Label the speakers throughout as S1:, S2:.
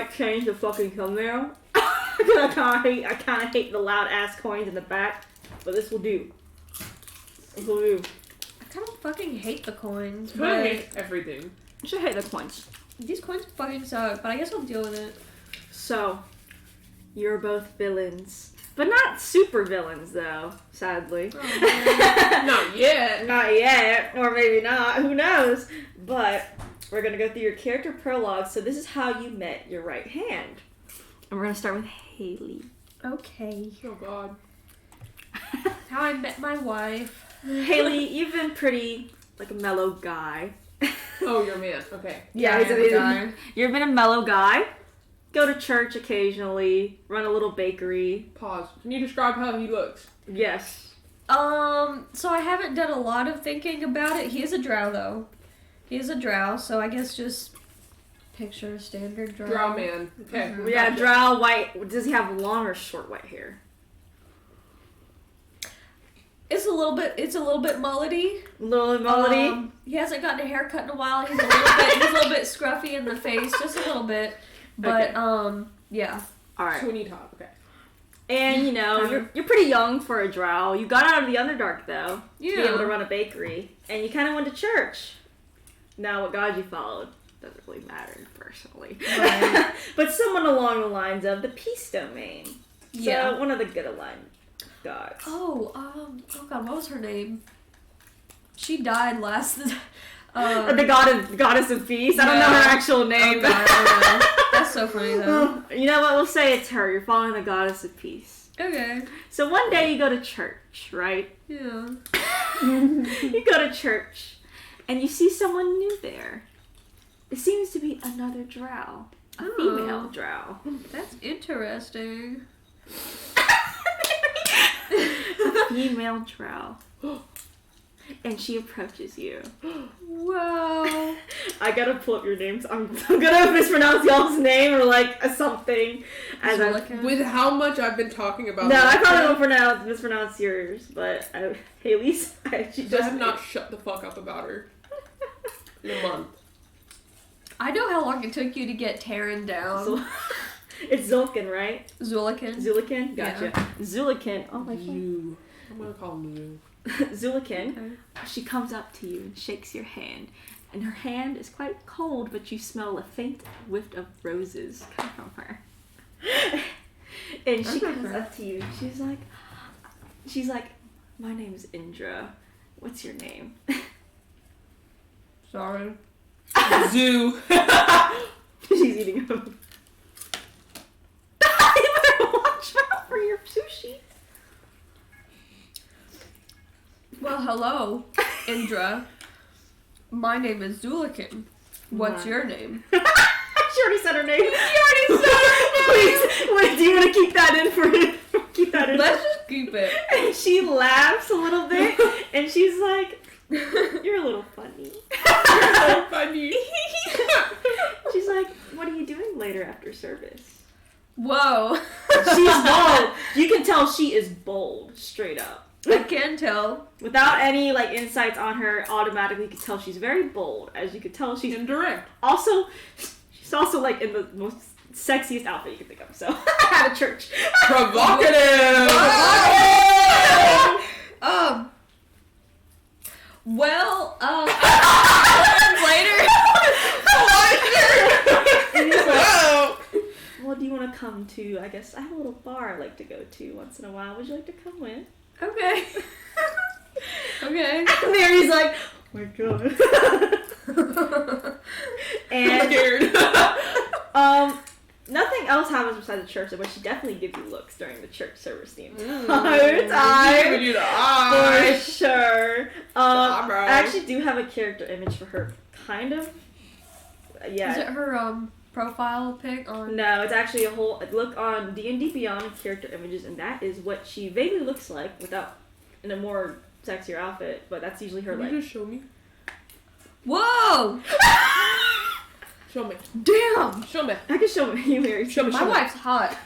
S1: might change the fucking thumbnail. I kind of hate the loud ass coins in the back, but this will do. This will do.
S2: I kind of fucking hate the coins.
S3: I hate everything.
S1: You should hate the coins.
S2: These coins fucking suck, but I guess I'll deal with it.
S1: So, you're both villains. But not super villains, though, sadly.
S2: Oh,
S3: Not yet.
S1: Not yet, or maybe not, who knows? But we're going to go through your character prologue. So this is how you met your right hand. And we're going to start with Haley.
S2: okay.
S3: Oh god.
S2: How I met my wife.
S1: Haley, you've been pretty, like, a mellow guy.
S3: Oh, you're a man. Okay.
S2: Yeah, I am a guy.
S1: You've been a mellow guy. Go to church occasionally. Run a little bakery.
S3: Pause. Can you describe how he looks?
S1: Yes.
S2: So I haven't done a lot of thinking about it. He is a drow, though. He is a drow, so I guess just picture a standard drow.
S3: Drow man. Okay.
S2: Mhm.
S1: Yeah, drow, white. Does he have long or short white hair?
S2: It's a little bit mullety.
S1: Little mullety?
S2: He hasn't gotten a haircut in a while. He's a little bit scruffy in the face, just a little bit. But
S1: Okay.
S2: yeah.
S1: Alright.
S3: Sweeney Todd. Okay.
S1: And, you know, you're pretty young for a drow. You got out of the Underdark, though, to be
S2: Yeah.
S1: able to run a bakery. And you kind of went to church. Now, what god you followed doesn't really matter, personally.
S2: Right.
S1: But someone along the lines of the Peace Domain. So,
S2: Yeah.
S1: one of the good aligned gods.
S2: Oh god, what was her name? She died last.
S1: Or the goddess of peace. I don't know her actual name.
S2: Oh, God, I don't know. That's so funny though.
S1: You know what? We'll say it's her. You're following the goddess of peace.
S2: Okay.
S1: So one day you go to church, right?
S2: Yeah.
S1: You go to church, and you see someone new there. It seems to be another drow. A female drow.
S2: That's interesting.
S1: A female drow. And she approaches you.
S2: Whoa.
S1: I gotta pull up your names. I'm gonna mispronounce y'all's name or like something. As
S3: With how much I've been talking about.
S1: no, I
S3: this,
S1: probably won't mispronounce yours, but Haley's. She
S3: I have not shut the fuck up about her in a month.
S2: I know how long it took you to get Taryn down.
S1: So, it's Zulkin, right?
S2: Zulikin.
S1: Zulikin? Gotcha.
S2: Yeah.
S1: Zulikin. Oh my god.
S3: You. I'm gonna call him Lou.
S1: Zulikin.
S2: Okay.
S1: She comes up to you and shakes your hand. And her hand is quite cold, but you smell a faint whiff of roses coming from her. And she comes up to you and she's like, my name's Indra. What's your name?
S2: Sorry.
S3: Zoo.
S1: She's eating them. You better watch out for your sushi.
S2: Well, hello, Indra. My name is Zulikin. What's your name?
S1: She already said her name. She already said her name. Please, wait, do you want to keep that in for it? Keep that in.
S2: Let's just keep it.
S1: And she laughs a little bit, and she's like, "You're a little funny."
S3: So funny.
S1: She's like, "What are you doing later after service?"
S2: Whoa.
S1: She's bold. You can tell she is bold, straight up.
S2: I can tell.
S1: Without any like insights on her, automatically you can tell she's very bold. As you could tell, she's
S3: Indirect.
S1: also she's also like in the most sexiest outfit you can think of. So at a church.
S3: Provocative.
S2: Well, later.
S3: Wow.
S1: Well, do you want to come to? I guess I have a little bar I like to go to once in a while. Would you like to come with?
S2: Okay. Okay.
S1: And Mary's like, oh my god.
S3: I'm scared.
S1: Nothing else happens besides the church, but she definitely gives you looks during the church service the entire
S3: Giving
S1: time.
S3: you the eye.
S1: For sure.
S3: Eyebrow.
S1: I actually do have a character image for her, kind of. Yeah.
S2: Is it her profile pic on?
S1: No, it's actually a whole look on DnD Beyond character images, and that is what she vaguely looks like without in a more sexier outfit. But that's usually her
S3: Can
S1: like.
S3: you just show me?
S2: Whoa!
S3: Show me.
S2: Damn!
S3: Show me.
S1: I can show you, Mary.
S3: Show me.
S2: My
S3: Show me.
S2: wife's hot.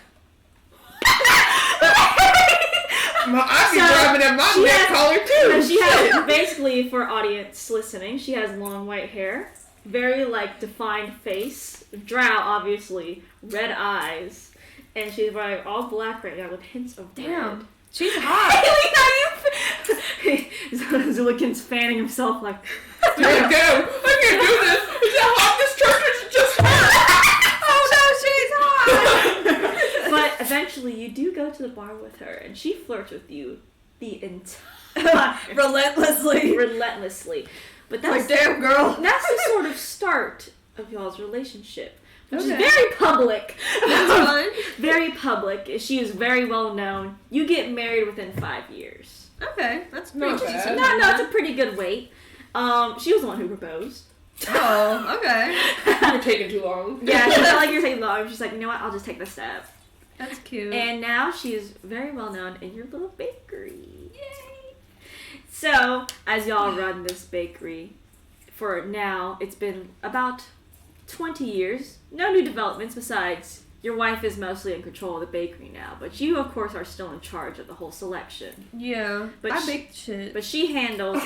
S3: I be
S1: So,
S3: grabbing at my
S1: she
S3: neck
S1: has-
S3: collar too.
S1: And she has basically for audience listening. She has long white hair, very like defined face. Drow, obviously, red eyes, and she's wearing all black right now with hints of red.
S2: Damn. She's hot.
S1: Zulikin's fanning himself like,
S3: Damn, go! I can't do this! Is that hot? This church is just hot!
S2: Oh no, she's hot!
S1: But eventually you do go to the bar with her, and she flirts with you the entire relentlessly. But that's
S2: like, damn, girl.
S1: That's the sort of start of y'all's relationship, which is
S2: Okay.
S1: very public.
S2: That's fun.
S1: Very public. She is very well known. You get married within 5 years.
S2: Okay, that's
S3: Not
S2: pretty
S3: bad.
S2: decent.
S1: No, it's a pretty good wait. She was the one who proposed.
S2: Oh, okay.
S3: You're taking too long.
S1: Yeah, she's not like you're taking long. She's like, you know what? I'll just take the step.
S2: That's cute.
S1: And now she is very well known in your little bakery. Yay! So, as y'all run this bakery, for now, it's been about 20 years. No new developments besides your wife is mostly in control of the bakery now. But you, of course, are still in charge of the whole selection.
S2: Yeah,
S1: But
S2: I
S1: she-
S2: baked shit.
S1: But she handles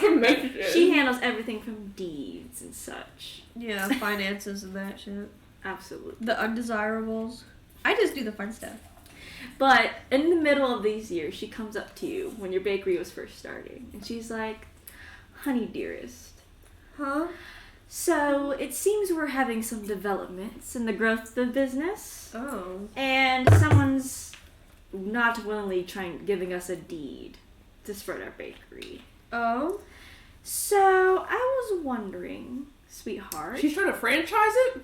S1: everything from deeds and such.
S2: Yeah, finances and that shit.
S1: Absolutely.
S2: The undesirables. I just do the fun stuff.
S1: But in the middle of these years, she comes up to you when your bakery was first starting. And she's like, honey dearest,
S2: Huh?
S1: so it seems we're having some developments in the growth of the business.
S2: Oh.
S1: And someone's not willingly giving us a deed to spread our bakery.
S2: Oh?
S1: So I was wondering, sweetheart.
S3: She's trying to franchise it?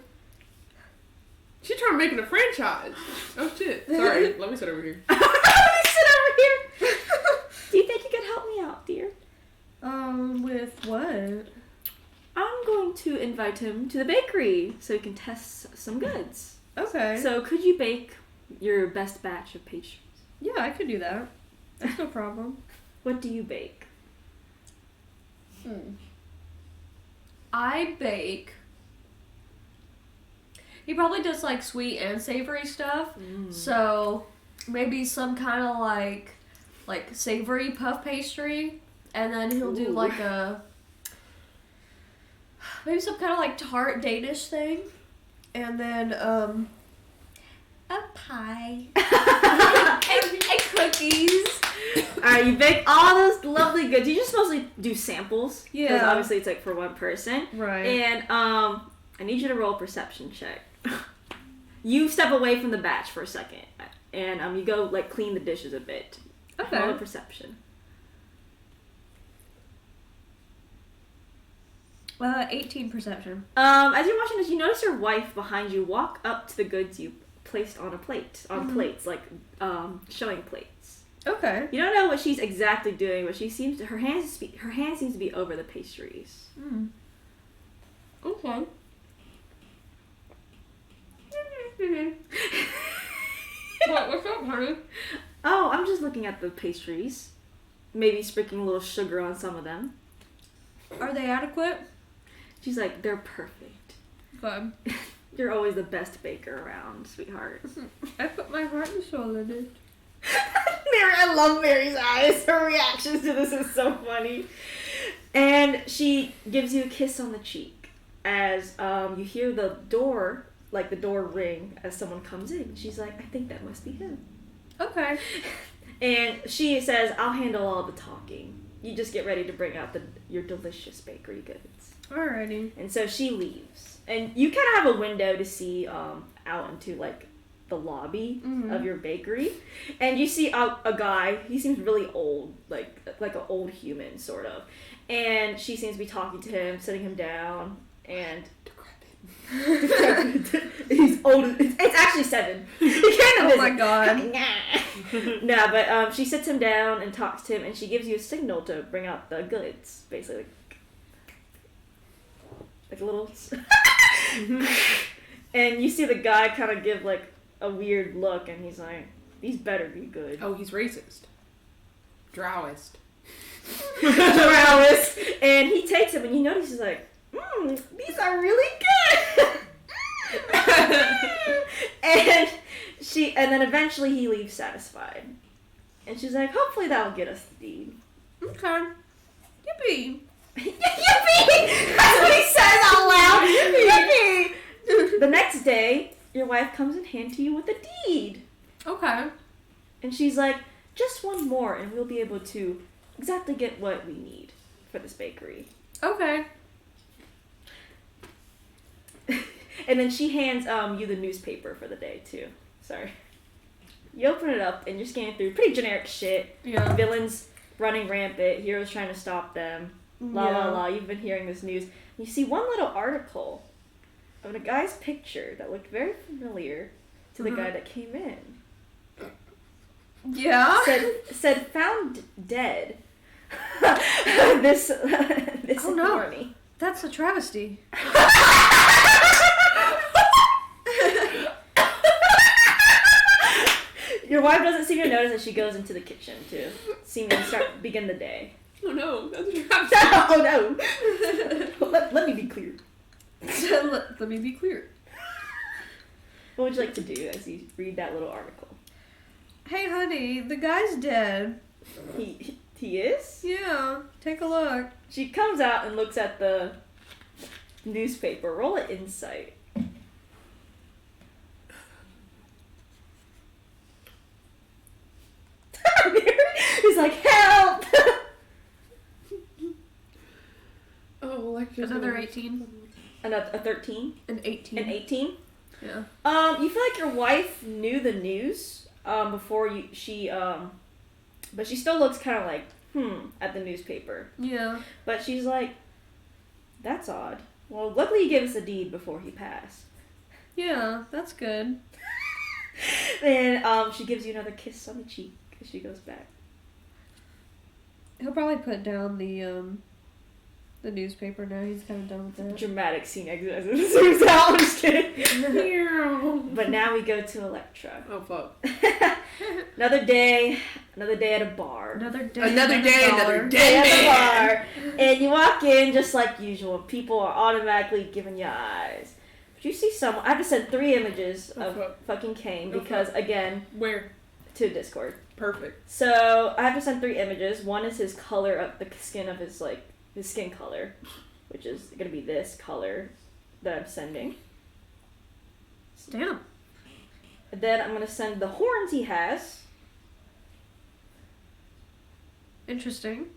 S3: She's trying to make it a franchise. Oh shit. Sorry. Let me sit over here.
S1: Sit over here. Do you think you could help me out, dear?
S2: With what?
S1: I'm going to invite him to the bakery so he can test some goods.
S2: Okay.
S1: So could you bake your best batch of pastries?
S2: Yeah, I could do that. That's no problem.
S1: What do you bake?
S2: I bake. He probably does like sweet and savory stuff. So maybe some kind of like savory puff pastry, and then he'll do
S1: Ooh.
S2: like maybe some kind of like tart Danish thing, and then a pie and cookies.
S1: Alright, you bake all those lovely goods. You just mostly do samples. Because
S2: Yeah.
S1: obviously it's like for one person.
S2: Right.
S1: And I need you to roll a perception check. You step away from the batch for a second. And you go like clean the dishes a bit.
S2: Okay.
S1: Roll a perception.
S2: 18 perception.
S1: As you're watching this, you notice your wife behind you walk up to the goods you placed on plates, like showing plates.
S2: Okay.
S1: You don't know what she's exactly doing, but her hand seems to be over the pastries.
S2: Okay. What's up, honey?
S1: Oh, I'm just looking at the pastries. Maybe sprinkling a little sugar on some of them.
S2: Are they adequate?
S1: She's like, they're perfect.
S2: Good.
S1: You're always the best baker around, sweetheart.
S2: I put my heart and soul in it.
S1: Mary, I love Mary's eyes. Her reactions to this is so funny. And she gives you a kiss on the cheek as you hear the door ring as someone comes in. She's like, I think that must be him.
S2: Okay.
S1: And she says, I'll handle all the talking. You just get ready to bring out your delicious bakery goods.
S2: Alrighty.
S1: And so she leaves. And you kind of have a window to see out into, like, the lobby of your bakery. And you see a guy. He seems really old, like an old human, sort of. And she seems to be talking to him, sitting him down, and... He's old. It's actually 7. He can't
S2: Oh my god.
S1: No, but she sits him down and talks to him, and she gives you a signal to bring out the goods, basically, like a little. And you see the guy kind of give like a weird look, and he's like, "These better be good."
S3: Oh, he's racist. Drowist.
S1: Morales. And he takes them, and you notice he's like, these are really good. And then eventually he leaves satisfied. And she's like, hopefully that'll get us the deed.
S2: Okay. Yippee.
S1: Yippee! That's what he says out loud. Yippee! The next day, your wife comes in hand to you with a deed.
S2: Okay.
S1: And she's like, just one more and we'll be able to exactly get what we need for this bakery.
S2: Okay.
S1: And then she hands you the newspaper for the day, too. Sorry. You open it up and you're scanning through pretty generic shit.
S2: Yeah.
S1: Villains running rampant, heroes trying to stop them. La la la, you've been hearing this news. You see one little article of a guy's picture that looked very familiar to the guy that came in.
S2: Yeah.
S1: Said found dead this
S2: Oh, no.
S1: morning.
S2: That's a travesty.
S1: Your wife doesn't seem to notice as she goes into the kitchen to begin the day.
S3: Oh no, that's
S1: Oh no! Let me be clear.
S2: Let me be clear.
S1: What would you like to do as you read that little article?
S2: Hey, honey, the guy's dead.
S1: He is?
S2: Yeah, take a look.
S1: She comes out and looks at the newspaper. Roll an insight. He's like, help!
S3: Oh, like
S2: Another 18.
S1: A 13?
S2: An 18.
S1: An 18?
S2: Yeah.
S1: You feel like your wife knew the news before but she still looks kind of like, at the newspaper.
S2: Yeah.
S1: But she's like, that's odd. Well, luckily he gave us a deed before he passed.
S2: Yeah, that's good.
S1: Then she gives you another kiss on the cheek as she goes back.
S2: He'll probably put down the newspaper now. He's kind of done with that.
S1: Dramatic scene exit as it zooms out. I'm just kidding. But now we go to Electra.
S3: Oh fuck.
S1: Another day at a bar.
S2: Another day,
S3: Another
S2: dollar.
S3: day.
S1: At a bar. And you walk in just like usual. People are automatically giving you eyes. But you see someone. I have to send 3 images of fucking Kane because, again,
S3: Where?
S1: to Discord.
S3: Perfect.
S1: So I have to send 3 images. One is his color of the skin of his skin color, which is gonna be this color that I'm sending.
S2: Damn.
S1: And then I'm gonna send the horns he has,
S2: Interesting.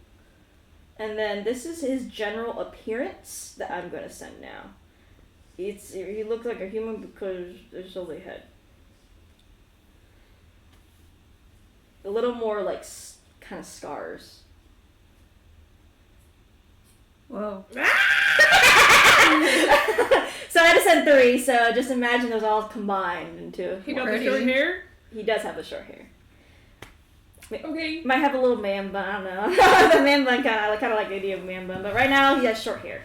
S1: and then this is his general appearance that I'm gonna send now. He looks like a human because there's only head. A little more like kind of scars.
S2: Whoa.
S1: So I had to send 3, so just imagine those all combined into.
S3: He got
S2: Pretty.
S3: the short hair?
S1: He does have the short hair.
S3: Okay.
S1: Might have a little man bun, I don't know. The man bun kind of like the idea of man bun, but right now he has short hair.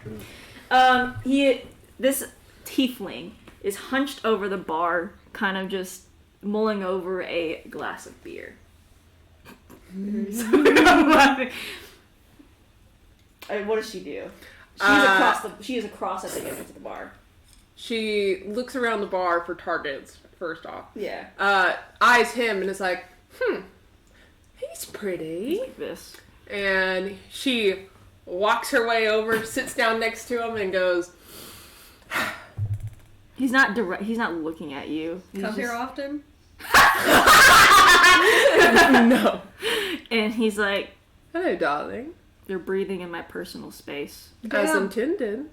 S1: This tiefling is hunched over the bar, kind of just mulling over a glass of beer. What does she do? She is across at the entrance of the bar.
S3: She looks around the bar for targets, first off.
S1: Yeah.
S3: Eyes him and is like, he's pretty.
S1: Like this.
S3: And she walks her way over, sits down next to him, and goes,
S1: He's not looking at you.
S2: Come here often?
S3: no.
S1: And he's like,
S3: Hello, darling.
S1: they're breathing in my personal space.
S3: As
S2: Damn.
S3: intended.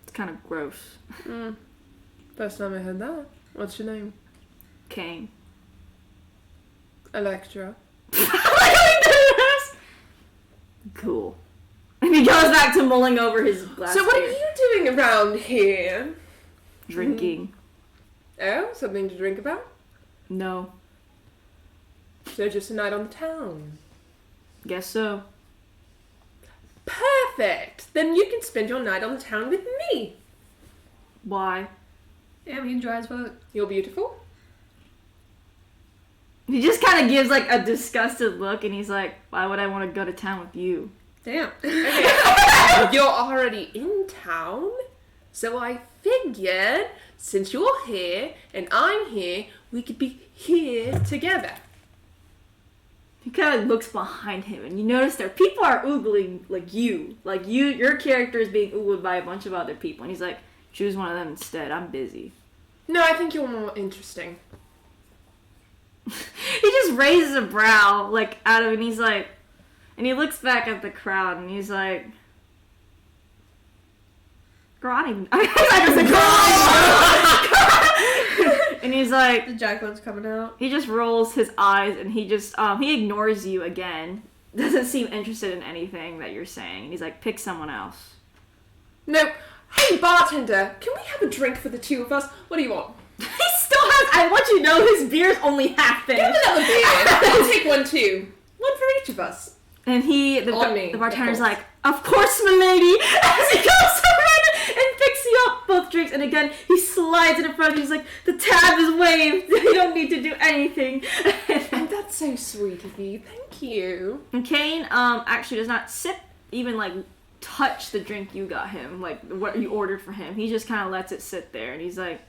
S1: It's kind of gross.
S3: First time I heard that. What's your name?
S1: Kane.
S3: Electra.
S1: Cool. And he goes back to mulling over his glass
S3: So what are
S1: beer.
S3: you doing around here?
S1: Drinking.
S3: Oh, something to drink about?
S1: No.
S3: So just a night on the town.
S1: Guess so.
S3: Perfect! Then you can spend your night on the town with me.
S1: Why?
S2: Damn, he dry as fuck.
S3: You're beautiful.
S1: He just kind of gives like a disgusted look and he's like, why would I want to go to town with you?
S2: Damn.
S3: Okay. You're already in town, so I figured since you're here and I'm here, we could be here together.
S1: He kind of looks behind him, and you notice there people are oogling like you. Like your character is being oogled by a bunch of other people. And he's like, choose one of them instead. I'm busy.
S3: No, I think you're more interesting.
S1: He just raises a brow, like, at him, and he's like... And he looks back at the crowd, and he's like... Girl, I don't even... And he's like...
S2: The Jacqueline's coming out.
S1: He just rolls his eyes, and he just... he ignores you again. Doesn't seem interested in anything that you're saying. And he's like, pick someone else.
S3: No. Hey, bartender, can we have a drink for the two of us? What do you want?
S1: He still has... I want you to know his beer's only half
S3: Give
S1: finished.
S3: another beer. I'll take one too. One for each of us.
S1: And the
S3: Me,
S1: bartender's
S3: of course.
S1: like, of course, milady, as he goes around and picks you up both drinks. And again, he slides it in front of you. He's like, the tab is waived. You don't need to do anything.
S3: And that's so sweet of you. Thank you.
S1: And Kane actually does not sip, even like touch the drink you got him, like what you ordered for him. He just kind of lets it sit there. And he's like,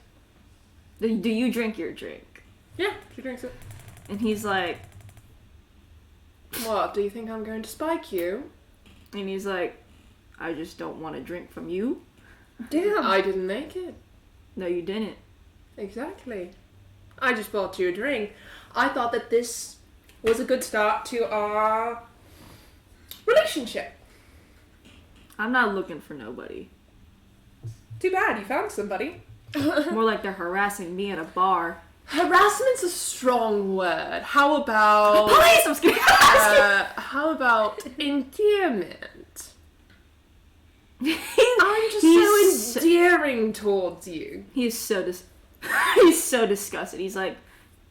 S1: do you drink your drink?
S3: Yeah, she drinks it.
S1: And he's like,
S3: What, do you think I'm going to spike you?
S1: and he's like, I just don't want to drink from you.
S3: Damn. I didn't make it.
S1: No, you didn't.
S3: Exactly. I just bought you a drink. I thought that this was a good start to our relationship.
S1: I'm not looking for nobody.
S3: Too bad, you found somebody.
S1: More like they're harassing me at a bar.
S3: Harassment's a strong word. How about...
S1: Police! I'm scared.
S3: how about endearment? I'm just
S1: He's
S3: so endearing towards you.
S1: He's so he's so disgusted. He's like,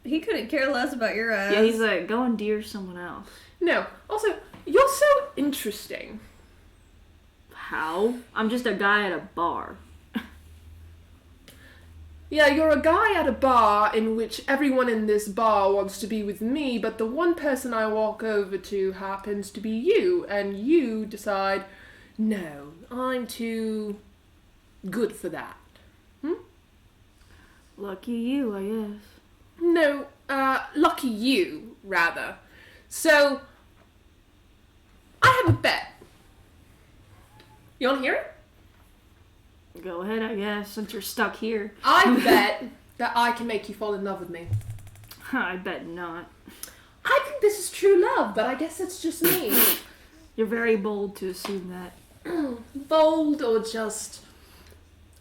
S2: He couldn't care less about your ass.
S1: yeah, he's like, go endear someone else.
S3: No, also, you're so interesting.
S1: How? I'm just a guy at a bar.
S3: Yeah, you're a guy at a bar in which everyone in this bar wants to be with me, but the one person I walk over to happens to be you, and you decide, no, I'm too good for that.
S1: Lucky you, I guess.
S3: No, lucky you, rather. So, I have a bet. You want to hear it?
S1: Go ahead, I guess, since you're stuck here.
S3: I bet that I can make you fall in love with me.
S1: I bet not.
S3: I think this is true love, but I guess it's just me.
S1: You're very bold to assume that.
S3: Bold or just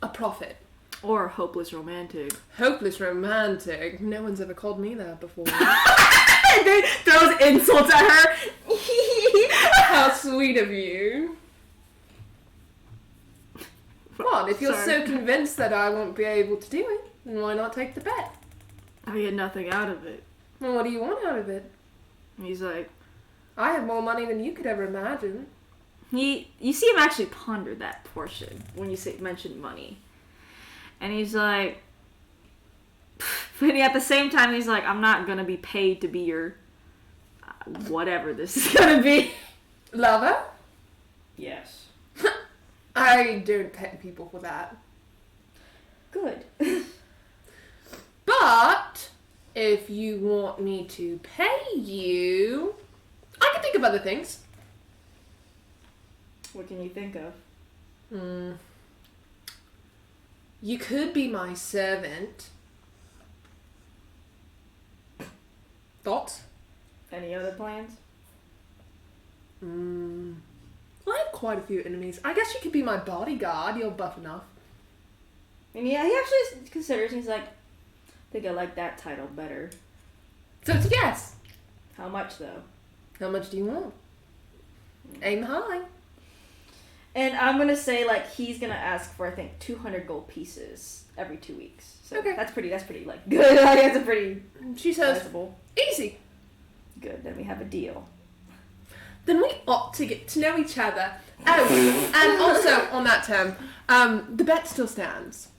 S3: a prophet.
S1: Or hopeless romantic.
S3: Hopeless romantic. No one's ever called me that before.
S1: They throws insults at her.
S3: How sweet of you. Come on, if you're
S1: Sorry.
S3: so convinced that I won't be able to do it, then why not take the bet?
S1: I get nothing out of it.
S3: Well, what do you want out of it?
S1: And he's like,
S3: I have more money than you could ever imagine.
S1: you see him actually ponder that portion when you mention money. And he's like, but at the same time, he's like, I'm not gonna be paid to be your, whatever this is gonna be.
S3: Lover?
S1: Yes.
S3: I don't pay people for that.
S1: Good.
S3: But, if you want me to pay you, I can think of other things.
S1: What can you think of?
S3: You could be my servant. Thoughts?
S1: Any other plans?
S3: I have quite a few enemies. I guess you could be my bodyguard. You're buff enough.
S1: And yeah, he actually considers, he's like, I think I like that title better.
S3: So it's a yes.
S1: How much though?
S3: How much do you want? Aim high.
S1: And I'm gonna say like he's gonna ask for I think 200 gold pieces every 2 weeks. So
S3: Okay.
S1: that's pretty like good. Like, that's a pretty
S3: She says,
S1: sizable.
S3: easy.
S1: Good. Then we have a deal.
S3: Then we ought to get to know each other. Oh, and also on that term, the bet still stands.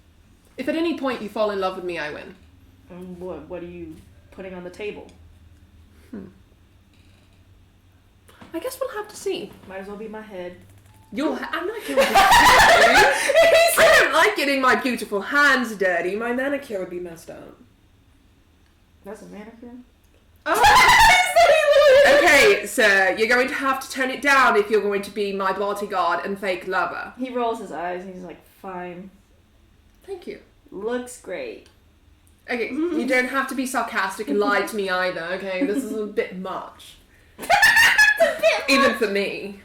S3: If at any point you fall in love with me, I win.
S1: And what are you putting on the table?
S3: I guess we'll have to see.
S1: Might as well be my head.
S3: I'm not going to I don't like getting my beautiful hands dirty. My manicure would be messed up.
S1: That's a manicure.
S3: Oh. Okay, Okay, sir, you're going to have to tone it down if you're going to be my bodyguard and fake lover.
S1: He rolls his eyes and he's like, fine.
S3: Thank you.
S1: Looks great.
S3: Okay, you don't have to be sarcastic and lie to me either, okay? This is a bit much. Even for me.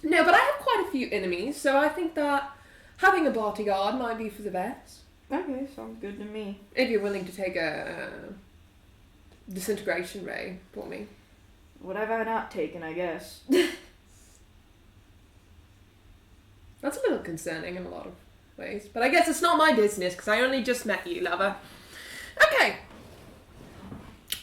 S3: No, but I have quite a few enemies, so I think that having a bodyguard might be for the best.
S1: Okay, sounds good to me.
S3: If you're willing to take a disintegration ray for me.
S1: What have I not taken, I guess?
S3: That's a little concerning in a lot of ways. But I guess it's not my business, because I only just met you, lover. Okay.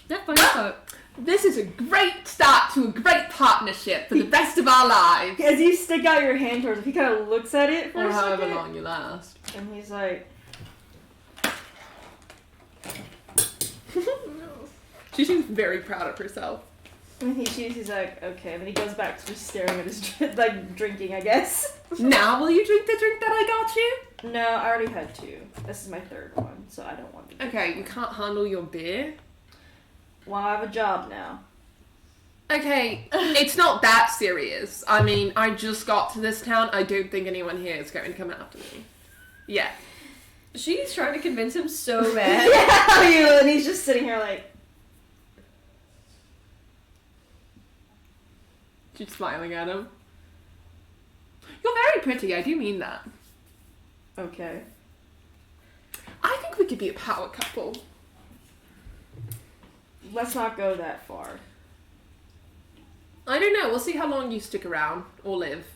S2: That's funny thought.
S3: This is a great start to a great partnership for the rest of our lives.
S1: As you stick out your hand towards him, he kind of looks at it for
S3: Or
S1: a second.
S3: however long you last.
S1: And he's like...
S3: She seems very proud of herself.
S1: And he's like, okay. And then he goes back to just staring at his, like, drinking, I guess.
S3: Now will you drink the drink that I got you?
S1: No, I already had 2. This is my 3rd one, so I don't want to.
S3: Okay, you can't handle your beer?
S1: Well, I have a job now.
S3: Okay, it's not that serious. I mean, I just got to this town. I don't think anyone here is going to come after me. Yeah.
S2: She's trying to convince him so bad.
S1: Yeah, and he's just sitting here like...
S3: She's smiling at him. You're very pretty, I do mean that.
S1: Okay.
S3: I think we could be a power couple.
S1: Let's not go that far.
S3: I don't know, we'll see how long you stick around, or live.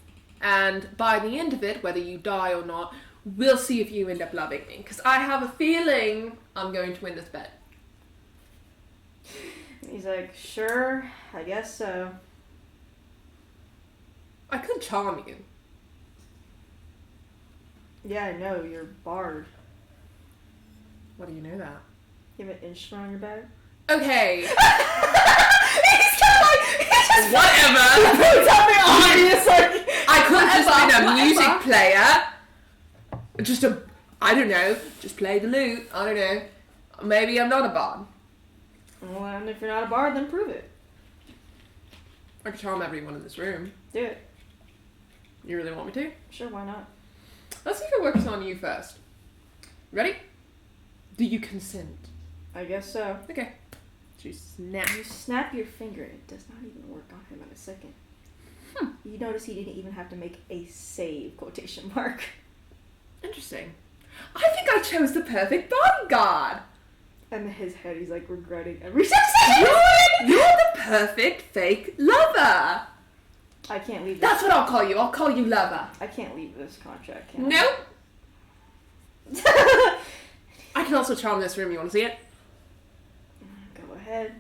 S3: And by the end of it, whether you die or not, we'll see if you end up loving me. Because I have a feeling I'm going to win this bet.
S1: He's like, sure, I guess so.
S3: I could charm you.
S1: Yeah, I know, you're barred.
S3: What do you know that?
S1: You have an instrument on your bag?
S3: Okay.
S1: He's kind of like, he's just
S3: Whatever.
S1: puts up the obvious, like...
S3: I could have just been a
S1: whatever.
S3: music player. Just I don't know, just play the lute. I don't know. Maybe I'm not a bard.
S1: Well, and if you're not a bard, then prove it.
S3: I could charm everyone in this room.
S1: Do it.
S3: You really want me to?
S1: Sure, why not?
S3: Let's see if it works on you first. Ready? Do you consent?
S1: I guess so.
S3: Okay. She snaps.
S1: You snap your finger and it does not even work on him in a second. You notice he didn't even have to make a save quotation mark.
S3: Interesting. I think I chose the perfect bodyguard.
S1: And in his head, he's like regretting every second.
S3: You're the perfect fake lover.
S1: I can't leave this.
S3: That's what I'll call you. I'll call you lover.
S1: I can't leave this contract, can
S3: Nope.
S1: I?
S3: I can also charm this room. You want to see it?
S1: Go ahead.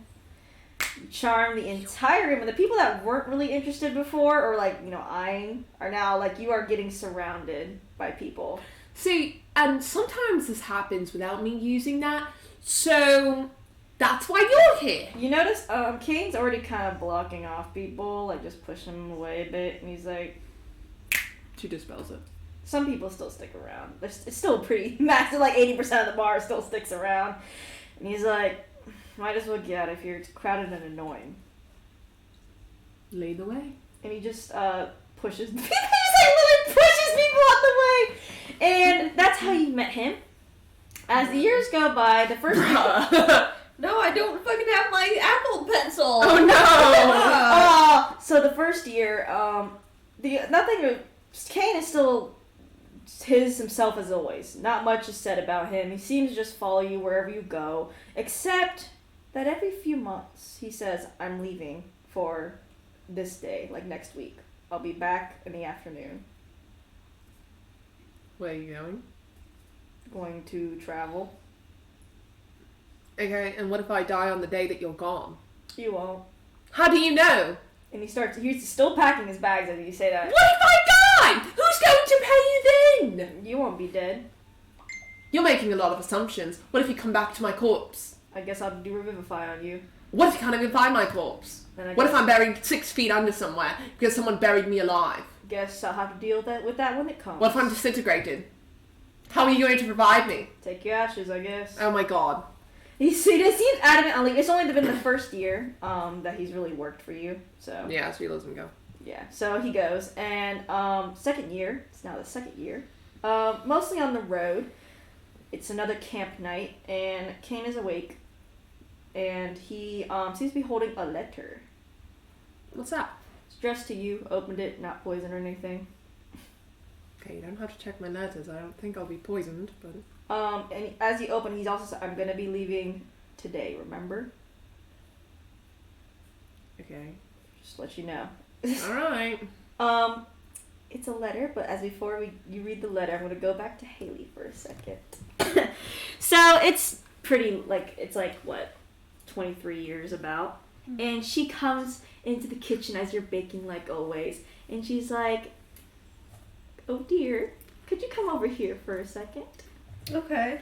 S1: You charm the entire room. And the people that weren't really interested before, or like, eyeing, are now like, you are getting surrounded by people.
S3: See, and sometimes this happens without me using that, so that's why you're here.
S1: You notice, Kane's already kind of blocking off people, like just pushing them away a bit, and he's like,
S3: She dispels it.
S1: some people still stick around. It's still pretty massive, like 80% of the bar still sticks around. And he's like, might as well get out of here, it's crowded and annoying.
S3: Lead the way.
S1: And he just, pushes, he just like literally pushes people out the way! And that's how you met him. As the years go by, the first
S2: No, I don't fucking have my Apple Pencil.
S3: Oh no!
S1: so the first year, Kane is still himself as always. Not much is said about him. He seems to just follow you wherever you go, except that every few months he says, I'm leaving for this day, like next week. I'll be back in the afternoon.
S3: Where are you going?
S1: Going to travel.
S3: Okay, and what if I die on the day that you're gone?
S1: You won't.
S3: How do you know?
S1: And he's still packing his bags as you say that.
S3: What if I die? Who's going to pay you then?
S1: You won't be dead.
S3: You're making a lot of assumptions. What if you come back to my corpse?
S1: I guess I'll do Revivify on you.
S3: What if you can't even find my corpse?
S1: And
S3: What if I'm buried 6 feet under somewhere because someone buried me alive?
S1: Guess I'll have to deal with that when it comes.
S3: What if I'm disintegrated? How are you going to revive me?
S1: Take your ashes, I guess.
S3: Oh my god.
S1: He's adamant on leaving. It's only been the first year that he's really worked for you. So
S3: Yeah, so he lets him go.
S1: yeah, so he goes, and second year. It's now the second year. Mostly on the road. It's another camp night, and Kane is awake, and he seems to be holding a letter.
S3: What's that?
S1: It's addressed to you. Opened it, not poison or anything.
S3: Okay, you don't have to check my letters. I don't think I'll be poisoned, but...
S1: And as you open, he's also said, I'm gonna be leaving today, remember?
S3: Okay.
S1: Just to let you know.
S3: Alright.
S1: It's a letter, but as before you read the letter, I'm gonna go back to Haley for a second. So it's pretty, it's what, 23 years about. Mm-hmm. And she comes into the kitchen as you're baking like always, and she's like, oh dear, could you come over here for a second?
S2: Okay.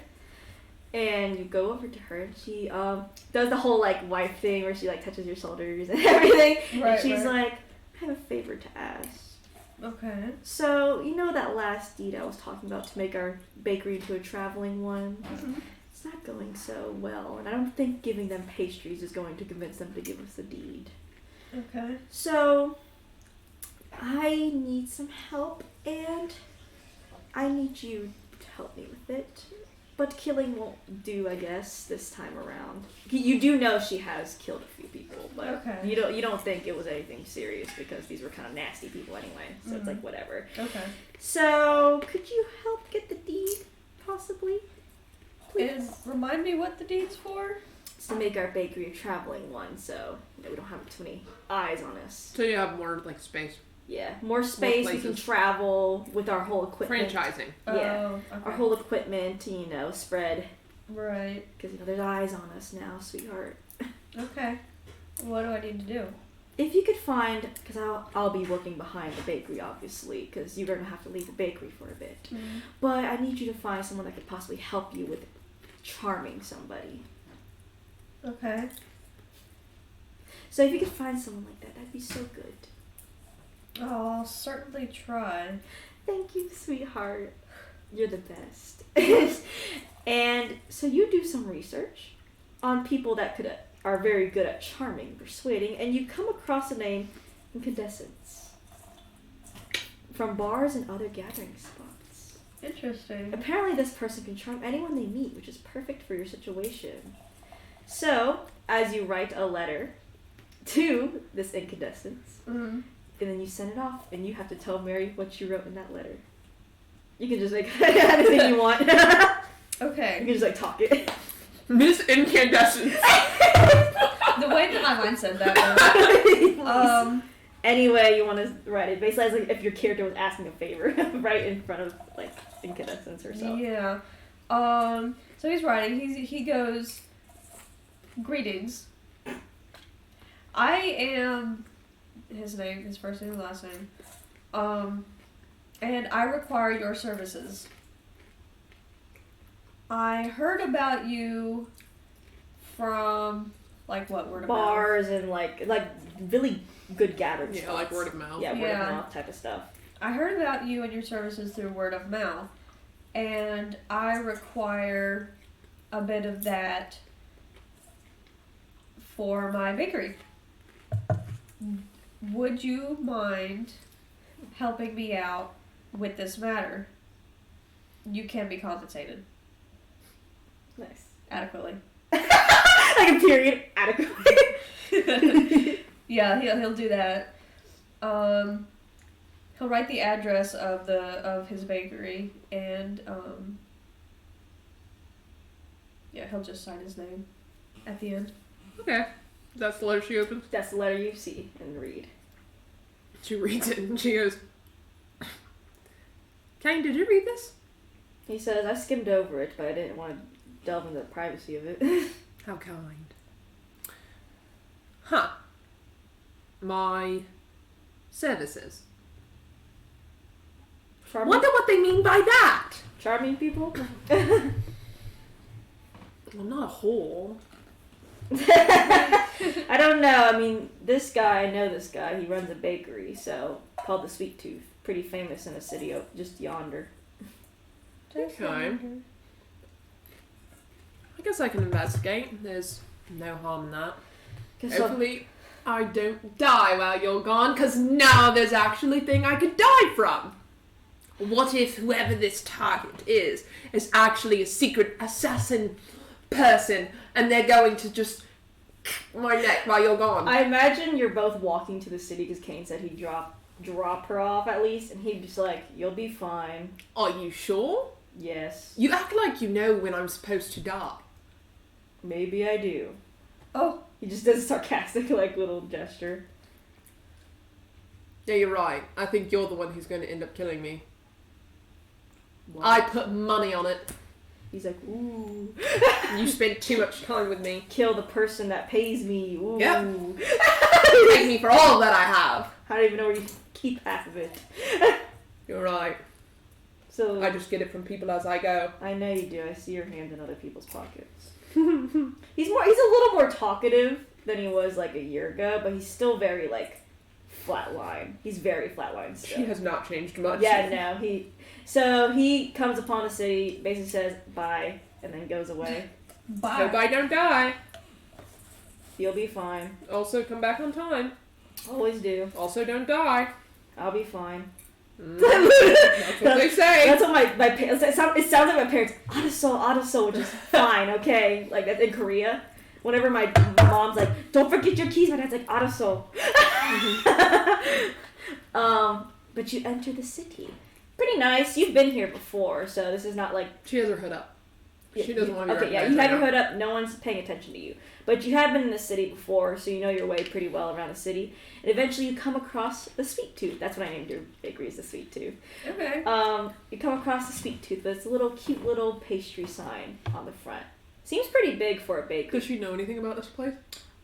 S1: And you go over to her, and she does the whole wife thing where she touches your shoulders and everything.
S2: Right,
S1: and she's
S2: right.
S1: like, I have a favor to ask.
S2: Okay.
S1: So, you know that last deed I was talking about to make our bakery into a traveling one?
S2: Mm-hmm.
S1: It's not going so well, and I don't think giving them pastries is going to convince them to give us the deed.
S2: Okay.
S1: So, I need some help, and I need you to help me with it. But killing won't do, I guess, this time around. You do know she has killed a few people, but
S2: okay.
S1: you don't think it was anything serious because these were kind of nasty people anyway. So it's whatever.
S2: Okay.
S1: So could you help get the deed, possibly? Please.
S2: And remind me what the deed's for?
S1: It's to make our bakery a traveling one, so we don't have too many eyes on us.
S3: So you have more, space.
S1: Yeah, more space. We can travel with our whole equipment.
S3: Franchising.
S1: Yeah,
S2: okay.
S1: our whole equipment, spread.
S2: Right.
S1: Because there's eyes on us now, sweetheart.
S2: Okay. What do I need to do?
S1: If you could find, because I'll be working behind the bakery, obviously, because you're going to have to leave the bakery for a bit.
S2: Mm-hmm.
S1: But I need you to find someone that could possibly help you with charming somebody.
S2: Okay.
S1: So if you could find someone like that, that'd be so good.
S2: Oh, I'll certainly try.
S1: Thank you, sweetheart. You're the best. And so you do some research on people that are very good at charming, persuading, and you come across the name Incandescence from bars and other gathering spots.
S2: Interesting.
S1: Apparently this person can charm anyone they meet, which is perfect for your situation. So, as you write a letter to this Incandescence,
S2: Mm-hmm.
S1: and then you send it off, and you have to tell Mary what you wrote in that letter. You can just make anything you want.
S2: Okay.
S1: You can just talk it.
S3: Miss Incandescence.
S2: The way that my mind said that.
S1: Anyway, you want to write it basically as if your character was asking a favor, right in front of Incandescence herself.
S2: Yeah. So he's writing. He goes, greetings. I am his name, his first name and last name. And I require your services. I heard about you from what, word of
S1: Bars and really good gathered
S3: Yeah,
S1: spots.
S3: word of mouth.
S1: Yeah, word of mouth type of stuff.
S2: I heard about you and your services through word of mouth, and I require a bit of that for my bakery. Would you mind helping me out with this matter? You can be compensated
S1: Nice.
S2: adequately.
S1: Like a period adequately.
S2: Yeah, he'll do that. He'll write the address of his bakery, and he'll just sign his name at the end.
S3: Okay. That's the letter she opens?
S1: That's the letter you see and read.
S3: She reads it and she goes, Kane, did you read this?
S1: He says, I skimmed over it, but I didn't want to delve into the privacy of it.
S3: How kind. Huh. My services.
S1: Charming,
S3: Wonder what they mean by that.
S1: charming people?
S3: Well, not a whore.
S1: I don't know. I mean, I know this guy. He runs a bakery, called the Sweet Tooth. Pretty famous in a city just yonder.
S3: Okay. I guess I can investigate. There's no harm in that.
S1: Guess
S3: Hopefully, I don't die while you're gone, because now there's actually a thing I could die from. What if whoever this target is actually a secret assassin person, and they're going to just my neck while you're gone?
S1: I imagine you're both walking to the city because Kane said he'd drop her off at least, and he'd just like, "You'll be fine."
S3: Are you sure?
S1: Yes.
S3: You act like you know when I'm supposed to die.
S1: Maybe I do.
S2: Oh.
S1: He just does a sarcastic like little gesture.
S3: Yeah, you're right. I think you're the one who's going to end up killing me.
S1: What?
S3: I put money on it.
S1: He's like, ooh.
S3: You spent too much time with me.
S1: Kill the person that pays me. Ooh.
S3: Yep. You take me for all that I have.
S1: I don't even know where you keep half of it.
S3: You're right.
S1: So
S3: I just get it from people as I go.
S1: I know you do. I see your hands in other people's pockets. He's a little more talkative than he was like a year ago, but he's still very like flatline. He's very flatline still.
S3: She has not changed much.
S1: Yeah, no. He comes upon the city, basically says bye, and then goes away.
S2: Bye.
S3: Hope I don't die.
S1: You'll be fine.
S3: Also, come back on time.
S1: Always do.
S3: Also, don't die.
S1: I'll be fine.
S3: That's what they say.
S1: That's what my parents. It sounds like my parents. Autoso, which is fine, okay. Like that's in Korea. Whenever my mom's like, "Don't forget your keys," my dad's like, "Autoso." But you enter the city. Pretty nice. You've been here before, so this is not like.
S3: She has her hood up. She doesn't want to.
S1: Okay, yeah, you have your hood up. No one's paying attention to you, but you have been in the city before, so you know your way pretty well around the city. And eventually, you come across the Sweet Tooth. That's what I named your bakery, is the Sweet Tooth.
S2: Okay.
S1: You come across the Sweet Tooth, but it's a little cute little pastry sign on the front. Seems pretty big for a bakery.
S3: Does she know anything about this place?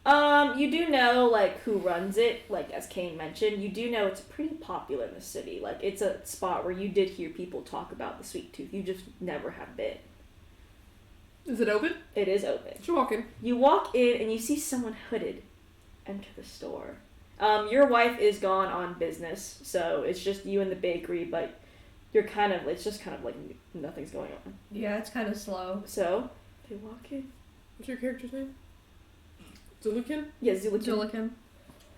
S1: You do know, like, who runs it, like, as Kane mentioned. You do know it's pretty popular in the city. Like, it's a spot where you did hear people talk about the Sweet Tooth. You just never have been.
S3: Is it open?
S1: It is open.
S3: Should walk in.
S1: You walk in and you see someone hooded enter the store. Your wife is gone on business, so it's just you in the bakery, but it's just kind of like nothing's going on.
S2: Yeah, it's kind of slow.
S1: So, they walk in.
S3: What's your character's name? Zulukin?
S1: Yeah, Zulikin.
S2: Julican.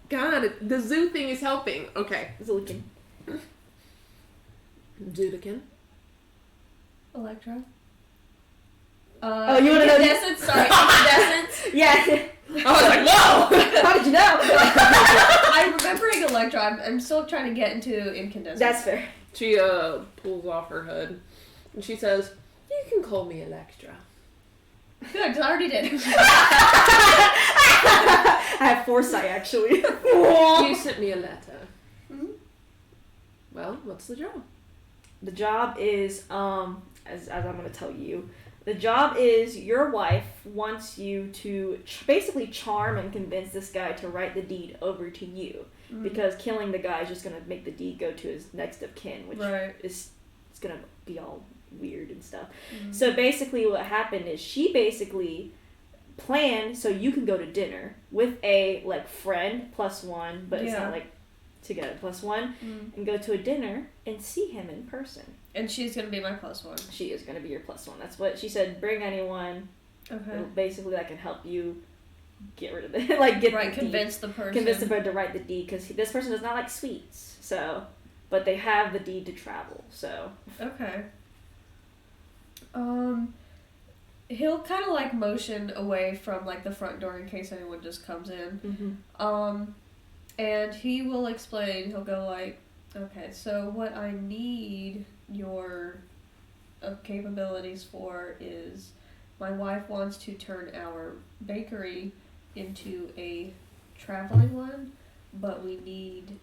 S3: God, the zoo thing is helping. Okay.
S1: Zulikin.
S3: Zulikin.
S2: Electra.
S1: Oh, you want to know this?
S2: Incandescence? Sorry, incandescence.
S1: Yeah.
S3: I was like, whoa!
S1: How did you know?
S2: I'm remembering Electra. I'm still trying to get into incandescence.
S1: That's fair.
S3: She pulls off her hood and she says, "You can call me Electra."
S2: Good, because I already did.
S1: I have foresight, actually.
S3: You sent me a letter.
S2: Mm-hmm.
S3: Well, what's the job?
S1: The job is, as I'm going to tell you, the job is your wife wants you to basically charm and convince this guy to write the deed over to you. Mm-hmm. Because killing the guy is just going to make the deed go to his next of kin, which is it's going to be all weird and stuff. Mm-hmm. So basically what happened is she basically planned so you can go to dinner with a like friend +1, but it's not like together +1, and go to a dinner and see him in person.
S2: And she's going to be my +1.
S1: She is going to be your +1. That's what she said. Bring anyone.
S2: Okay.
S1: Basically, that can help you get rid of it. Like
S2: convince the person.
S1: Convince the person to write the deed, because this person does not like sweets. So, but they have the deed to travel. So.
S2: Okay. He'll kind of like motion away from like the front door in case anyone just comes in. Mm-hmm. And he will explain. He'll go like, okay, so what I need your capabilities for is my wife wants to turn our bakery into a traveling one, but we need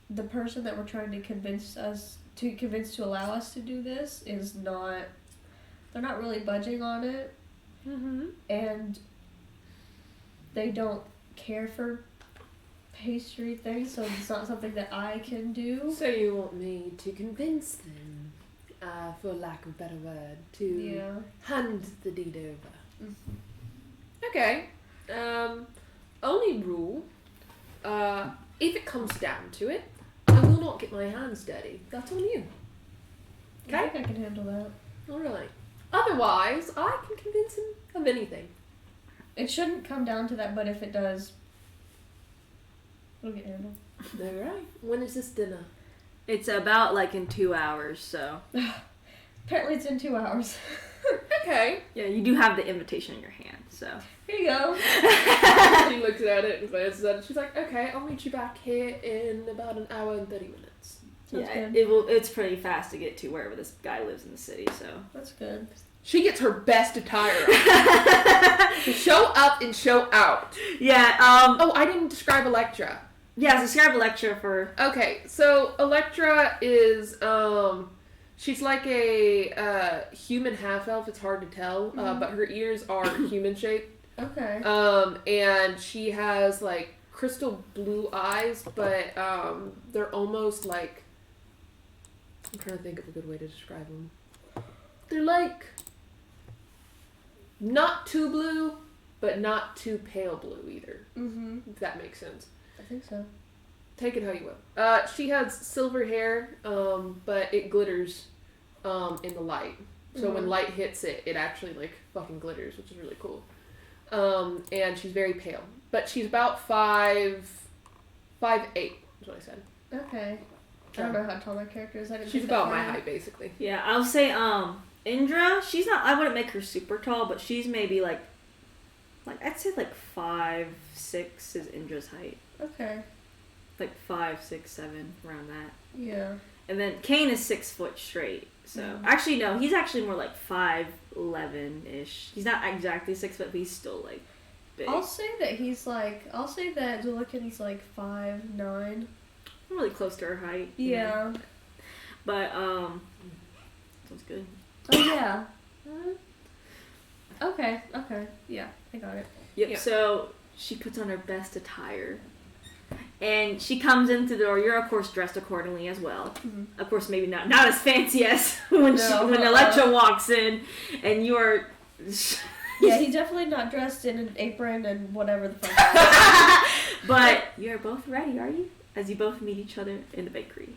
S2: the person that we're trying to convince to allow us to do this is not, they're not really budging on it. Mm-hmm. And they don't care for pastry things, so it's not something that I can do.
S3: So you want me to convince them, for lack of a better word, to hand the deed over? Mm-hmm. Okay. Only rule, if it comes down to it, I will not get my hands dirty. That's on you. Okay?
S2: I think I can handle that.
S3: Alright. Otherwise, I can convince him of anything.
S2: It shouldn't come down to that, but if it does, it'll get handled.
S3: Alright. When is this dinner?
S1: It's about like in 2 hours, so.
S2: Apparently it's in 2 hours.
S3: Okay.
S1: Yeah, you do have the invitation in your hand, so.
S2: Here you go.
S3: She looks at it and glances at it. She's like, okay, I'll meet you back here in about an hour and 30 minutes.
S2: Sounds
S1: Yeah,
S2: good.
S1: it's pretty fast to get to wherever this guy lives in the city, so.
S2: That's good.
S3: She gets her best attire on. Show up and show out.
S1: Yeah,
S3: Oh, I didn't describe Electra.
S1: yeah, describe Electra for...
S3: Okay, so Electra is, she's like a human half-elf, it's hard to tell, but her ears are human-shaped.
S2: Okay.
S3: And she has, like, crystal blue eyes, but, they're almost like... I'm trying to think of a good way to describe them. They're like... not too blue, but not too pale blue either.
S2: Mm-hmm.
S3: If that makes sense.
S2: I think so.
S3: Take it how you will. She has silver hair, but it glitters in the light. So when light hits it, it actually like fucking glitters, which is really cool. And she's very pale, but she's about 5'8" is what I said.
S2: Okay. I don't know how tall my character is. I didn't
S3: She's
S2: think that
S3: about
S2: far
S3: my
S2: in.
S3: height, basically.
S1: Yeah, I'll say, Indra, she's not, I wouldn't make her super tall, but she's maybe like I'd say like 5'6" is Indra's height.
S2: Okay.
S1: Like 5, 6, 7, around that.
S2: Yeah.
S1: And then Kane is 6 foot straight. So actually no, he's actually more like 5'11" He's not exactly 6 foot, but he's still like big.
S2: I'll say that Zulikin's like 5'9".
S1: Really close to her height.
S2: Yeah.
S1: But sounds good.
S2: Oh yeah. Okay. Yeah, I got it.
S1: Yep.
S3: Yeah.
S1: So she puts on her best attire, and she comes in through the door. You're of course dressed accordingly as well.
S2: Mm-hmm.
S1: Of course, maybe not as fancy as when
S2: No,
S1: when Electra walks in, and you are.
S2: Yeah, he's definitely not dressed in an apron and whatever the fuck.
S1: But you're both ready, are you? As you both meet each other in the bakery.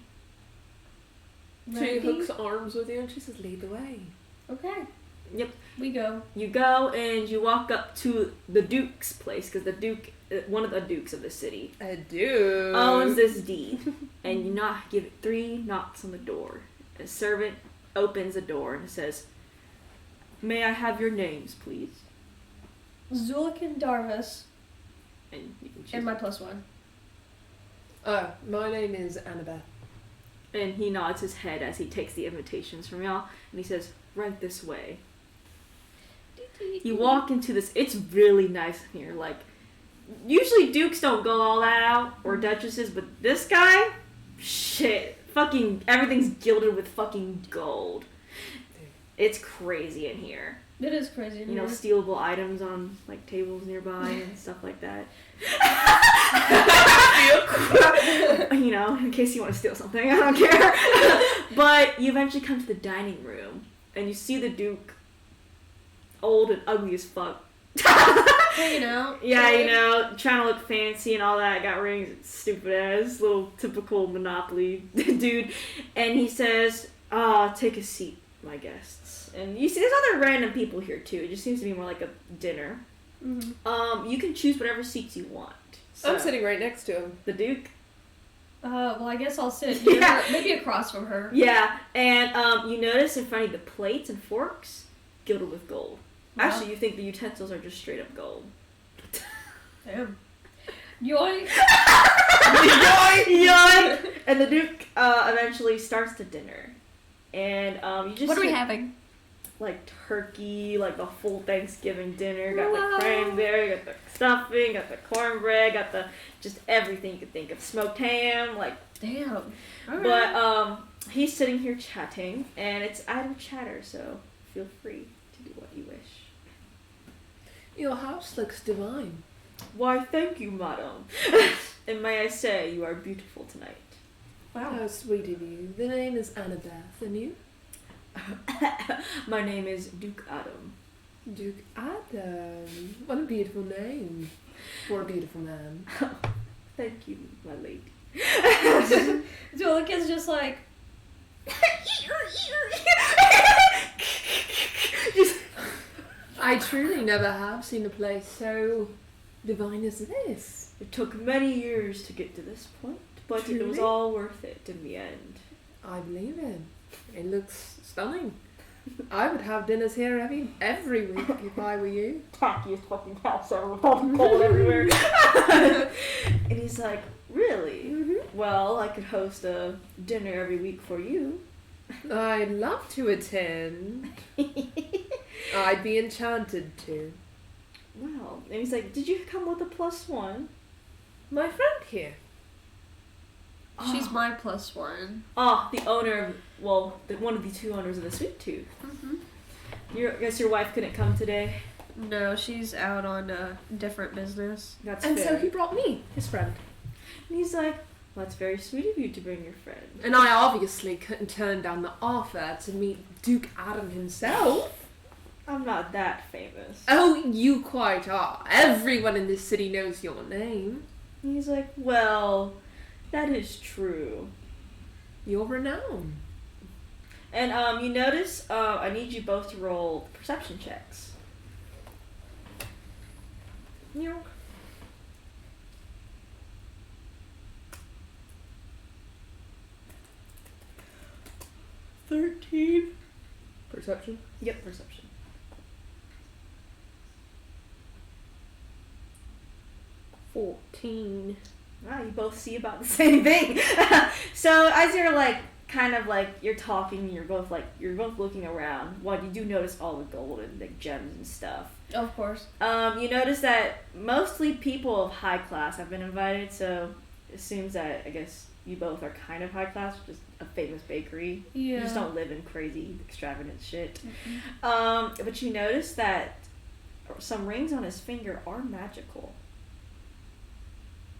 S3: She
S2: Ready?
S3: hooks arms with you and she says, lead the way.
S2: Okay.
S1: Yep.
S2: We go.
S1: You go and you walk up to the Duke's place, because the Duke, one of the Dukes of the city,
S3: I do.
S1: owns this deed. And you give it 3 knocks on the door. A servant opens the door and says, "May I have your names, please?"
S2: Zulikin Darvis
S1: And you can choose.
S2: and my +1.
S3: My name is Annabeth.
S1: And he nods his head as he takes the invitations from y'all, and he says, "Right this way." You walk into this, it's really nice in here. Like, usually dukes don't go all that out, or duchesses, but this guy, shit, fucking, everything's gilded with fucking gold. It's crazy in here.
S2: It is crazy.
S1: You know, stealable items on, like, tables nearby and stuff like that. You know, in case you want to steal something, I don't care. But you eventually come to the dining room, and you see the Duke, old and ugly as fuck.
S2: Hanging out.
S1: Yeah, you know, trying to look fancy and all that. Got rings, stupid ass, little typical Monopoly dude. And he says, "Take a seat, my guests." And you see, there's other random people here too. It just seems to be more like a dinner.
S2: Mm-hmm.
S1: You can choose whatever seats you want. So,
S3: I'm sitting right next to him.
S1: the Duke.
S2: Well, I guess I'll sit here,
S1: Yeah.
S2: maybe across from her.
S1: Yeah, and you notice in front of you the plates and forks gilded with gold.
S2: Wow.
S1: Actually, you think the utensils are just straight up gold.
S2: Damn. Yoink.
S1: Yoink! And the Duke eventually starts the dinner. And you just
S2: What are we
S1: see,
S2: having?
S1: like turkey, like the full Thanksgiving dinner. Got
S2: Wow.
S1: the cranberry, got the stuffing, got the cornbread, got the just everything you could think of. Smoked ham, like.
S2: Damn. All right.
S1: But he's sitting here chatting, and it's idle chatter, so feel free to do what you wish.
S3: Your house looks divine.
S1: Why, thank you, madam. And may I say, you are beautiful tonight.
S2: Wow.
S3: How sweet of you. The name is Annabeth, and you?
S1: My name is Duke Adam.
S3: Duke Adam. What a beautiful name for a beautiful man.
S1: Thank you, my lady.
S2: Zulikin's just like,
S3: I truly never have seen a place so divine as this.
S1: It took many years to get to this point, but it was
S3: Truly?
S1: all worth it in the end.
S3: I believe it. It looks stunning. I would have dinners here every week if I were you.
S1: Tackiest fucking house ever with all the cold everywhere. And he's like, really?
S3: Mm-hmm.
S1: Well, I could host a dinner every week for you.
S3: I'd love to attend. I'd be enchanted to.
S1: Wow. And he's like, did you come with a +1?
S3: My friend here.
S2: She's my +1.
S1: Ah, the owner of, well, one of the two owners of the Sweet Tooth.
S2: Mm-hmm.
S1: I guess your wife couldn't come today.
S2: No, she's out on a different business.
S1: That's
S3: And
S1: fair.
S3: so he brought me, his friend.
S1: And he's like, well, that's very sweet of you to bring your friend.
S3: And I obviously couldn't turn down the offer to meet Duke Adam himself.
S1: I'm not that famous.
S3: Oh, you quite are. Everyone in this city knows your name.
S1: And he's like, well, that is true.
S3: You're renowned.
S1: And you notice I need you both to roll perception checks.
S3: Nyonk. Perception?
S1: Yep, perception.
S3: 14.
S1: Wow, you both see about the same thing. So as you're like, kind of like, you're talking, you're both looking around. Well, you do notice all the gold and like gems and stuff.
S2: Of course.
S1: You notice that mostly people of high class have been invited, so it seems that, I guess, you both are kind of high class, just a famous bakery.
S2: Yeah.
S1: You just don't live in crazy, extravagant shit.
S2: Mm-hmm.
S1: But you notice that some rings on his finger are magical.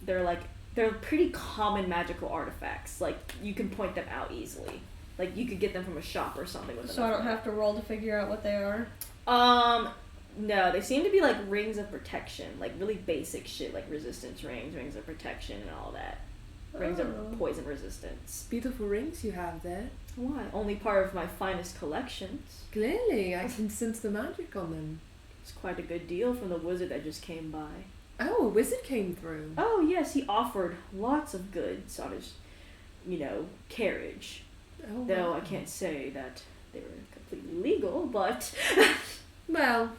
S1: They're pretty common magical artifacts. Like, you can point them out easily. Like, you could get them from a shop or something with them.
S2: So I don't have to roll to figure out what they are?
S1: No, they seem to be like rings of protection. Like, really basic shit, like resistance rings, rings of protection, and all that. Rings of poison resistance.
S3: Beautiful rings you have there.
S1: Why? Only part of my finest collections.
S3: Clearly, I can sense the magic on them.
S1: It's quite a good deal from the wizard that just came by.
S3: Oh, a wizard came through.
S1: Oh, yes, he offered lots of goods on his, carriage.
S3: Oh,
S1: Though
S3: wow.
S1: I can't say that they were completely legal, but...
S3: Well,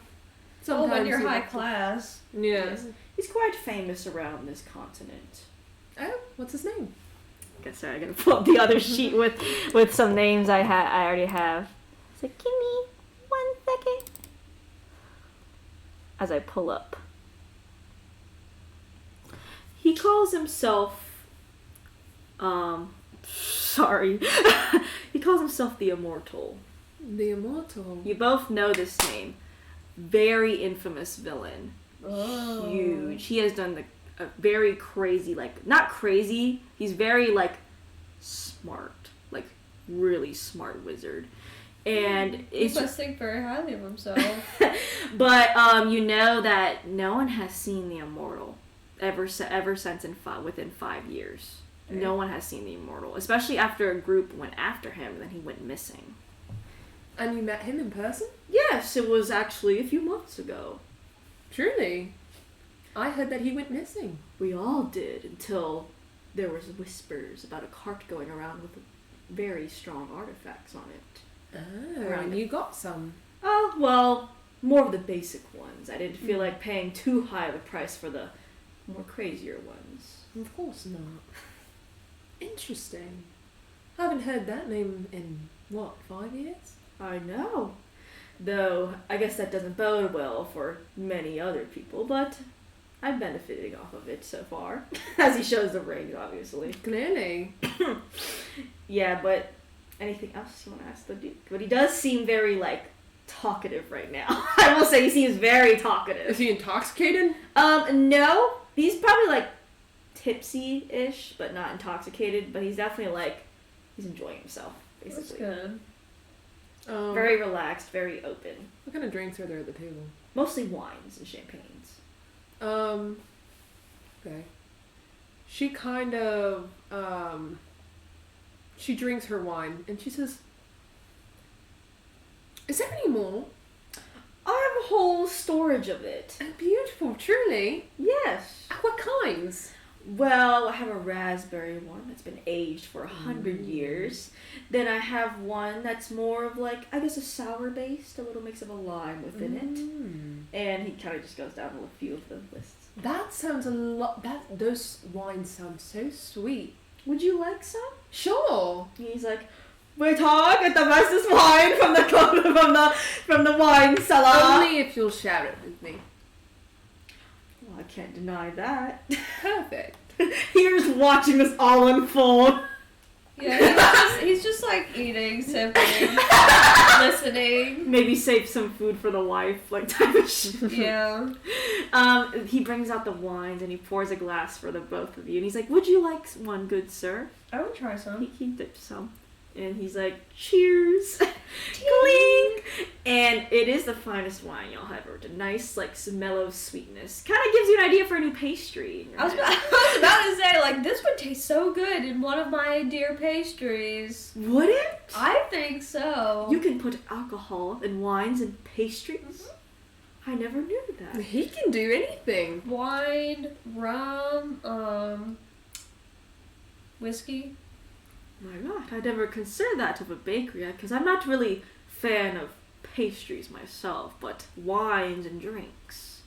S2: Oh, when
S3: sometimes
S2: you're
S3: you
S2: high
S3: have to-
S2: class.
S3: Yeah.
S1: He's quite famous around this continent.
S3: Oh, what's his name?
S1: Okay, sorry, I gotta pull up the other sheet with some names I already have. So give me 1 second. As I pull up. He calls himself, sorry. He calls himself the Immortal.
S3: The Immortal.
S1: You both know this name. Very infamous villain.
S2: Oh.
S1: Huge. He has done a very crazy, not crazy, he's very, smart. Really smart wizard. And
S2: He
S1: it's
S2: must think very highly of himself.
S1: but you know that no one has seen the Immortal ever since within 5 years.
S2: Okay.
S1: No one has seen the Immortal, especially after a group went after him and then he went missing.
S3: And you met him in person?
S1: Yes, it was actually a few months ago.
S3: Truly. I heard that he went missing.
S1: We all did, until there was whispers about a cart going around with very strong artifacts on it.
S3: Oh, and you got some.
S1: Oh, well, more of the basic ones. I didn't feel like paying too high of a price for the more crazier ones.
S3: Of course not. Interesting. I haven't heard that name in, 5 years?
S1: I know. Though, I guess that doesn't bode well for many other people, but I'm benefiting off of it so far. As he shows the rings, obviously.
S3: Clearly.
S1: Yeah, but anything else you want to ask the Duke? But he does seem very, talkative right now. I will say he seems very talkative.
S3: Is he intoxicated?
S1: No. He's probably, tipsy-ish, but not intoxicated. But he's definitely, he's enjoying himself,
S2: That's
S1: basically.
S2: good.
S1: Very relaxed, very open.
S3: What kind of drinks are there at the table?
S1: Mostly wines and champagnes.
S3: Okay. She kind of, she drinks her wine and she says, "Is there any more?"
S1: I have a whole storage of it.
S3: Oh, beautiful, truly.
S1: Yes.
S3: What kinds?
S1: Well, I have a raspberry one that's been aged for 100 years. Then I have one that's more of like, I guess, a sour based, a little mix of a lime within it. And he kind of just goes down a few of the lists.
S3: That sounds a lot. Those wines sound so sweet.
S1: Would you like some?
S3: Sure.
S1: He's like, we talk at the bestest wine from the wine cellar.
S3: Only if you'll share it with me.
S1: Well, I can't deny that.
S3: Perfect.
S1: Here's watching this all unfold.
S2: Yeah, he's just like eating, sipping, listening.
S1: Maybe save some food for the wife, like type of shit.
S2: Yeah.
S1: He brings out the wines and he pours a glass for the both of you. And he's like, would you like one, good sir?
S2: I would try some.
S1: He dips some. And he's like, cheers. Clink. And it is the finest wine y'all have ever had. A nice, like, mellow sweetness. Kind of gives you an idea for a new pastry. In your
S2: I was about to say, like, this would taste so good in one of my dear pastries.
S1: Would it?
S2: I think so.
S1: You can put alcohol in wines and pastries? I never knew that.
S3: He can do anything.
S2: Wine, rum, whiskey.
S1: My God, I never considered that of a bakery because I'm not really a fan of pastries myself, but wines and drinks,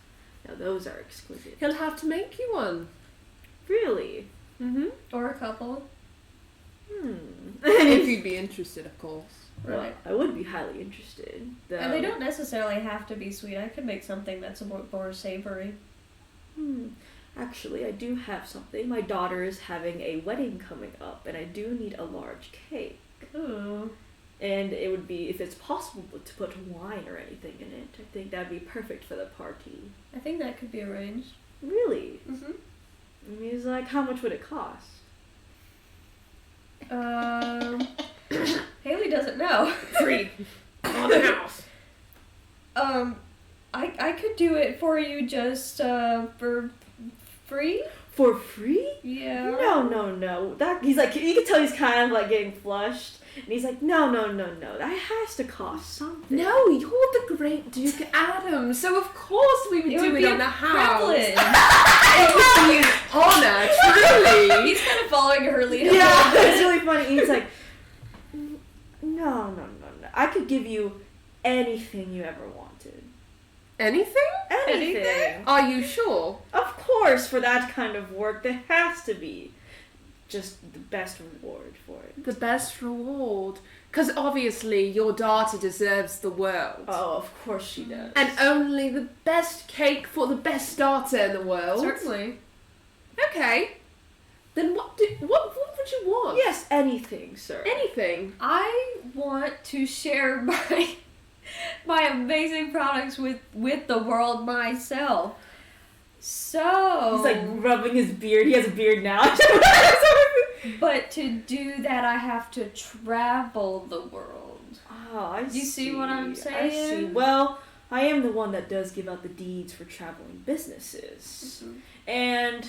S1: now those are exquisite.
S3: He'll have to make you one.
S1: Really?
S3: Mm-hmm.
S2: Or a couple.
S3: If you'd be interested, of course.
S1: Well, I would be highly interested. Though.
S2: And they don't necessarily have to be sweet. I could make something that's a more savory.
S1: Actually, I do have something. My daughter is having a wedding coming up, and I do need a large cake.
S2: Ooh.
S1: And it would be, if it's possible to put wine or anything in it, I think that'd be perfect for the party.
S2: I think that could be arranged.
S1: Really?
S2: Mm-hmm.
S1: And he's like, how much would it cost?
S2: Haley doesn't know.
S3: Free. On the house.
S2: I could do it for you just, for free?
S1: For free?
S2: Yeah.
S1: No. That he's like, you can tell he's kind of like getting flushed, and he's like, no. That has to cost something.
S3: No, you're the great Duke Adam, so of course we would do it on the house.
S2: Privilege.
S3: It would be an honor, truly.
S2: He's kind of following her lead.
S1: Yeah, it's really funny. He's like, no. I could give you anything you ever wanted.
S3: Anything?
S1: Anything.
S3: Are you sure?
S1: Of course, for that kind of work, there has to be just the best reward for it.
S3: The best reward. Because obviously your daughter deserves the world.
S1: Oh, of course she does.
S3: And only the best cake for the best daughter in the world.
S2: Certainly.
S3: Okay. Then what would you want?
S1: Yes, anything, sir.
S3: Anything.
S2: I want to share my amazing products with the world myself. So
S1: He's like rubbing his beard. He has a beard now.
S2: but to do that I have to travel the world.
S1: Oh, I see.
S2: You see what I'm
S1: I see.
S2: saying?
S1: Well, I am the one that does give out the deeds for traveling businesses.
S2: Mm-hmm.
S1: And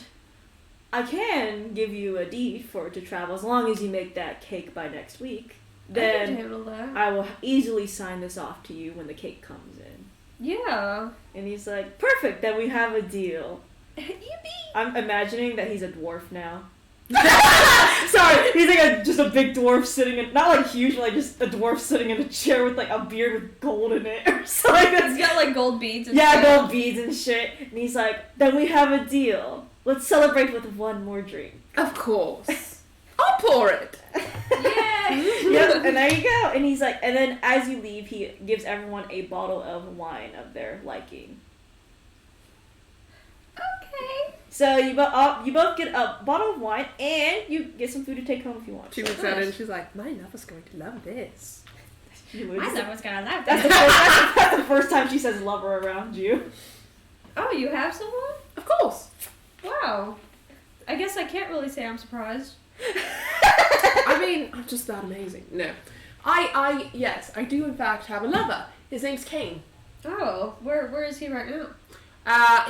S1: I can give you a deed to travel as long as you make that cake by next week.
S2: I can
S1: Then
S2: handle that.
S1: I will easily sign this off to you when the cake comes in.
S2: Yeah.
S1: And he's like, perfect, then we have a deal.
S2: Yippee!
S1: I'm imagining that he's a dwarf now. Sorry, he's like just a big dwarf sitting in, not like huge, but like just a dwarf sitting in a chair with like a beard with gold in it or something.
S2: He's got like gold beads and
S1: Yeah,
S2: stuff.
S1: gold beads and shit. And he's like, then we have a deal. Let's celebrate with one more drink.
S3: Of course. I'll pour it.
S2: Yay!
S1: Yep, and there you go. And he's like, and then as you leave, he gives everyone a bottle of wine of their liking.
S2: Okay.
S1: So you both get a bottle of wine, and you get some food to take home if you want.
S3: She looks at it and she's like, my lover's going to love this.
S1: She
S2: I
S1: would.
S2: know what's gonna laugh.
S1: That's the first time she says lover around you.
S2: Oh, you have someone?
S3: Of course.
S2: Wow. I guess I can't really say I'm surprised.
S3: I mean, I'm just that amazing. No. Yes, I do in fact have a lover. His name's Kane.
S2: Oh, where is he right now?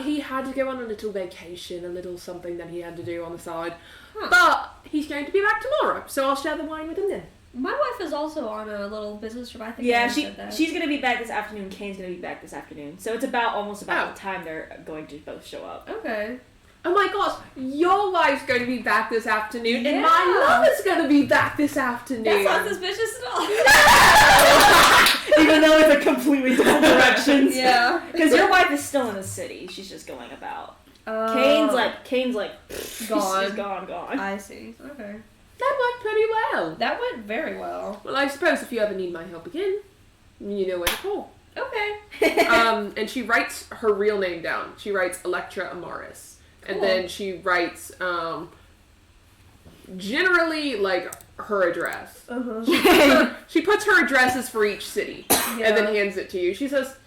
S3: He had to go on a little vacation, a little something that he had to do on the side.
S2: Huh.
S3: But he's going to be back tomorrow, so I'll share the wine with him then.
S2: My wife is also on a little business trip. I think
S1: Yeah,
S2: I said that.
S1: she's gonna be back this afternoon. Kane's gonna be back this afternoon. So it's almost about the time they're going to both show up.
S2: Okay.
S3: Oh my gosh, your wife's going to be back this afternoon, and
S2: Yeah.
S3: my lover's going to be back this afternoon.
S2: That's not suspicious at all.
S1: Even though it's a completely different directions.
S2: Yeah.
S1: Because your wife is still in the city. She's just going about. Kane's like
S2: Gone.
S1: She's gone.
S2: I see. Okay.
S3: That went pretty well.
S2: That went very well.
S3: Well, I suppose if you ever need my help again, you know where to call.
S2: Okay.
S3: And she writes her real name down. She writes Electra Amaris.
S2: Cool.
S3: And then she writes, generally, like, her address.
S2: Uh-huh.
S3: She puts her addresses for each city, and then hands it to you. She says,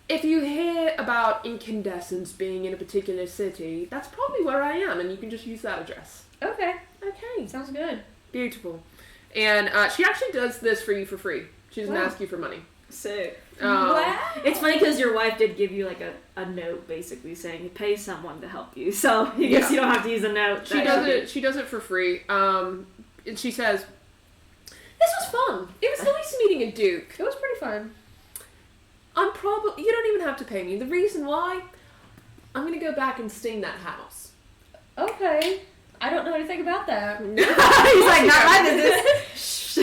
S3: if you hear about incandescence being in a particular city, that's probably where I am, and you can just use that address.
S2: Okay.
S3: Okay.
S2: Sounds good.
S3: Beautiful. And she actually does this for you for free. She doesn't ask you for money.
S1: Sick.
S2: Wow.
S1: It's funny because your wife did give you like a note basically saying you pay someone to help you, so you guess you don't have to use a note.
S3: She does it for free. And she says, "This was fun. It was nice meeting a duke.
S2: It was pretty fun.
S3: You don't even have to pay me. The reason why, I'm gonna go back and sting that house."
S2: Okay. I don't know anything about that.
S1: He's like, not my business.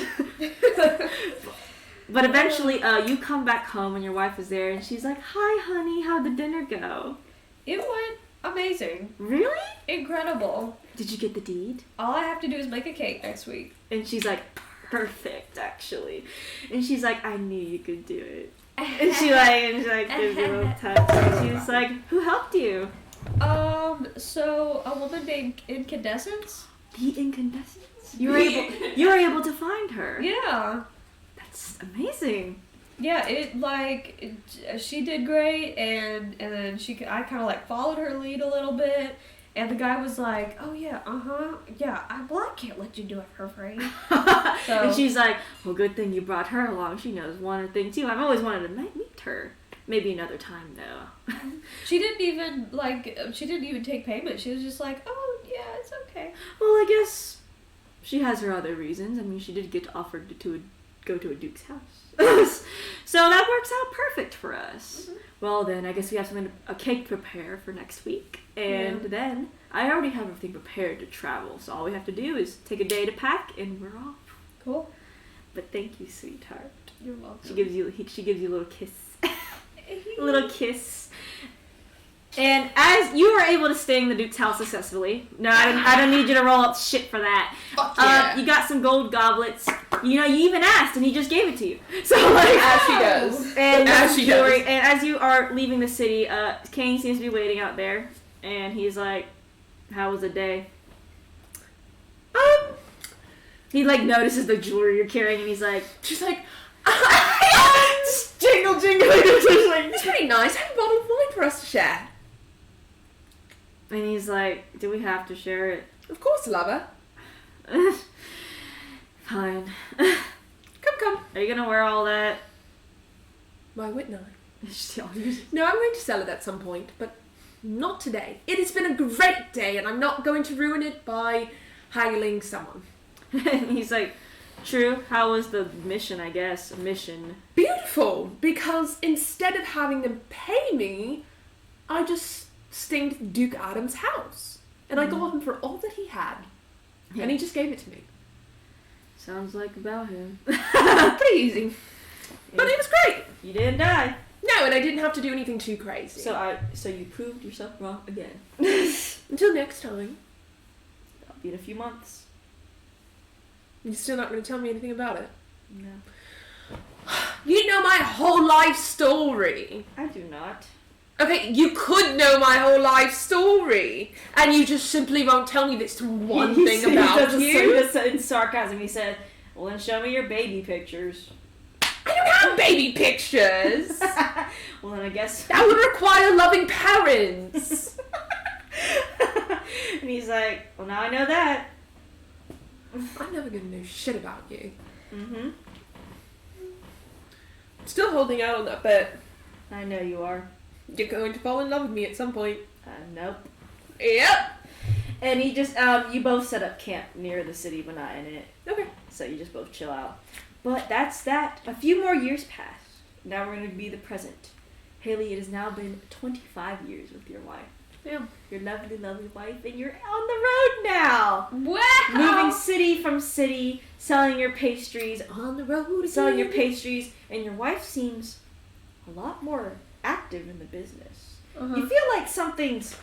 S1: But eventually, you come back home and your wife is there, and she's like, "Hi, honey, how'd the dinner go?"
S2: It went amazing.
S1: Really?
S2: Incredible.
S1: Did you get the deed?
S2: All I have to do is make a cake next week.
S1: And she's like, "Perfect, actually." And she's like, "I knew you could do it." And she gives you a little touch. And she's like, "Who helped you?"
S2: So a woman named Incandescence?
S1: The incandescence. You were able to find her.
S2: Yeah.
S1: That's amazing.
S2: Yeah, she did great, and then I kind of like followed her lead a little bit, and the guy was like, "Oh yeah, yeah, I can't let you do it for free." So,
S1: and she's like, "Well, good thing you brought her along. She knows one thing too. I've always wanted to meet her. Maybe another time though."
S2: she didn't even take payment. She was just like, "Oh yeah, it's okay."
S1: Well, I guess she has her other reasons. I mean, she did get offered to go to a duke's house. So that works out perfect for us. Mm-hmm. Well then, I guess we have a cake to prepare for next week. And then, I already have everything prepared to travel. So all we have to do is take a day to pack and we're off.
S2: Cool.
S1: But thank you, sweetheart.
S2: You're welcome.
S1: She gives you a little kiss. A little kiss. And as you were able to stay in the Duke's house successfully, no, I don't need you to roll up shit for that.
S3: Fuck yeah.
S1: You got some gold goblets. You know, you even asked, and he just gave it to you. So like,
S3: as she does.
S1: And
S3: as she does.
S1: And as you are leaving the city, Kane seems to be waiting out there, and he's like, "How was the day?" He like notices the jewelry you're carrying, and he's like,
S3: she's like,
S1: just jingle.
S3: "It's pretty nice. I have a bottle of wine for us to share."
S1: And he's like, "Do we have to share it?"
S3: "Of course, lover."
S1: Fine.
S3: Come.
S1: Are you gonna wear all that?
S3: Why wouldn't I?
S1: No.
S3: No, I'm going to sell it at some point, but not today. It has been a great day, and I'm not going to ruin it by hailing someone.
S1: And he's like, "True. How was the mission, I guess? Mission."
S3: Beautiful, because instead of having them pay me, I just stinged Duke Adam's house. And I got him for all that he had.
S1: Yeah.
S3: And he just gave it to me.
S1: Sounds like about him.
S3: Pretty easy. But it was great.
S1: You didn't die.
S3: No, and I didn't have to do anything too crazy.
S1: So you proved yourself wrong again.
S3: Until next time.
S1: That'll be in a few months.
S3: You're still not going to tell me anything about it?
S1: No.
S3: You know my whole life story.
S1: I do not.
S3: Okay, you could know my whole life story, and you just simply won't tell me this one thing about you.
S1: In sarcasm, he said, "Well, then show me your baby pictures."
S3: I don't have baby pictures.
S1: Well, then I guess
S3: That would require loving parents.
S1: And he's like, "Well, now I know that."
S3: I'm never gonna know shit about you.
S1: Mm-hmm.
S3: Still holding out on that bet.
S1: I know you are.
S3: You're going to fall in love with me at some point.
S1: Nope.
S3: Yep.
S1: And he just, you both set up camp near the city, but not in it.
S3: Okay.
S1: So you just both chill out. But that's that. A few more years pass. Now we're going to be the present. Haley, it has now been 25 years with your wife.
S3: Yeah.
S1: Your lovely, lovely wife, and you're on the road now.
S2: Wow.
S1: Moving city from city, selling your pastries.
S3: On the road again.
S1: Selling your pastries, and your wife seems a lot more active in the business.
S2: Uh-huh.
S1: You feel like something's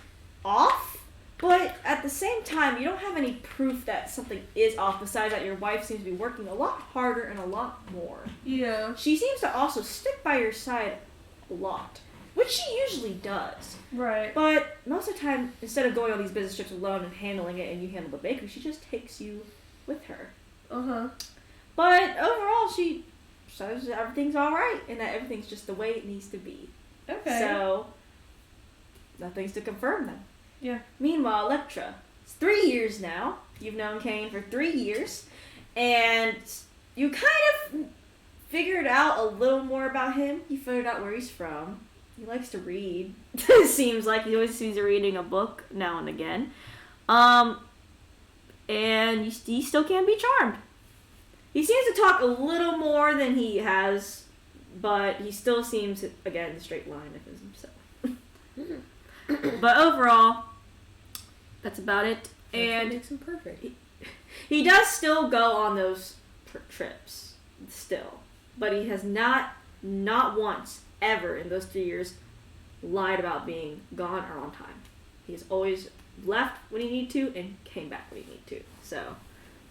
S1: off, but at the same time, you don't have any proof that something is off, besides that your wife seems to be working a lot harder and a lot more.
S2: Yeah.
S1: She seems to also stick by your side a lot, which she usually does.
S2: Right.
S1: But most of the time, instead of going on these business trips alone and handling it, and you handle the bakery, she just takes you with her.
S2: Uh-huh.
S1: But overall, she says everything's alright, and that everything's just the way it needs to be.
S2: Okay.
S1: So, nothing's to confirm them.
S2: Yeah.
S1: Meanwhile, Electra, it's 3 years now. You've known Kane for 3 years, and you kind of figured out a little more about him. You figured out where he's from. He likes to read. It seems like he always seems reading a book now and again. And he still can be charmed. He seems to talk a little more than he has, but he still seems, again, the straight line of himself. But overall, that's about it. And
S3: makes him perfect.
S1: he does still go on those trips, still. But he has not once, ever in those 3 years, lied about being gone or on time. He's always left when he need to and came back when he need to. So,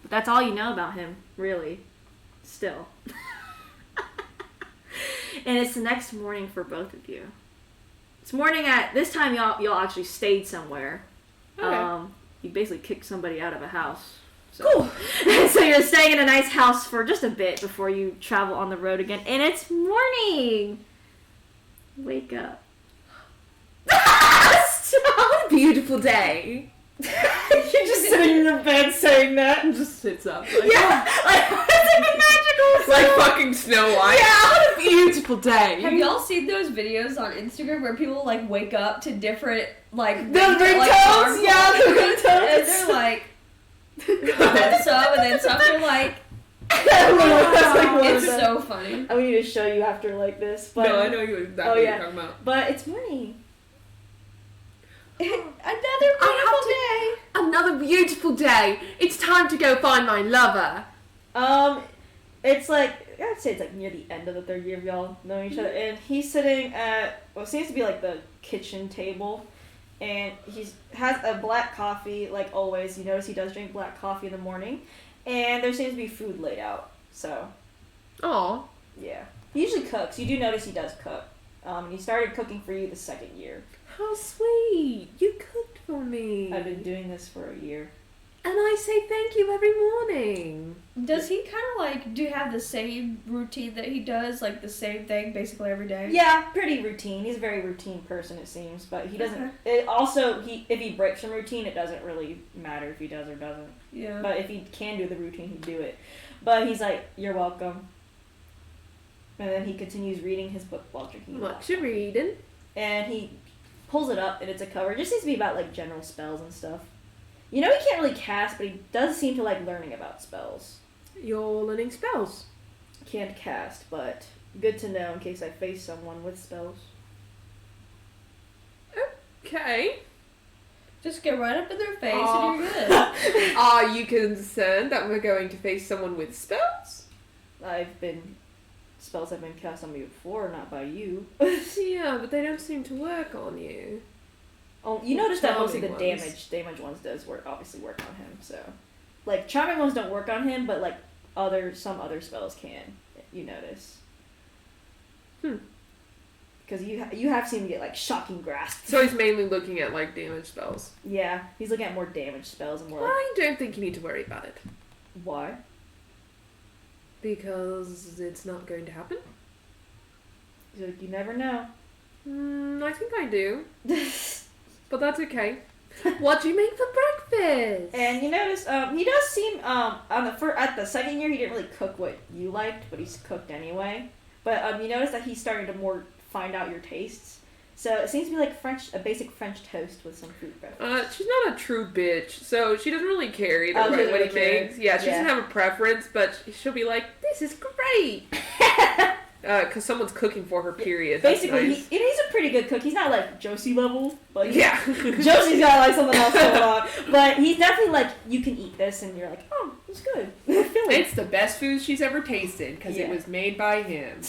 S1: but that's all you know about him, really. Still. And it's the next morning for both of you. It's morning this time y'all actually stayed somewhere.
S3: Okay.
S1: You basically kicked somebody out of a house. So.
S3: Cool.
S1: So you're staying in a nice house for just a bit before you travel on the road again. And it's morning. Wake up.
S3: What a beautiful day.
S1: You're just sitting in your bed saying that.
S3: And just sits up. Like,
S1: Yeah, like it's like a magical
S3: like
S1: song.
S3: fucking Snow White.
S1: Yeah.
S3: What a beautiful day.
S2: Have y'all seen those videos on Instagram where people like wake up to different like
S1: The
S2: alarm
S1: ringtones, yeah, the
S2: clocks,
S1: ringtones.
S2: and they're like then some they're like
S1: That's like one of
S2: it's
S1: them.
S2: so funny.
S1: I need to show you after like this. But,
S3: No, I know exactly
S1: Oh,
S3: what
S1: yeah.
S3: you're talking about.
S1: But it's morning.
S2: Another beautiful day.
S3: Another beautiful day. It's time to go find my lover.
S1: It's like, I'd say it's like near the end of the 3rd year of y'all knowing each other, and he's sitting at what seems to be like the kitchen table, and has a black coffee like always. You notice he does drink black coffee in the morning, and there seems to be food laid out. So,
S3: Aw.
S1: yeah, he usually cooks. You do notice he does cook. He started cooking for you the 2nd year.
S3: How sweet. You cooked for me.
S1: I've been doing this for a year.
S3: And I say thank you every morning.
S2: Does he kind of like do you have the same routine that he does, like the same thing basically every day?
S1: Yeah, pretty routine. He's a very routine person, it seems, but he doesn't. It also, if he breaks from routine, it doesn't really matter if he does or doesn't.
S2: Yeah.
S1: But if he can do the routine, he'd do it. But he's like, "You're welcome." And then he continues reading his book while drinking.
S3: What you reading?
S1: And he pulls it up, and it's a cover. It just seems to be about like general spells and stuff. You know, he can't really cast, but he does seem to like learning about spells.
S3: You're learning spells.
S1: Can't cast, but good to know in case I face someone with spells.
S3: Okay.
S2: Just get right up in their face
S3: Aw.
S2: and you're good.
S3: Are you concerned that we're going to face someone with spells?
S1: Spells have been cast on me before, not by you.
S3: Yeah, but they don't seem to work on you.
S1: Oh, you notice that most of the
S3: Charming ones.
S1: damage ones does obviously work on him. So, like charming ones don't work on him, but like some other spells can. You notice. Because you have seen him get like shocking grasp.
S3: So he's mainly looking at like damage spells.
S1: Yeah, he's looking at more damage spells and more. Like,
S3: I don't think you need to worry about it.
S1: why?
S3: Because it's not going to happen.
S1: He's like, you never know.
S3: I think I do. But that's okay. What do you make for breakfast?
S1: And you notice, he does seem at the 2nd year he didn't really cook what you liked, but he's cooked anyway. But you notice that he's starting to more find out your tastes. So it seems to be like a basic French toast with some fruit bread.
S3: She's not a true bitch, so she doesn't really care either
S1: Oh,
S3: way what he
S1: care.
S3: thinks. Yeah, she doesn't have a preference, but she'll be like, this is great. Because someone's cooking for her, period.
S1: Basically,
S3: nice.
S1: he's a pretty good cook. He's not like Josie level, but
S3: yeah.
S1: Josie's got like something else going on. But he's definitely like, you can eat this, and you're like, oh, it's good.
S3: It's the best food she's ever tasted, because it was made by him.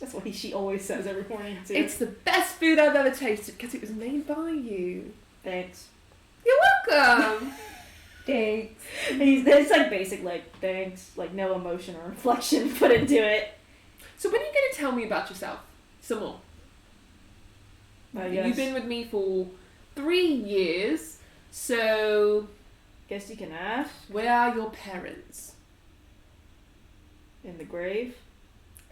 S1: That's what she always says every morning, too.
S3: It's the best food I've ever tasted, because it was made by you.
S1: Thanks.
S3: You're welcome.
S2: Thanks.
S1: It's like basic, like, thanks, like no emotion or reflection put into it.
S3: So when are you going to tell me about yourself? Some more.
S1: Yes.
S3: You've been with me for 3 years, so...
S1: Guess you can ask.
S3: Where are your parents?
S1: In the grave.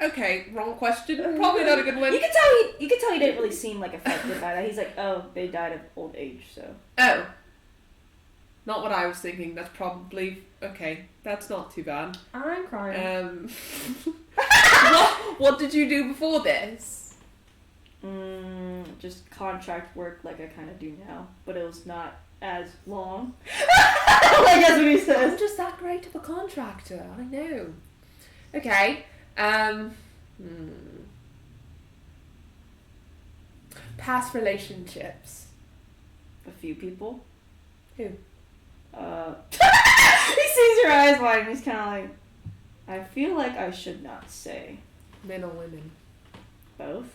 S3: Okay, wrong question. Probably not a good one.
S1: You can tell he didn't really seem like affected by that. He's like, oh, they died of old age, so.
S3: Oh. Not what I was thinking. That's probably... Okay, that's not too bad.
S2: I'm crying.
S3: What did you do before this?
S1: Just contract work like I kind of do now, but it was not as long. Like that's what he says.
S3: I'm just that great of a contractor. I know. Okay. Past relationships.
S1: A few people.
S3: Who?
S1: He sees your eyes wide and he's kind of like, I feel like I should not say.
S3: Men or women?
S1: Both.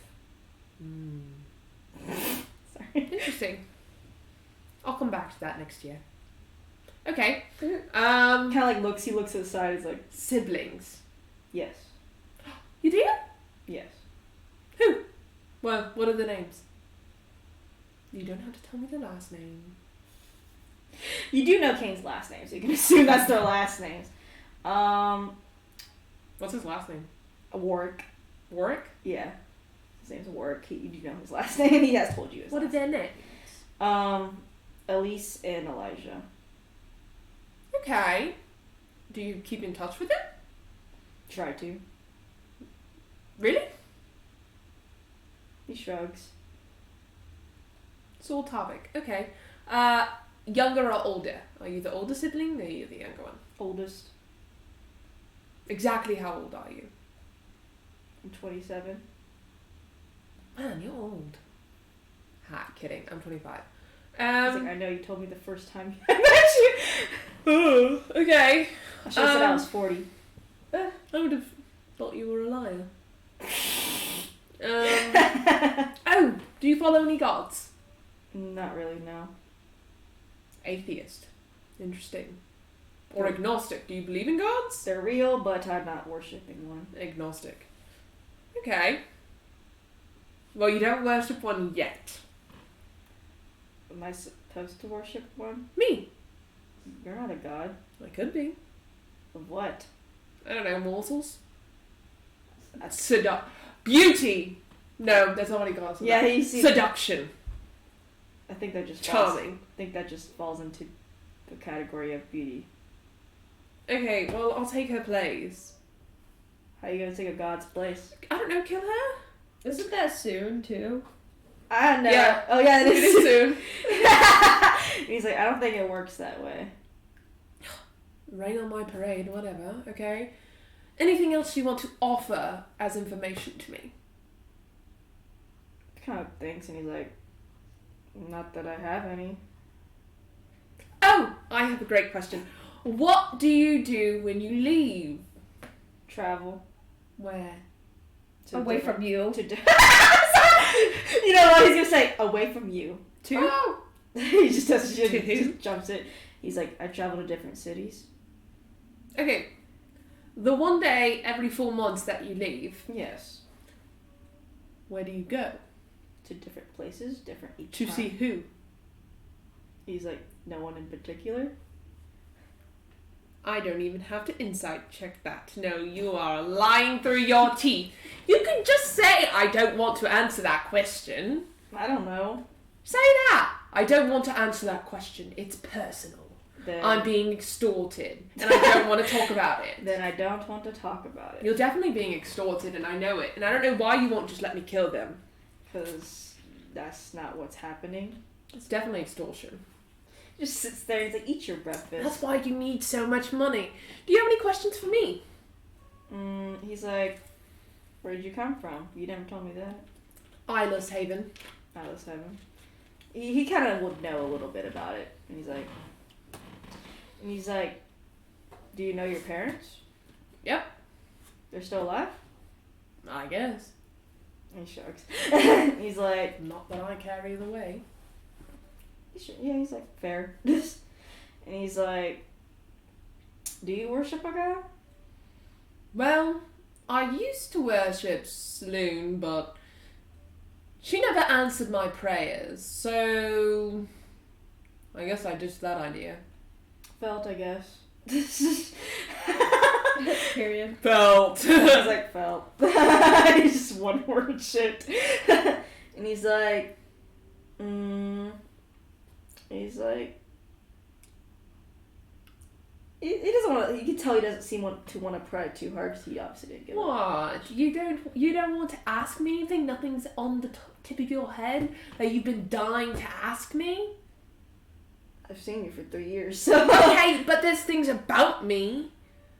S1: Sorry.
S3: Interesting. I'll come back to that next year. Okay.
S1: Kind of like he looks to the side, he's like,
S3: siblings.
S1: yes.
S3: You do?
S1: Yes.
S3: Who? Well, what are the names? You don't have to tell me the last name.
S1: You do know Kane's last name, so you can assume that's their last names.
S3: What's his last name?
S1: Warwick.
S3: Warwick?
S1: Yeah. His name's Warwick. You do know his last name. He has told you his
S3: What are
S1: last
S3: their
S1: name.
S3: names?
S1: Elise and Elijah.
S3: Okay. Do you keep in touch with them?
S1: Try to.
S3: Really?
S1: He shrugs.
S3: Sore topic. Okay. Younger or older? Are you the older sibling or are you the younger one?
S1: Oldest.
S3: Exactly how old are you?
S1: I'm 27.
S3: Man, you're old. Ha, kidding. I'm 25.
S1: He's like, I know you told me the first time I met you.
S3: Okay.
S1: I should have said I was 40.
S3: I would have thought you were a liar. Oh, do you follow any gods?
S1: Not really, no.
S3: Atheist. Interesting. Or agnostic. Do you believe in gods?
S1: They're real, but I'm not worshipping one.
S3: Agnostic. Okay. Well, you don't worship one yet.
S1: Am I supposed to worship one?
S3: Me.
S1: You're not a god.
S3: I could be.
S1: Of what?
S3: I don't know, mortals?
S1: That's...
S3: Beauty! No, there's already gods.
S1: Yeah, you see...
S3: Seduction.
S1: I think that just
S3: Charming.
S1: I think that just falls into the category of beauty.
S3: Okay, well, I'll take her place.
S1: How are you gonna take a god's place?
S3: I don't know, kill her?
S2: Isn't that soon, too?
S1: I know.
S3: Yeah.
S1: Oh, yeah, it is
S3: soon.
S1: He's like, I don't think it works that way.
S3: Rain on my parade, whatever, okay? Anything else you want to offer as information to me?
S1: Kind of thinks, and he's like, not that I have any.
S3: Oh, I have a great question. What do you do when you leave?
S1: Travel.
S3: Where?
S2: Away from you.
S1: You know what? He's gonna say, away from you.
S3: To?
S1: Oh. He just does. He
S3: To who?
S1: just jumps it. He's like, I travel to different cities.
S3: Okay. The one day every 4 months that you leave,
S1: Yes.
S3: where do you go?
S1: To different places, different each
S3: To
S1: time.
S3: see who?
S1: He's like, no one in particular.
S3: I don't even have to insight check that. No, you are lying through your teeth. You can just say, I don't want to answer that question.
S1: I don't know.
S3: Say that. I don't want to answer that question. It's personal.
S1: Then,
S3: I'm being extorted, and I don't want to talk about it.
S1: Then I don't want to talk about it.
S3: You're definitely being extorted, and I know it. And I don't know why you won't just let me kill them.
S1: Because that's not what's happening.
S3: It's definitely extortion.
S1: Just sits there and he's like, eat your breakfast.
S3: That's why you need so much money. Do you have any questions for me?
S1: He's like, where'd you come from? You never told me that.
S3: Isla's Haven.
S1: Alice Heaven. He kind of would know a little bit about it. And he's like, do you know your parents?
S3: Yep.
S1: They're still alive?
S3: I guess.
S1: And he shrugs. He's like,
S3: Not that I care either way.
S1: yeah, he's like, fair. And he's like, do you worship a god?
S3: Well, I used to worship Sloane, but she never answered my prayers, so I guess I ditched that idea.
S1: Felt, I guess.
S2: Period.
S3: Felt.
S1: I was like, felt. He's just one word shit. And he's like, he doesn't want to, you can tell he doesn't seem to want to pry too hard because he obviously didn't get it.
S3: What? You don't want to ask me anything? Nothing's on the tip of your head that you've been dying to ask me?
S1: I've seen you for 3 years, so.
S3: Okay, but there's things about me.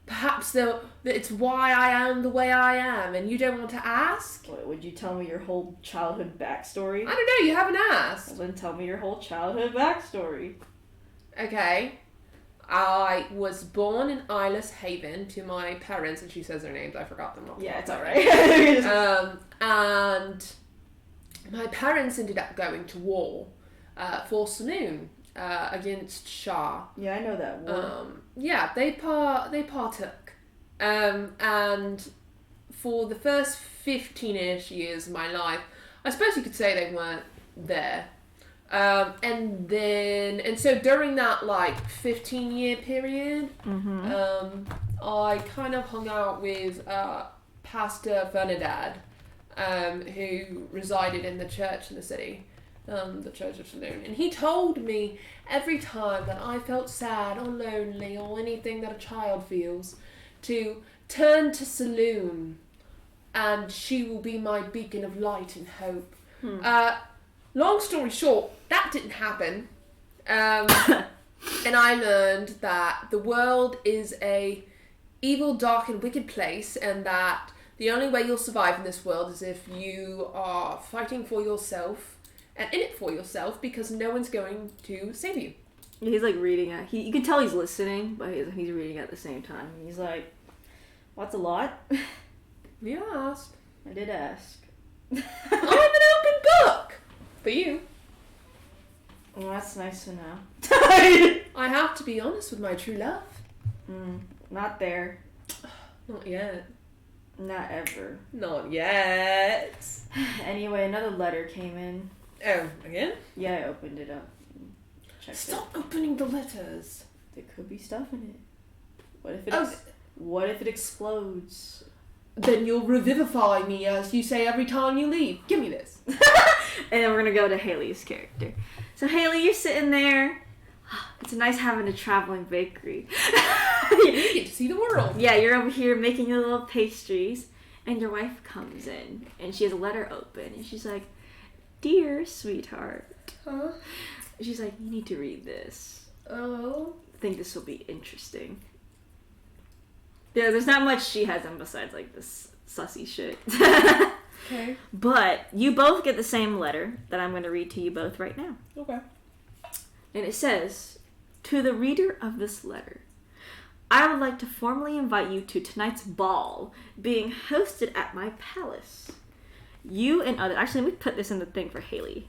S3: Perhaps it's why I am the way I am, and you don't want to ask?
S1: What, would you tell me your whole childhood backstory?
S3: I don't know, you haven't asked.
S1: Well, then tell me your whole childhood backstory.
S3: Okay. I was born in Isla's Haven to my parents, and she says their names, I forgot them all.
S1: Yeah, it's alright.
S3: And my parents ended up going to war for Saloon against Shah.
S1: Yeah, I know that war.
S3: Yeah, they partook. And for the first 15-ish years of my life, I suppose you could say they weren't there. And so during that 15-year period, I kind of hung out with Pastor Bernadette, who resided in the church in the city, the Church of Saloon. And he told me every time that I felt sad or lonely or anything that a child feels, to turn to Saloon, and she will be my beacon of light and hope. Long story short, that didn't happen. And I learned that the world is a evil, dark, and wicked place, and that the only way you'll survive in this world is if you are fighting for yourself and in it for yourself, because no one's going to save you.
S1: He's reading it. You can tell he's listening, but he's reading at the same time. He's like, "What's a lot?"
S3: You asked.
S1: I did ask.
S3: I'm an open book for you.
S1: Well, that's nice to know.
S3: I have to be honest with my true love.
S1: Not there.
S3: Not yet.
S1: Not ever.
S3: Not yet.
S1: Anyway, another letter came in.
S3: Oh, again?
S1: Yeah, I opened it up.
S3: Stop opening the letters.
S1: There could be stuff in it. What if it explodes?
S3: Then you'll revivify me, as you say every time you leave. Give me this.
S1: And then we're gonna go to Haley's character. So Haley, you're sitting there. It's nice having a traveling bakery.
S3: You get to see the world.
S1: Yeah, you're over here making your little pastries, and your wife comes in, and she has a letter open, and she's like, "Dear sweetheart."
S2: Huh?
S1: She's like, "You need to read this.
S2: Oh.
S1: I think this will be interesting." Yeah, there's not much she has on besides this sussy shit.
S2: Okay.
S1: But you both get the same letter that I'm going to read to you both right now.
S3: Okay.
S1: And it says, "To the reader of this letter, I would like to formally invite you to tonight's ball being hosted at my palace. You and other..." Actually, let me put this in the thing for Haley.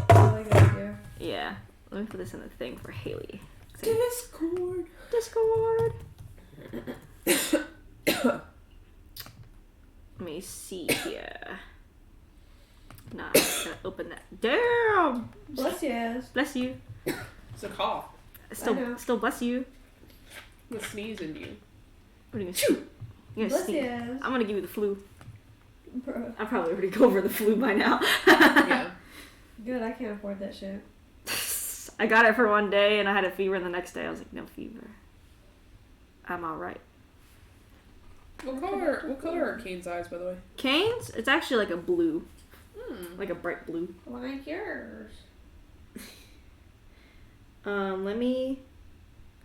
S2: I like that idea.
S1: Yeah, let me put this in the thing for Haley.
S3: Discord.
S1: Let me see here. Nah, I gotta open that. Damn!
S2: Bless you.
S1: Bless you.
S3: It's a cough.
S1: Still bless you.
S3: I'm gonna sneeze in you.
S1: What are you gonna do? You're gonna
S2: Bless
S1: sneeze.
S2: you.
S1: I'm gonna give you the flu.
S2: Bro.
S1: I probably already go over the flu by now.
S3: Yeah.
S2: Good, I can't afford that shit.
S1: I got it for one day and I had a fever, and the next day I was like, no fever. I'm alright.
S3: What color are Kane's eyes, by the way?
S1: Cane's? It's actually like a blue. Like a bright blue.
S2: Like yours.
S1: Let me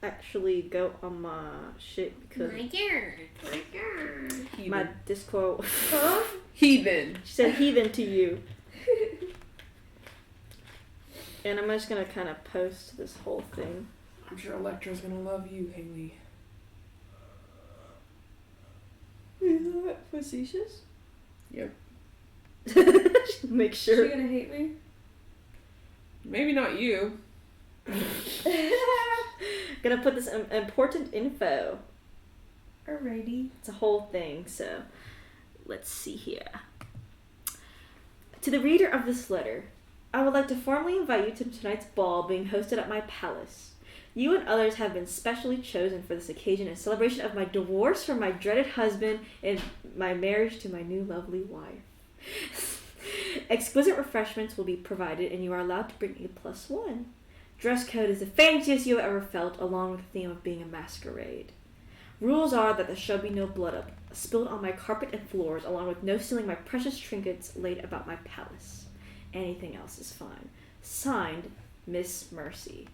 S1: actually go on my shit because
S2: Like yours. Like yours.
S1: my Discord.
S2: Huh?
S3: Heathen.
S1: She said heathen to you. And I'm just gonna kind of post this whole thing.
S3: I'm sure Electra's gonna love you, Haley.
S1: Is that facetious?
S3: Yep.
S1: Make
S2: Is
S1: sure.
S2: she gonna hate me?
S3: Maybe not you.
S1: Gonna put this important info.
S2: Alrighty.
S1: It's a whole thing, so let's see here. To the reader of this letter, I would like to formally invite you to tonight's ball being hosted at my palace. You and others have been specially chosen for this occasion in celebration of my divorce from my dreaded husband and my marriage to my new lovely wife. Exquisite refreshments will be provided and you are allowed to bring a+1. Dress code is the fanciest you have ever felt, along with the theme of being a masquerade. Rules are that there shall be no blood spilled on my carpet and floors, along with no stealing my precious trinkets laid about my palace. Anything else is fine. Signed, Miss Mercy.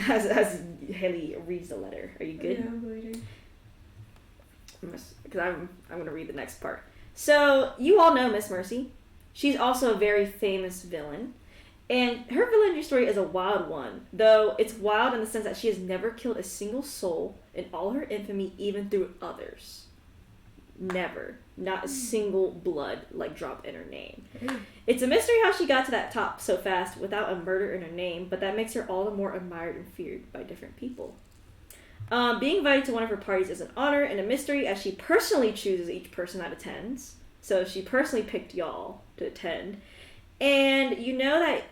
S1: As Haley reads the letter, are you good?
S2: Yeah, I'm waiting.
S1: Because I'm going to read the next part. So, you all know Miss Mercy. She's also a very famous villain. And her villainy story is a wild one, though it's wild in the sense that she has never killed a single soul in all her infamy, even through others. Never. Not a single blood drop in her name. It's a mystery how she got to that top so fast without a murder in her name, but that makes her all the more admired and feared by different people. Being invited to one of her parties is an honor and a mystery, as she personally chooses each person that attends. So she personally picked y'all to attend. And you know that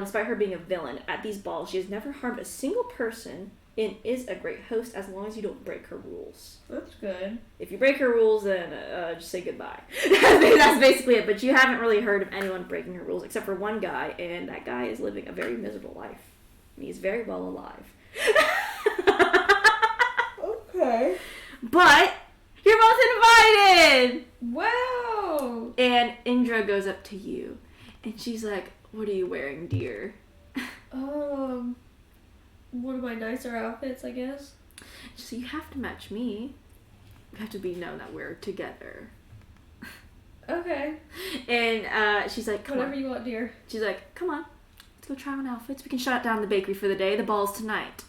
S1: despite her being a villain, at these balls she has never harmed a single person and is a great host as long as you don't break her rules.
S2: That's good.
S1: If you break her rules, then just say goodbye. That's basically it. But you haven't really heard of anyone breaking her rules except for one guy, and that guy is living a very miserable life. And he's very well alive.
S2: Okay.
S1: But you're both invited!
S2: Wow!
S1: And Indra goes up to you, and she's like, "What are you wearing, dear?"
S2: One of my nicer outfits, I guess.
S1: So you have to match me. You have to be known that we're together.
S2: Okay.
S1: And she's like, "Come
S2: Whatever
S1: on."
S2: you want, dear.
S1: She's like, "Come on, let's go try on outfits. We can shut down the bakery for the day. The ball's tonight."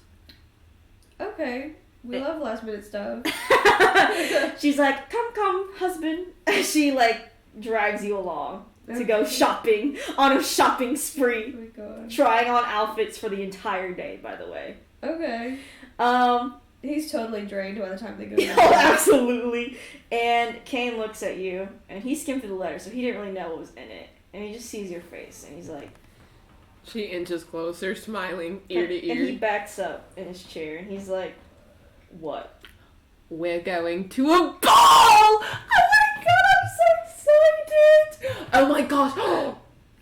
S2: Okay. We love last minute stuff.
S1: She's like, come, husband. She drags you along to go shopping on a shopping spree.
S2: Oh my god.
S1: Trying on outfits for the entire day, by the way.
S2: Okay. He's totally drained by the time they go.
S1: Oh, absolutely. And Kane looks at you, and he skimmed through the letter, so he didn't really know what was in it. And he just sees your face, and he's like...
S3: She inches closer, smiling ear to ear.
S1: And he backs up in his chair, and he's like, "What?"
S3: "We're going to a ball! Oh my god, I'm so excited! Oh my gosh,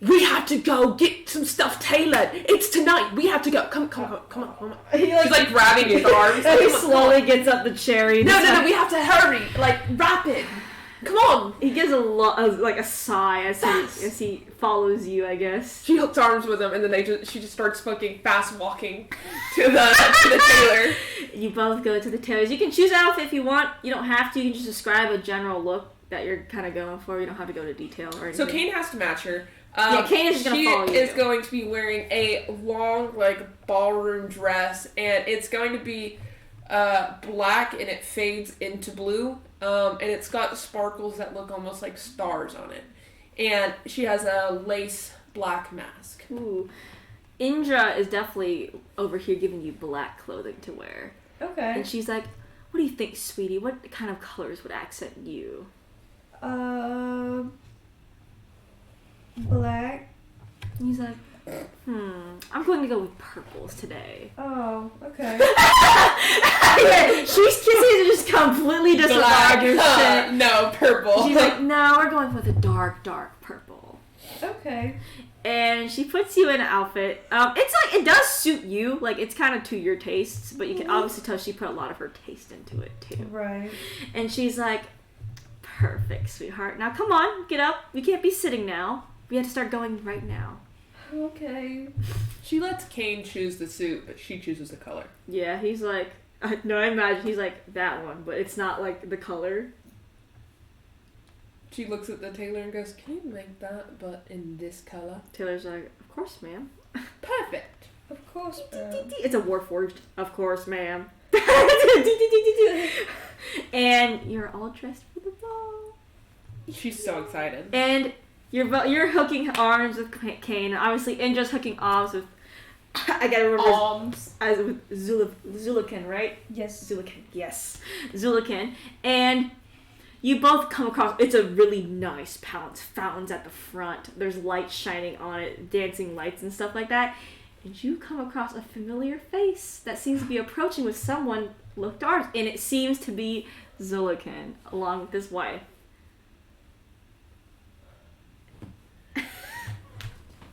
S3: we have to go get some stuff tailored. It's tonight. We have to go. Come on.
S1: He
S3: She's grabbing his arms.
S1: And he slowly gets up the chair.
S3: No, we have to hurry. Rapid. Come on.
S1: He gives a sigh as he follows you, I guess.
S3: She hooks arms with him, and then she just starts fast walking to the tailor.
S1: You both go to the tailors. You can choose an outfit if you want. You don't have to. You can just describe a general look that you're kind of going for. You don't have to go into detail or anything.
S3: So Kane has to match her.
S1: Kane is just going to follow you.
S3: She is going to be wearing a long, ballroom dress, and it's going to be black, and it fades into blue. And it's got sparkles that look almost like stars on it. And she has a lace black mask.
S1: Ooh. Indra is definitely over here giving you black clothing to wear.
S2: Okay.
S1: And she's like, "What do you think, sweetie? What kind of colors would accent you?"
S2: Black.
S1: And he's like, I'm going to go with purples today.
S2: Oh, okay.
S1: Yeah, she's kissing just completely disregard your shit.
S3: No, purple.
S1: She's like, "No, we're going with a dark purple."
S2: Okay.
S1: And she puts you in an outfit. It does suit you. It's kind of to your tastes, but you can obviously tell she put a lot of her taste into it too.
S2: Right.
S1: And she's like, Perfect, sweetheart. Now come on, get up. We can't be sitting now. We have to start going right now.
S2: Okay.
S3: She lets Kane choose the suit, but she chooses the color.
S1: Yeah, he's like, no, I imagine he's like, that one, but it's not like the color.
S3: She looks at the tailor and goes, can you make that, but in this color?
S1: Taylor's like, of course, ma'am.
S3: Perfect.
S2: Of course, ma'am.
S1: It's a Warforged, of course, ma'am. And you're all dressed for the ball.
S3: She's so excited.
S1: And you're hooking arms with Kane. Obviously, Indra's hooking arms with, I gotta remember.
S3: Arms.
S1: As with Zulakin, right?
S2: Yes.
S1: Zulakin, yes. Zulakin. And you both come across, it's a really nice fountains at the front. There's lights shining on it, dancing lights and stuff like that. And you come across a familiar face that seems to be approaching with someone looked arms. And it seems to be Zulakin, along with his wife.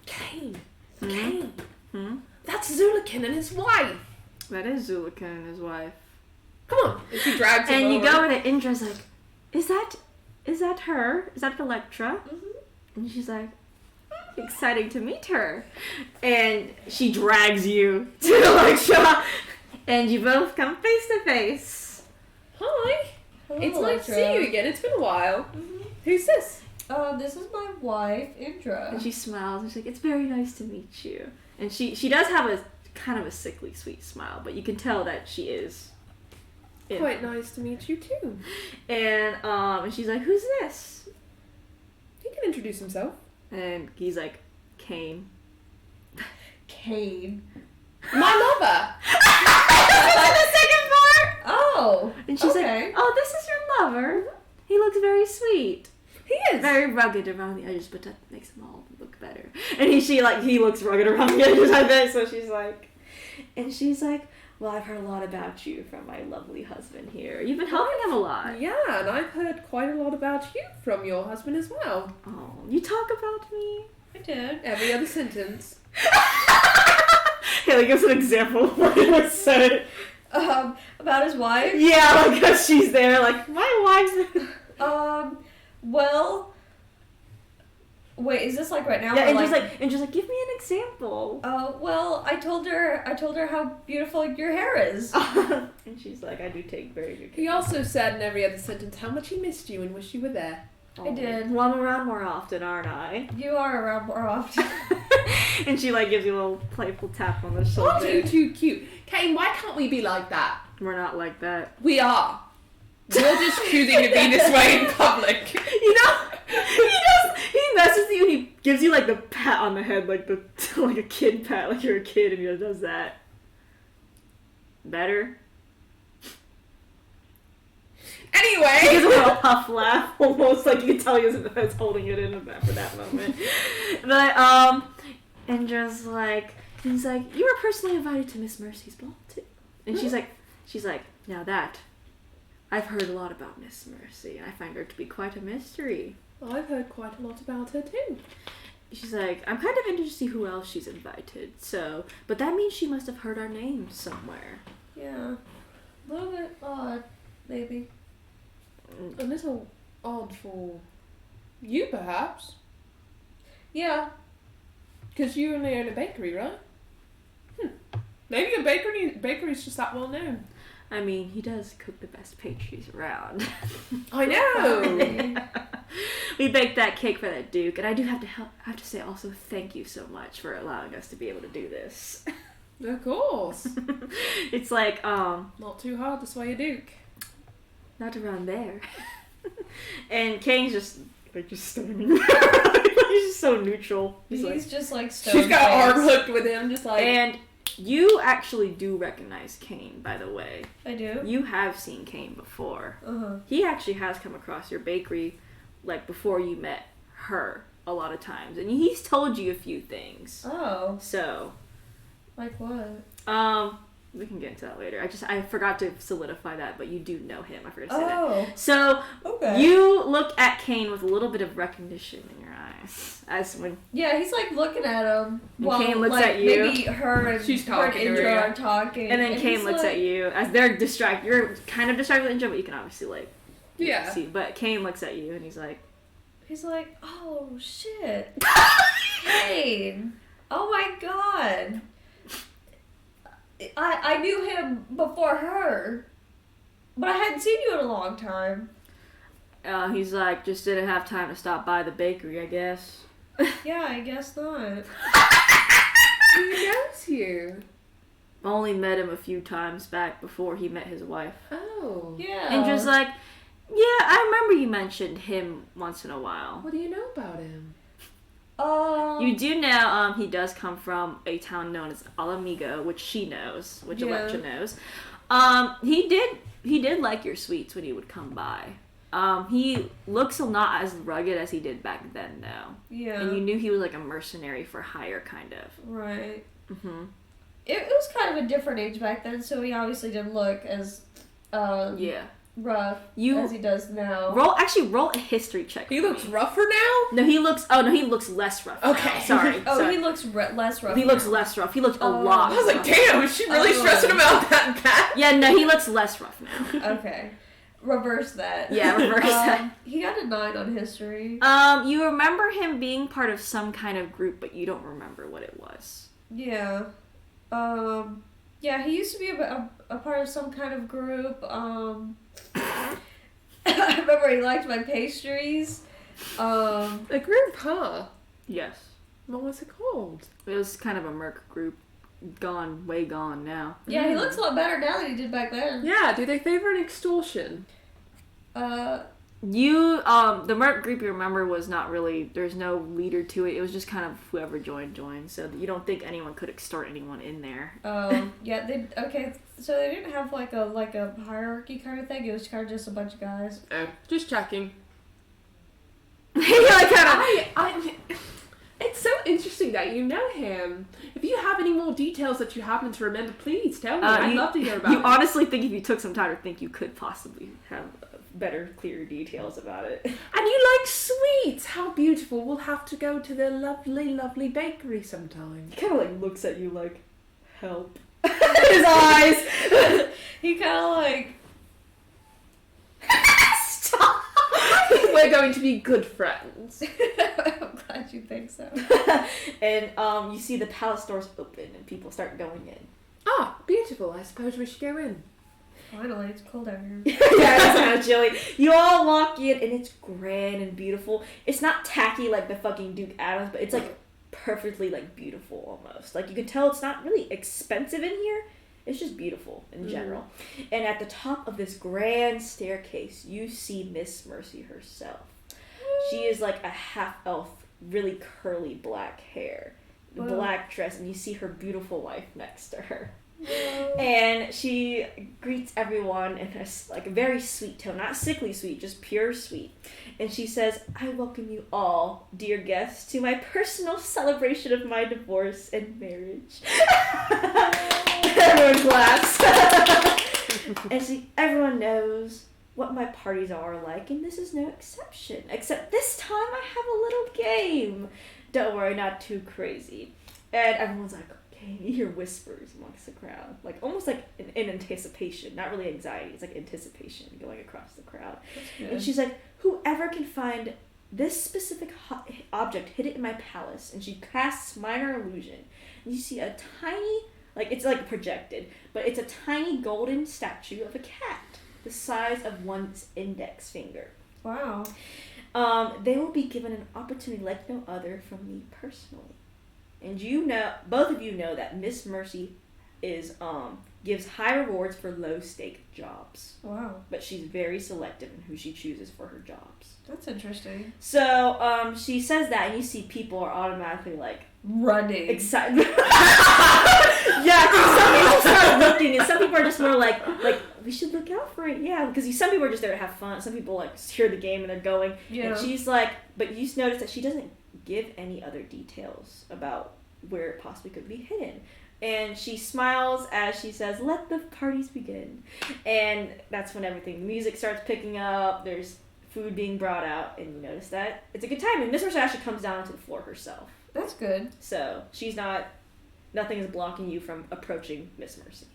S3: Kane.
S1: Hmm?
S3: Kane.
S1: Hmm?
S3: That's Zulakin and his wife.
S1: That is Zulakin and his wife.
S3: Come on. And she drags him
S1: And you
S3: over.
S1: go over to Indra's like, is that her? Is that Electra?
S2: Mm-hmm.
S1: And she's like, exciting to meet her. And she drags you to Electra. And you both come face to face.
S3: Hi.
S2: Hello,
S3: It's nice to
S2: Electra.
S3: see you again. It's been a while.
S2: Mm-hmm.
S3: Who's this?
S2: This is my wife, Indra.
S1: And she smiles and she's like, it's very nice to meet you. And she does have a kind of a sickly sweet smile, but you can tell that she is
S3: Quite nice to meet you too.
S1: and she's like, who's this?
S3: He can introduce himself.
S1: And he's like, Kane.
S2: Kane.
S3: My lover.
S1: The second part.
S2: Oh.
S1: And she's
S2: okay.
S1: like, oh, this is your lover. He looks very sweet.
S3: He is.
S1: Very rugged around the edges, but that makes them all look better. And he looks rugged around the edges, I bet. So she's like, well, I've heard a lot about you from my lovely husband here. You've been helping him a lot.
S3: Yeah, and I've heard quite a lot about you from your husband as well.
S1: Oh, you talk about me?
S2: I did.
S3: Every other sentence.
S1: Haley gives an example of what he would say.
S2: About his wife?
S1: Yeah, like, cause she's there, like, my wife's...
S2: Well... Wait, is this like right now?
S1: Yeah,
S2: or
S1: and just like, give me an example.
S2: Well, I told her how beautiful your hair is.
S1: And she's like, I do take very good care.
S3: He also said in every other sentence how much he missed you and wished you were there.
S2: I did.
S1: Well, I'm around more often, aren't I?
S2: You are around more often.
S1: And she like gives you a little playful tap on the
S3: Aren't you
S1: shoulder.
S3: too cute? Kane, why can't we be like that?
S1: We're not like that.
S3: We are. You're just choosing to be this way in public.
S1: You know, he messes with you and he gives you like the pat on the head, like like a kid pat, like you're a kid, and he does that. Better? He gives
S3: Anyway.
S1: a little huff laugh, almost like you can tell he was holding it in for that moment. But and just like he's like, you were personally invited to Miss Mercy's ball too, and she's like, now that I've heard a lot about Miss Mercy, and I find her to be quite a mystery.
S3: I've heard quite a lot about her too.
S1: She's like, I'm kind of interested to see who else she's invited. So, but that means she must have heard our names somewhere.
S2: Yeah. A little bit odd, maybe.
S3: A little odd for you, perhaps.
S2: Yeah.
S3: Because you only own a bakery, right? Maybe your bakery's just that well known.
S1: I mean, he does cook the best pastries around.
S3: I know.
S1: We baked that cake for that Duke, and I do have to say also thank you so much for allowing us to be able to do this.
S3: Of course.
S1: It's like,
S3: Not too hard to sway a duke.
S1: not around there. And Kane's just standing there. He's just so neutral.
S2: He's just like stone
S3: She's got
S2: faced.
S3: arm hooked with him, just like.
S1: And you actually do recognize Kane, by the way.
S2: I do.
S1: You have seen Kane before.
S2: Uh-huh.
S1: He actually has come across your bakery, like, before you met her a lot of times. And he's told you a few things.
S2: Oh.
S1: So,
S2: Like what?
S1: we can get into that later. I forgot to solidify that, but you do know him. I forgot to say that.
S2: Oh.
S1: So,
S2: Okay.
S1: you look at Kane with a little bit of recognition in your eyes. As when...
S2: Yeah, he's like looking at him.
S1: And Kane looks
S2: like,
S1: at you.
S2: Maybe her and
S3: She's
S2: her and
S3: talking to her,
S2: Indra
S3: yeah.
S2: are talking.
S1: And then Kane
S2: he's
S1: looks
S2: like,
S1: at you as they're distracted. You're kind of distracted with Indra, but you can obviously, like,
S3: Yeah.
S1: See, but Kane looks at you and he's like,
S2: oh shit. Kane. Oh my god. I knew him before her, but I hadn't seen you in a long time.
S1: he's like, just didn't have time to stop by the bakery, I guess.
S2: Yeah, I guess not.
S3: He knows you.
S1: Only met him a few times back before he met his wife.
S3: Oh.
S2: Yeah.
S1: And just like, yeah, I remember you mentioned him once in a while.
S3: What do you know about him?
S1: You do know he does come from a town known as Alamigo, which she knows, which Electra knows. He did like your sweets when he would come by. He looks not as rugged as he did back then, though.
S2: Yeah.
S1: And you knew he was like a mercenary for hire, kind of.
S2: Right.
S1: Mm-hmm.
S2: It was kind of a different age back then, so he obviously didn't look as rough as he does now.
S1: Roll a history check.
S3: He looks rougher now?
S1: No, he looks less rough.
S3: Okay.
S1: Now. Sorry.
S2: He looks less rough.
S1: He looks less rough. He looks a lot.
S3: I was like, damn, is she really stressing about that cat?
S1: Yeah, no, he looks less rough now.
S2: Okay. Reverse that.
S1: Yeah, reverse that.
S2: He got a 9 on history.
S1: You remember him being part of some kind of group, but you don't remember what it was.
S2: Yeah. Yeah, he used to be a part of some kind of group. I remember he liked my pastries.
S3: A group, huh?
S1: Yes.
S3: What was it called?
S1: It was kind of a merc group. Way gone now.
S2: Yeah, he looks a lot better now than he did back then.
S3: Yeah, do they favor an extortion?
S1: The merc group you remember was not really, there's no leader to it. It was just kind of whoever joined. So you don't think anyone could extort anyone in there.
S2: Yeah, so they didn't have like a hierarchy kind of thing. It was kind of just a bunch of guys.
S3: Oh, just checking. It's so interesting that you know him. If you have any more details that you happen to remember, please tell me. I'd love to hear about it.
S1: You honestly think if you took some time to think, you could possibly have better, clearer details about it.
S3: And you like sweets. How beautiful. We'll have to go to the lovely, lovely bakery sometime.
S1: He kind of like looks at you like, help. His eyes.
S2: He kind of like...
S1: Stop.
S3: We're going to be good friends.
S2: I'm glad you think so.
S1: And you see the palace doors open and people start going in.
S3: Ah, beautiful. I suppose we should go in.
S2: Finally, it's cold out here.
S1: Yeah, it's kind of chilly. You all walk in and it's grand and beautiful. It's not tacky like the fucking Duke Adams, but it's like perfectly like beautiful almost. Like you can tell it's not really expensive in here. It's just beautiful in general. And at the top of this grand staircase, you see Miss Mercy herself. She is like a half-elf, really curly black hair, black dress, and you see her beautiful wife next to her. And she greets everyone in a like a very sweet tone, not sickly sweet, just pure sweet. And she says, "I welcome you all, dear guests, to my personal celebration of my divorce and marriage." Everyone claps. And everyone knows what my parties are like, and this is no exception. Except this time I have a little game. Don't worry, not too crazy. And everyone's like, okay, you hear whispers amongst the crowd. Like, almost like in anticipation. Not really anxiety, it's like anticipation going across the crowd. And she's like, whoever can find this specific object hidden in my palace, and she casts minor illusion. And you see a tiny, like, it's like projected, but it's a tiny golden statue of a cat the size of one's index finger.
S2: Wow.
S1: They will be given an opportunity like no other from me personally. And you know, both of you know that Miss Mercy is gives high rewards for low stake jobs.
S2: Wow.
S1: But she's very selective in who she chooses for her jobs.
S2: That's interesting.
S1: So she says that, and you see people are automatically like
S2: running,
S1: excited. Yeah, some people start looking, and some people are just more like we should look out for it. Yeah, because some people are just there to have fun. Some people like hear the game and they're going. Yeah. And she's like, but you notice that she doesn't give any other details about where it possibly could be hidden. And she smiles as she says, "Let the parties begin." And that's when the music starts picking up. There's food being brought out, and you notice that it's a good time. And Miss Mercy actually comes down to the floor herself.
S2: That's good.
S1: So she's nothing is blocking you from approaching Miss Mercy.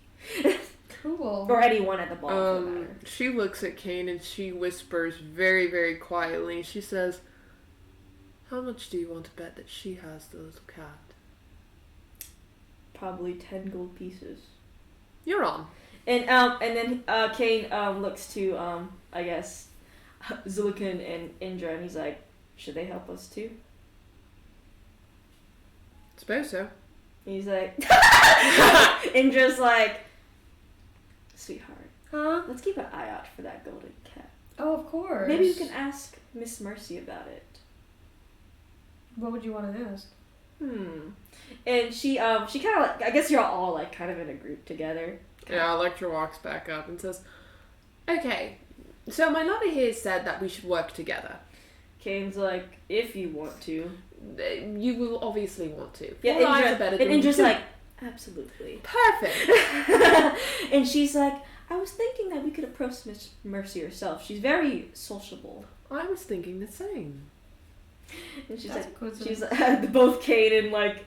S2: Cool.
S1: Or anyone at the ball, for that matter.
S3: She looks at Kane and she whispers very, very quietly. She says, "How much do you want to bet that she has the little cat?"
S1: Probably 10 gold pieces.
S3: You're on.
S1: And then Kane looks to I guess Zulikin and Indra, and he's like, "Should they help us too?"
S3: Suppose so.
S1: And he's like, Indra's like, "Sweetheart,
S2: Huh?
S1: let's keep an eye out for that golden cat.
S2: Oh, of course.
S1: Maybe you can ask Miss Mercy about it."
S2: What would you want to ask?
S1: And she kind of like, I guess you're all like kind of in a group together.
S3: Yeah, Electra walks back up and says, "Okay, so my lover here said that we should work together.
S1: Kane's like, "If you want to."
S3: You will obviously want to.
S1: Yeah,
S3: Four eyes are better than
S1: Indra's
S3: two.
S1: like, "Absolutely."
S3: Perfect.
S1: And she's like, "I was thinking that we could approach Miss Mercy herself. She's very sociable."
S3: I was thinking the same.
S1: And she's
S2: That's
S1: like,
S2: a coincidence.
S1: she's both Kane and like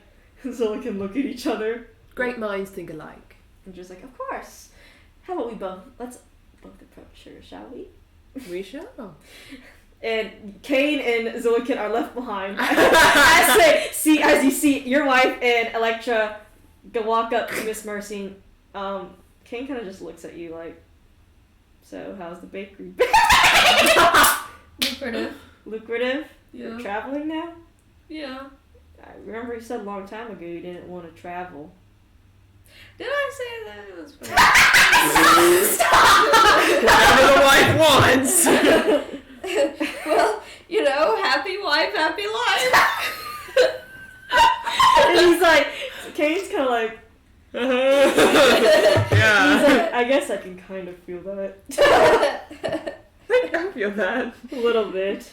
S1: Zola can look at each other.
S3: Great minds think alike.
S1: And she's like, "Of course. How about let's both approach her, shall we?"
S3: We shall.
S1: And Kane and Zolikin are left behind. as you see your wife and Electra go walk up to Miss Mercy. Kane kind of just looks at you like, "So how's the bakery?"
S2: Lucrative.
S1: Lucrative?
S2: Yeah.
S1: You're traveling now?
S2: Yeah.
S1: I remember you said a long time ago you didn't want to travel.
S2: Did I say that? It was funny.
S3: Whatever the wife wants.
S2: Well, happy wife, happy life.
S1: And he's like, Kane's kind of like,
S3: Yeah.
S1: he's like, "I guess I can kind of feel that."
S3: I feel that.
S1: A little bit.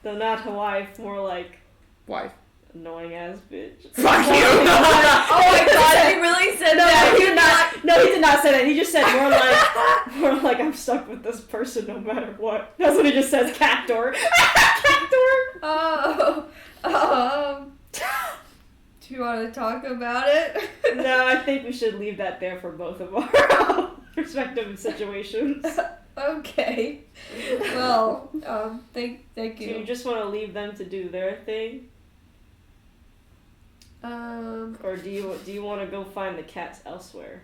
S1: Though not a wife, more like
S3: Wife.
S1: annoying ass bitch.
S3: Fuck you.
S2: Oh my god, he really said that.
S1: He did not. No, he did not say that. He just said more like I'm stuck with this person no matter what. That's what he just says. Cat door. Cat door.
S2: Oh. Do you want to talk about it?
S1: No, I think we should leave that there for both of our respective situations.
S2: Okay. Well, thank
S1: Do
S2: you.
S1: you just want to leave them to do their thing, or do you want to go find the cats elsewhere?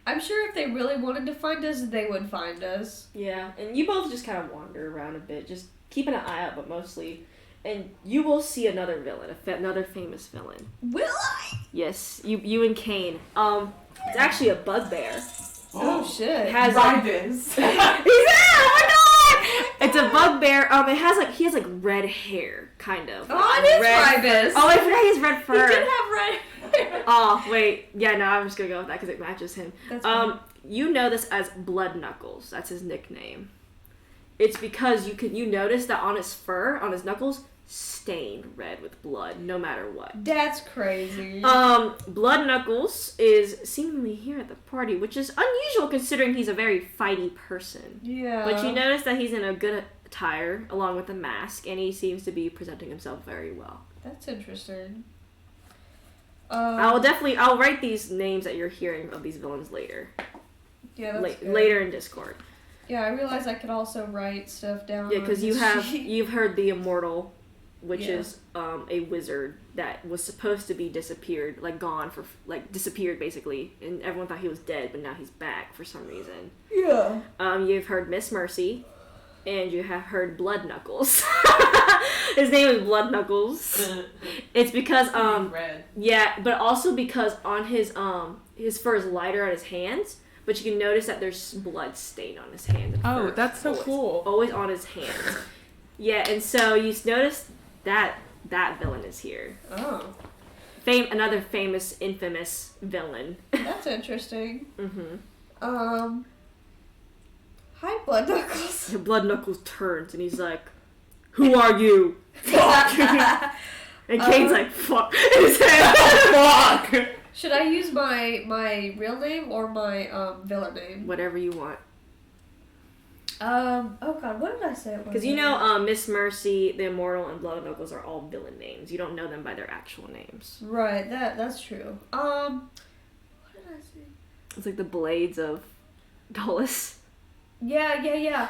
S2: I'm sure if they really wanted to find us, they would find us.
S1: Yeah, and you both just kind of wander around a bit, just keeping an eye out, but mostly. And you will see another villain, another famous villain.
S2: Will I?
S1: Yes, you and Kane. It's actually a bugbear.
S2: Oh shit.
S1: It has
S4: Rivals.
S1: He's oh my god! It's a bugbear. He has like red hair, kind of.
S2: Oh, it is
S1: red
S2: Rivus.
S1: Oh, I forgot he has red fur.
S2: He did have red hair.
S1: Oh wait, yeah, no, I'm just gonna go with that because it matches him.
S2: That's fine.
S1: You know this as Blood Knuckles. That's his nickname. It's because you notice that on his fur, on his knuckles, stained red with blood, no matter what.
S2: That's crazy.
S1: Blood Knuckles is seemingly here at the party, which is unusual considering he's a very fighty person.
S2: Yeah.
S1: But you notice that he's in a good attire, along with a mask, and he seems to be presenting himself very well.
S2: That's interesting.
S1: I'll write these names that you're hearing of these villains later.
S2: Yeah, that's good.
S1: Later in Discord.
S2: Yeah, I realized I could also write stuff down.
S1: Yeah, because you've heard the Immortal, which
S2: Yeah.
S1: is a wizard that was supposed to be disappeared, disappeared basically, and everyone thought he was dead, but now he's back for some reason.
S2: Yeah.
S1: You've heard Miss Mercy, and you have heard Blood Knuckles. His name is Blood Knuckles. It's because
S4: Red.
S1: yeah, but also because on his fur is lighter on his hands, but you can notice that there's blood stain on his hands. And
S3: Oh,
S1: fur.
S3: that's so cool.
S1: Always on his hands. Yeah, and so you notice that villain is here.
S2: Oh.
S1: Another famous, infamous villain.
S2: That's interesting.
S1: Mm-hmm.
S2: Hi, Blood Knuckles.
S1: Blood Knuckles turns and he's like, "Who are you?" And Kane's like, "Fuck." In his head. Fuck.
S2: Should I use my real name or my villain name?
S1: Whatever you want.
S2: Oh god, what did I say?
S1: Because Miss Mercy, the Immortal, and Blood Knuckles are all villain names. You don't know them by their actual names.
S2: Right, that's true. What did I say?
S1: It's like the blades of Dolus.
S2: Yeah.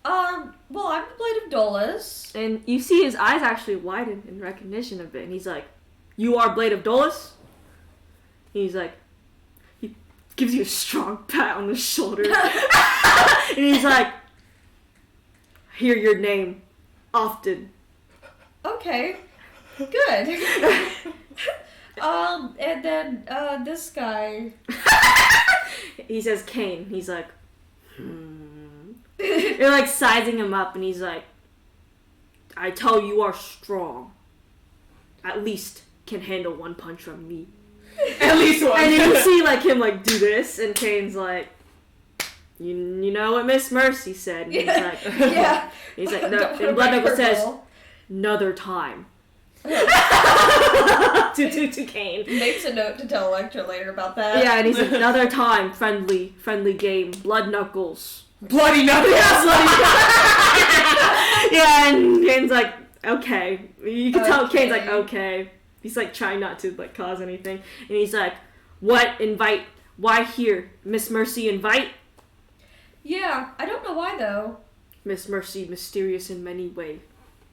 S2: Well, I'm the Blade of Dolus.
S1: And you see his eyes actually widen in recognition of it. And he's like, "You are Blade of Dolus?" He's like, he gives you a strong pat on the shoulder. And he's like, "I hear your name often."
S2: Okay. Good. And then, this guy.
S1: He says Kane. He's like, You're like sizing him up, and he's like, "I tell you are strong. At least can handle one punch from me."
S3: At least one.
S1: And then you see like him like do this, and Kane's like, you know what Miss Mercy said? And he's like,
S2: Yeah.
S1: He's like, no. And Blood Knuckles says, "Another time." to Kane.
S2: Makes a note to tell Electra later about that.
S1: Yeah, and he's like, "Another time, friendly game, Blood Knuckles."
S3: Bloody Knuckles!
S1: Yeah, and Kane's like, "Okay." You can tell Kane's like, "Okay." He's like trying not to like cause anything. And he's like, "What? Invite? Why here? Miss Mercy invite?"
S2: Yeah, I don't know why though.
S1: Miss Mercy mysterious in many ways.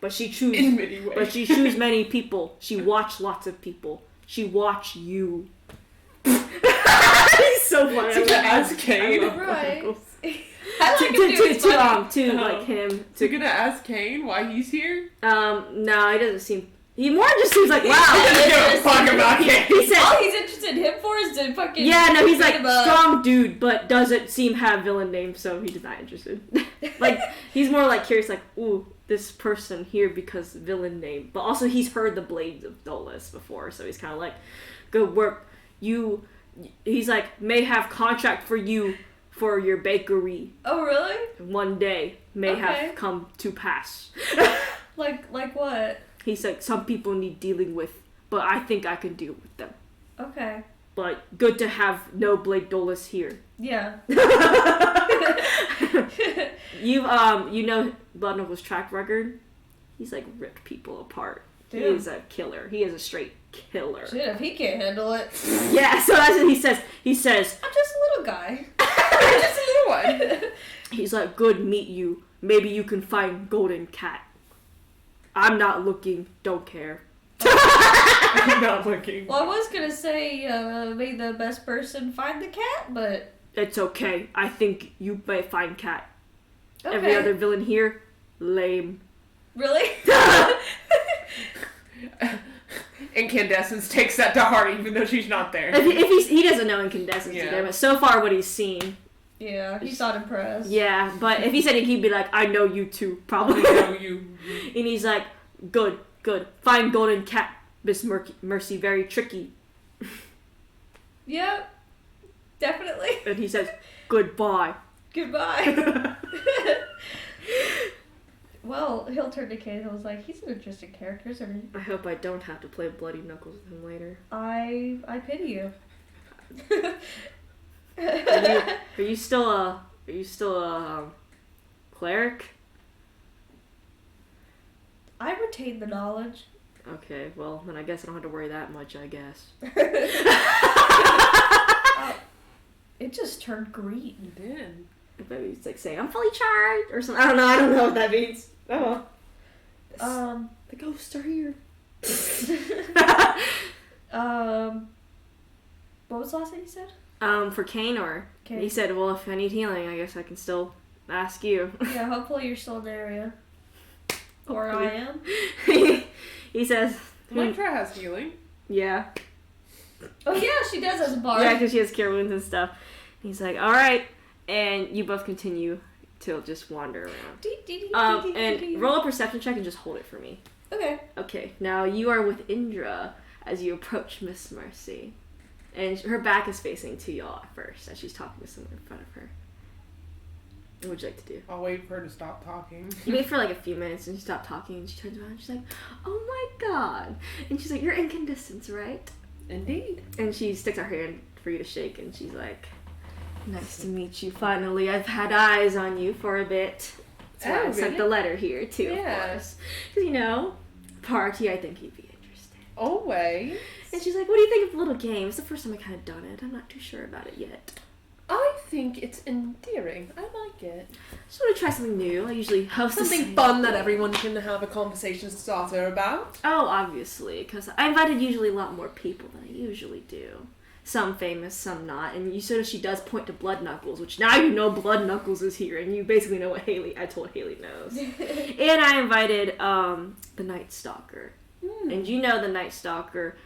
S1: But she choose
S3: In many ways.
S1: But she choose many people. She watch lots of people. She watch you. He's so funny.
S3: To ask Kane.
S1: I love
S2: Right.
S1: Knuckles.
S2: I like him too, it's funny.
S1: To like him.
S3: So you're gonna ask Kane why he's here?
S1: No, he doesn't seem. He more just seems like, wow.
S3: He doesn't give a fuck about Kane.
S1: He said,
S2: All he's interested in him for is to fucking.
S1: yeah, no, he's like
S2: beat him up.
S1: strong dude, but doesn't seem have villain name, so he's not interested. Like he's more like curious, like, ooh, this person here because villain name, but also he's heard the Blades of Dolus before, so he's kind of like, good work. He's like, may have contract for you for your bakery
S2: Oh really?
S1: one day may
S2: Okay.
S1: have come to pass.
S2: Like what?
S1: He's like, some people need dealing with, but I think I can deal with them.
S2: Okay.
S1: But good to have no Blade Dolus here.
S2: Yeah.
S1: You know Blood Knuckles' track record? He's like ripped people apart. He
S2: Damn.
S1: is a killer. He is a straight killer.
S2: Shit, if he can't handle it.
S1: Yeah, so that's what he says. He says,
S2: I'm just a little guy.
S3: Just a little one.
S1: he's like, good meet you. Maybe you can find Golden Cat. I'm not looking. Don't care.
S3: I'm not looking.
S2: Well, I was gonna say, may the best person find the cat, but
S1: It's okay. I think you may find Cat.
S2: okay.
S1: Every other villain here, lame.
S2: Really?
S3: Incandescence takes that to heart even though she's not there.
S1: If he doesn't know Incandescence
S3: Yeah.
S1: either, but so far what he's seen,
S2: Yeah, he's not impressed.
S1: yeah. But if he said it, he'd be like, I know you too, probably.
S3: I know you.
S1: And he's like, good. Find Golden Cat, Miss Mercy, very tricky.
S2: Yeah, definitely.
S1: And he says, goodbye.
S2: Goodbye. Well, he'll turn to Kate and was like, he's an interesting character, isn't he?
S1: I hope I don't have to play Bloody Knuckles with him later.
S2: I pity you.
S1: Are you still a cleric?
S2: I retain the knowledge.
S1: Okay, well then I guess I don't have to worry that much. I guess.
S2: It just turned green.
S3: You did.
S1: Maybe it's like saying I'm fully charged or something. I don't know what that means. Oh. The ghosts are here.
S2: What was the last thing you said?
S1: For Kane or
S2: Kane.
S1: he said, well, if I need healing, I guess I can still ask you.
S2: Yeah, hopefully you're still in the area. Or I am.
S1: He says,
S3: Electra has healing.
S1: yeah.
S2: Oh yeah, she does as a bard.
S1: Yeah, because she has cure wounds and stuff. He's like, all right, and you both continue to just wander around. And roll a perception check and just hold it for me.
S2: Okay.
S1: Okay, now you are with Indra as you approach Miss Mercy, and her back is facing to y'all at first as she's talking to someone in front of her. What would you like to do?
S3: I'll wait for her to stop talking.
S1: You wait for like a few minutes and she stops talking and she turns around and she's like, oh my god. And she's like, you're Incandescence, right?
S3: Indeed.
S1: And she sticks out her hand for you to shake and she's like, nice to meet you finally. I've had eyes on you for a bit. That's why I sent the letter here too,
S3: Yeah.
S1: of course. Because, you know, party, I think you'd be interested.
S3: Always.
S1: And she's like, what do you think of the little game? It's the first time I kind of done it. I'm not too sure about it yet.
S3: think it's endearing. I like it.
S1: Just want to try something new. I usually host
S3: Something fun that everyone can have a conversation starter about.
S1: Oh, obviously, because I invited usually a lot more people than I usually do. Some famous, some not. And you sort of, she does point to Blood Knuckles, which now you know Blood Knuckles is here, and you basically know what I told Haley knows. And I invited the Night Stalker. And you know the Night Stalker,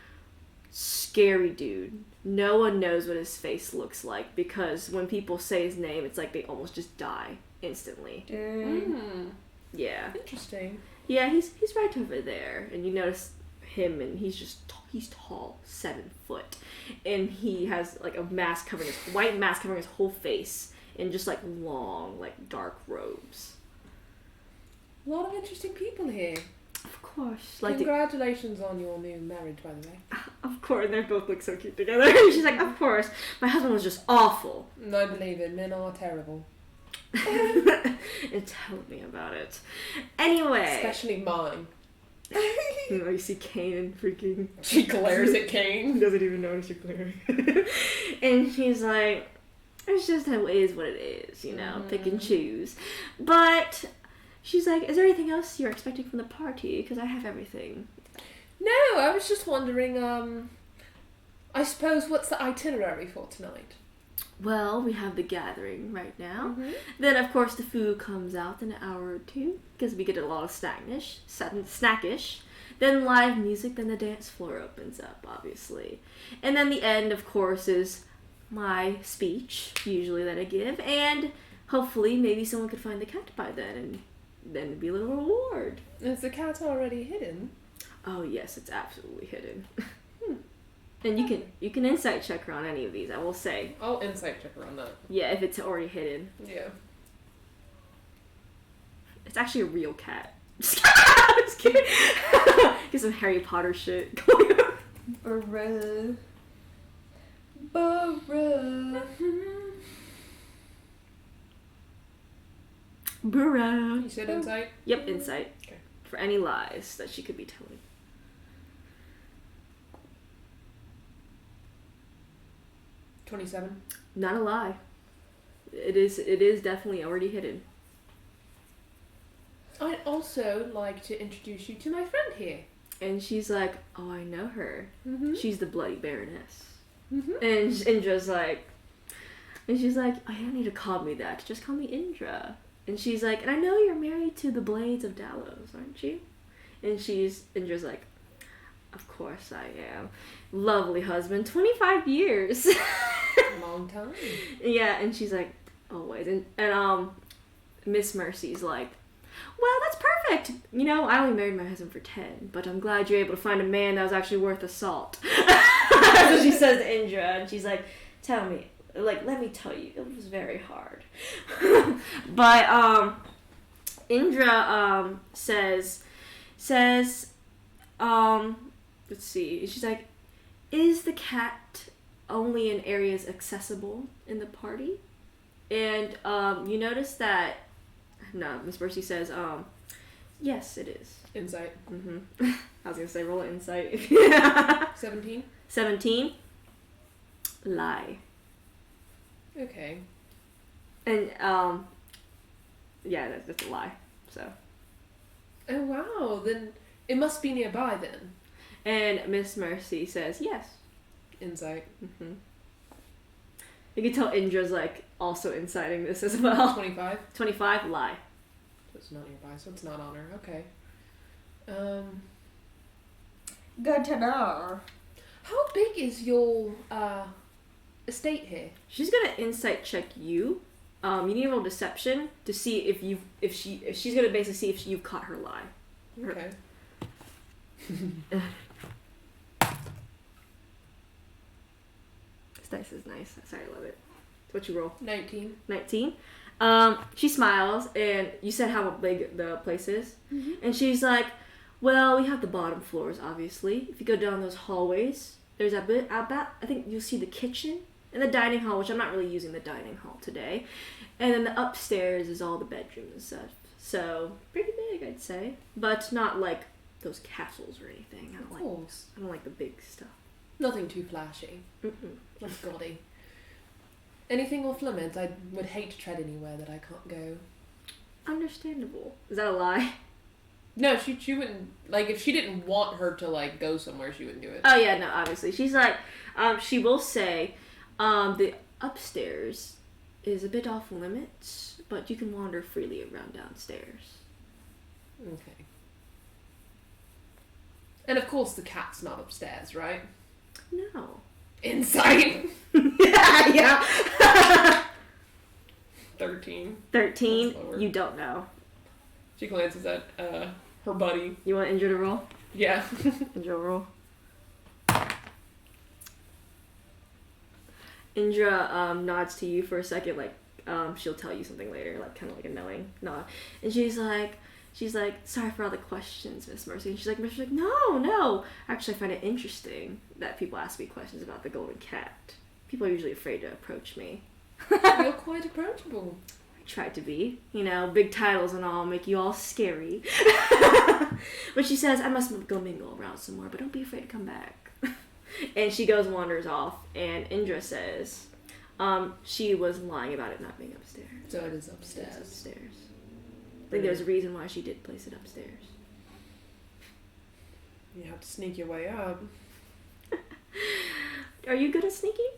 S1: scary dude. No one knows what his face looks like, because when people say his name, it's like they almost just die instantly. Yeah.
S3: Interesting.
S1: Yeah, he's right over there. And you notice him, and he's tall, 7 foot. And he has like a mask covering white mask covering his whole face, and just like long, like dark robes.
S3: A lot of interesting people here.
S1: Of course.
S3: Congratulations on your new marriage, by the way.
S1: Of course, they both look so cute together. She's like, of course. My husband was just awful.
S3: I believe it. Men are terrible.
S1: And tell me about it. Anyway.
S3: Especially mine.
S1: You see Kane and freaking...
S3: She glares at Kane.
S1: He doesn't even notice you're glaring. And she's like, it's just how it is what it is, you know, pick and choose. But she's like, is there anything else you're expecting from the party? Because I have everything.
S3: No, I was just wondering, I suppose, what's the itinerary for tonight?
S1: Well, we have the gathering right now. Then, of course, the food comes out in an hour or two, because we get a lot of snackish. Then live music, then the dance floor opens up, obviously. And then the end, of course, is my speech, usually, that I give. And hopefully, maybe someone could find the cat by then, and then it'd be a little reward.
S3: Is the cat already hidden?
S1: Oh, yes, it's absolutely hidden. And you can insight check her on any of these, I will say.
S3: I'll insight check her on that.
S1: Yeah, if it's already hidden.
S3: Yeah.
S1: It's actually a real cat. Just kidding. Get some Harry Potter shit going on.
S2: Burrow. Burrow.
S1: Burrow.
S3: You said insight?
S1: Yep, insight.
S3: Okay.
S1: For any lies that she could be telling.
S3: 27.
S1: Not a lie. It is definitely already hidden.
S3: I'd also like to introduce you to my friend here.
S1: And she's like, oh, I know her. She's the Bloody Baroness.
S3: Mm-hmm.
S1: And Indra's like, and she's like, oh, you don't need to call me that. Just call me Indra. And she's like, and I know you're married to the Blades of Dalos, aren't you? And Indra's like, of course I am. Lovely husband, 25 years.
S3: Long time.
S1: Yeah, and she's like, always. And Miss Mercy's like, well, that's perfect. You know, I only married my husband for 10, but I'm glad you're able to find a man that was actually worth a salt. That's what she says to Indra, and she's like, tell me, like, let me tell you, it was very hard. But Indra says, let's see, she's like, is the cat only in areas accessible in the party? And you notice that, no, Miss Mercy says, yes, it is.
S3: Insight.
S1: I was gonna say roll an insight.
S3: 17.
S1: 17. Lie.
S3: Okay.
S1: And yeah, that's a lie. So.
S3: Oh wow, then it must be nearby then.
S1: And Miss Mercy says yes.
S3: Insight.
S1: You can tell Indra's like also inciting this as well.
S3: 25.
S1: 25. Lie.
S3: So it's not nearby, so it's not on her. Okay.
S2: Good to know.
S3: How big is your estate here?
S1: She's gonna insight check you. You need to roll deception to see if she's gonna basically see if you've caught her lie.
S3: Okay.
S1: This dice is nice. Sorry, I love it. What you roll?
S3: 19.
S1: 19. She smiles, and you said how big the place is, and she's like, well, we have the bottom floors, obviously. If you go down those hallways, there's I think you'll see the kitchen and the dining hall, which I'm not really using the dining hall today. And then the upstairs is all the bedrooms and stuff. So, pretty big, I'd say. But not like those castles or anything.
S3: Of course.
S1: I don't like the big stuff.
S3: Nothing too flashy. Not gaudy. Anything off limits? I would hate to tread anywhere that I can't go.
S1: Understandable. Is that a lie?
S3: No, she wouldn't, like, if she didn't want her to, like, go somewhere, she wouldn't do it.
S1: Oh, yeah, no, obviously. She's like, she will say, the upstairs is a bit off limits, but you can wander freely around downstairs.
S3: Okay. And of course the cat's not upstairs, right?
S1: No.
S3: Insight!
S1: Yeah.
S3: 13.
S1: 13? You don't know.
S3: She glances at her buddy.
S1: You want Indra to roll?
S3: Yeah.
S1: Indra roll. Indra nods to you for a second, like she'll tell you something later, like kind of like a knowing nod. And she's like, sorry for all the questions, Miss Mercy. And she's like, no. Actually, I find it interesting that people ask me questions about the golden cat. People are usually afraid to approach me.
S3: You're quite approachable.
S1: I try to be. You know, big titles and all make you all scary. But she says, I must go mingle around some more, but don't be afraid to come back. And she goes wanders off, and Indra says, she was lying about it not being upstairs.
S3: So it is upstairs.
S1: It's upstairs. I think there's a reason why she did place it upstairs.
S3: You have to sneak your way up.
S1: Are you good at sneaking?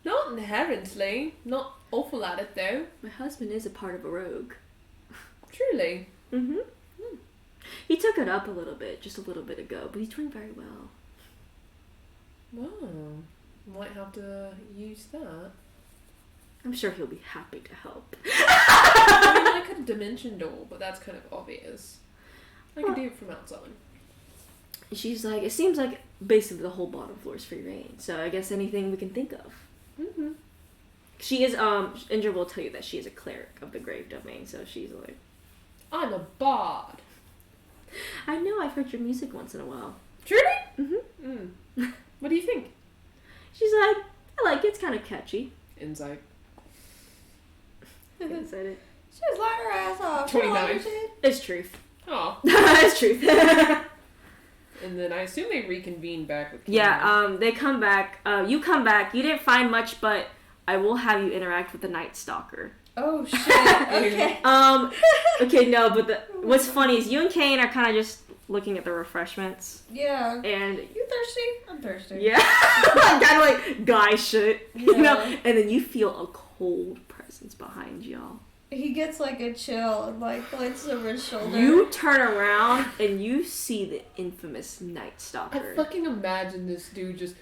S3: Not inherently. Not awful at it, though.
S1: My husband is a part of a rogue.
S3: Truly.
S1: Mm-hmm. He took it up a little bit, just a little bit ago, but he's doing very well.
S3: Wow. Might have to use that.
S1: I'm sure he'll be happy to help.
S3: I mean, I could dimension door, but that's kind of obvious. I could do it from outside.
S1: She's like, it seems like basically the whole bottom floor is free reign, so I guess anything we can think of.
S3: Mm-hmm.
S1: She is, Indra will tell you that she is a cleric of the grave domain, so she's like...
S3: I'm a bard.
S1: I know, I've heard your music once in a while.
S3: Truly?
S1: Mm-hmm.
S3: Mm. What do you think?
S1: She's like, I like it, it's kind of catchy.
S3: Insight.
S1: Inside it.
S2: She just lied her ass off.
S3: 29.
S1: It's truth.
S3: Oh.
S1: It's truth.
S3: And then I assume they reconvene back with Kayla.
S1: Yeah, they come back. You come back. You didn't find much, but I will have you interact with the Night Stalker.
S2: Oh, shit. Okay.
S1: Okay, no, but what's funny is you and Kane are kind of just looking at the refreshments.
S2: Yeah.
S1: And...
S2: You thirsty? I'm thirsty.
S1: Yeah. Kind of like guy shit, you
S2: Yeah.
S1: know? And then you feel a cold presence behind y'all.
S2: He gets like a chill and like glances over his shoulder.
S1: You turn around and you see the infamous Night Stalker.
S3: I fucking imagine this dude just...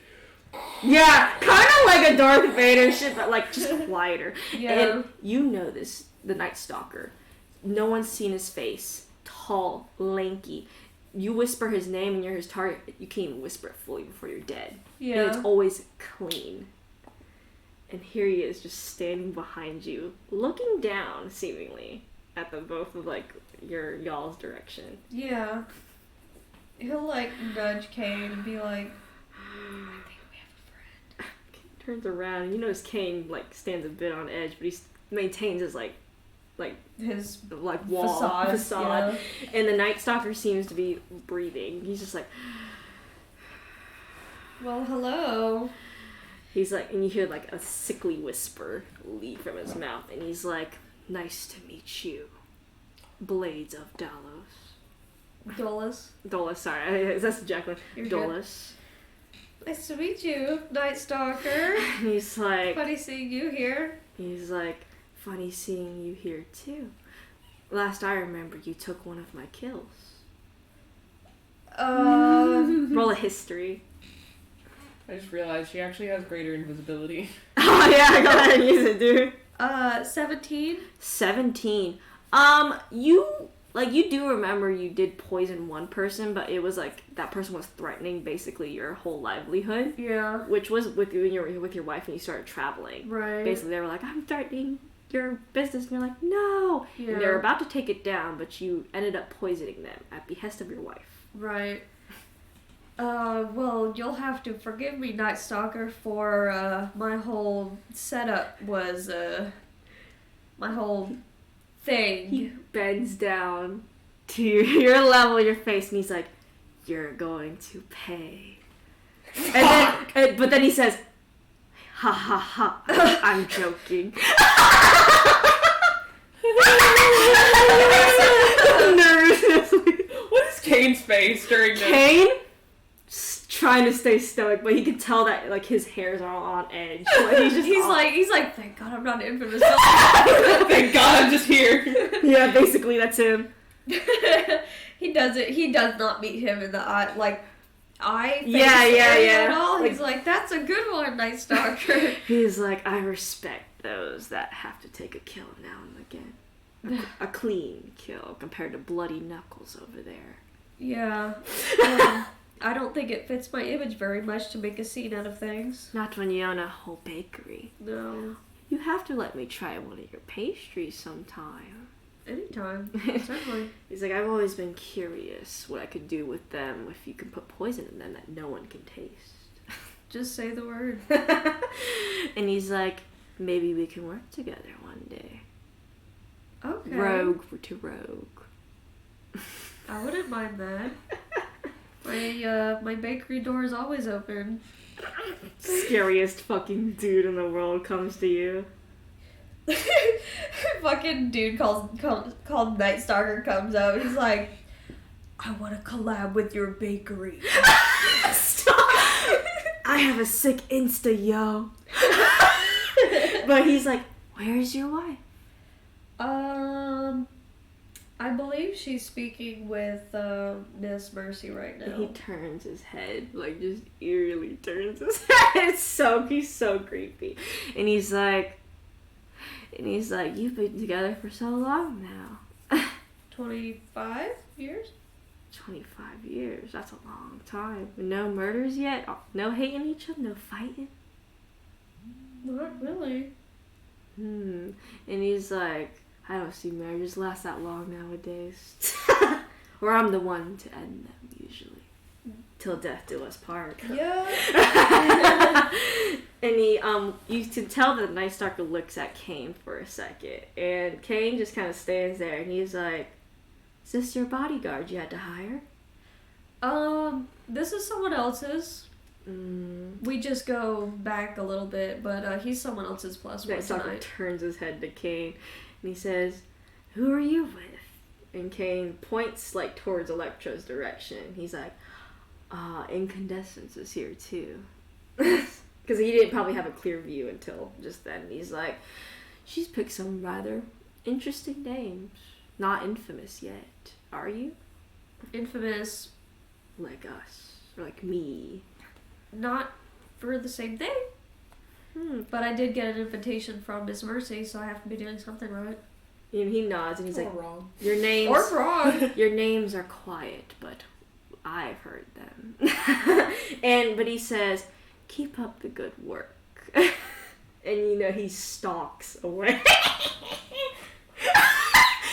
S1: Yeah, kind of like a Darth Vader shit, but like just quieter.
S2: Yeah.
S1: And you know this, the Night Stalker. No one's seen his face. Tall, lanky. You whisper his name and you're his target. You can't even whisper it fully before you're dead.
S2: Yeah.
S1: And it's always clean. And here he is, just standing behind you, looking down, seemingly, at the both of like y'all's direction.
S2: Yeah. He'll like nudge Kane and be like, I think we have a friend.
S1: Turns around and you notice Kane like stands a bit on edge, but he maintains his like
S2: His
S1: wall facade.
S2: Yeah.
S1: And the Night Stalker seems to be breathing. He's just like,
S2: well, hello.
S1: he's like, and you hear like a sickly whisper leave from his mouth, and he's like, nice to meet you, Blades of Dalos. Dolus, sorry, that's Jacqueline.
S2: You're
S1: Dolus.
S2: Nice to meet you, Night Stalker.
S1: And he's like,
S2: Funny seeing you here.
S1: he's like, funny seeing you here too. Last I remember, you took one of my kills. Roll a history.
S3: I just realized she actually has greater invisibility.
S1: Oh yeah, go ahead and use it, dude.
S2: 17.
S1: 17. You do remember you did poison one person, but it was like that person was threatening basically your whole livelihood.
S2: Yeah.
S1: Which was with you when you were with your wife and you started traveling.
S2: Right.
S1: Basically, they were like, I'm threatening your business, and you're like, no.
S2: Yeah.
S1: And they were about to take it down, but you ended up poisoning them at behest of your wife.
S2: Right. Well, you'll have to forgive me, Night Stalker, for, my whole setup was, my whole thing.
S1: He bends down to your level, your face, and he's like, you're going to pay. And then, but then he says, I Ha ha ha. I'm joking. Nervously.
S3: What is Kane's face during this?
S1: Kane trying to stay stoic, but he can tell that like his hairs are all on edge. Like,
S2: he's like, thank God I'm not infamous.
S3: Thank God I'm just here.
S1: Yeah, basically that's him.
S2: He does not meet him in the eye, like eye face
S1: yeah.
S2: at all.
S1: Like,
S2: he's like, that's a good one, Night Stalker.
S1: He's like, I respect those that have to take a kill now and again. A clean kill compared to bloody knuckles over there.
S2: Yeah. I don't think it fits my image very much to make a scene out of things.
S1: Not when you own a whole bakery.
S2: No.
S1: You have to let me try one of your pastries sometime.
S2: Anytime. Certainly.
S1: He's like, I've always been curious what I could do with them if you can put poison in them that no one can taste.
S2: Just say the word.
S1: And he's like, maybe we can work together one day.
S2: Okay.
S1: Rogue to rogue.
S2: I wouldn't mind that. My bakery door is always open.
S1: Scariest fucking dude in the world comes to you.
S2: Fucking dude called Night Stalker comes out. He's like, I want to collab with your bakery.
S1: Stop! I have a sick Insta, yo. But he's like, where's your wife?
S2: I believe she's speaking with Miss Mercy right now.
S1: He turns his head, like just eerily turns his head. He's so creepy. And he's like, you've been together for so long now.
S2: 25 years?
S1: 25 years, that's a long time. No murders yet? No hating each other? No fighting?
S2: Not really.
S1: And he's like, I don't see marriages last that long nowadays. Or I'm the one to end them, usually. Till death do us part.
S2: Yeah.
S1: And he, you can tell that Night Stalker looks at Kane for a second. And Kane just kind of stands there and he's like, is this your bodyguard you had to hire?
S2: This is someone else's. We just go back a little bit, but he's someone else's plus one
S1: Night Stalker
S2: tonight.
S1: turns his head to Kane and he says, who are you with? And Kane points like towards Electra's direction. He's like, Incandescence is here too. Because he didn't probably have a clear view until just then. And he's like, she's picked some rather interesting names. Not infamous yet, are you?
S2: Infamous.
S1: Like us. Or like me.
S2: Not for the same thing. But I did get an invitation from Miss Mercy, so I have to be doing something right.
S1: And he nods and he's like,
S3: wrong.
S1: Your names
S2: Or wrong.
S1: Your names are quiet, but I've heard them. But he says, keep up the good work. And he stalks away.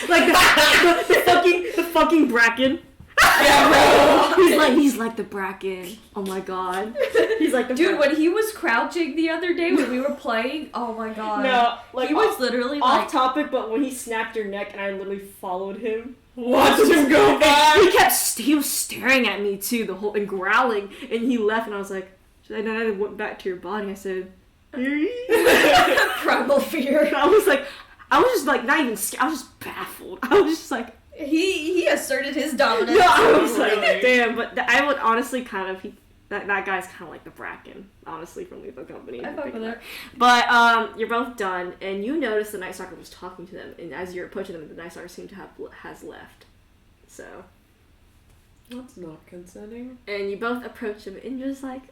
S1: Like the fucking Bracken.
S3: Yeah, bro.
S1: He's like the Bracken. Oh my god. He's like the
S2: Dude, when he was crouching the other day when we were playing, oh my god.
S1: No, like
S2: he was literally
S1: off
S2: like
S1: topic, but when he snapped your neck and I literally followed him.
S3: Watched him go by.
S1: He was staring at me too, and growling, and he left, and I was like, and then I went back to your body. I said,
S2: primal fear.
S1: I was just like not even scared. I was just baffled. I was just like,
S2: he asserted his dominance.
S1: no, I was like,
S3: Really?
S1: damn. But I would honestly kind of that guy's kind of like the Bracken, honestly, from Lethal Company.
S2: I fuck with it.
S1: But you're both done, and you notice the Night Stalker was talking to them, and as you're approaching them, the Night Stalker seemed to has left. So.
S3: That's not concerning.
S1: And you both approach him, and you're just like,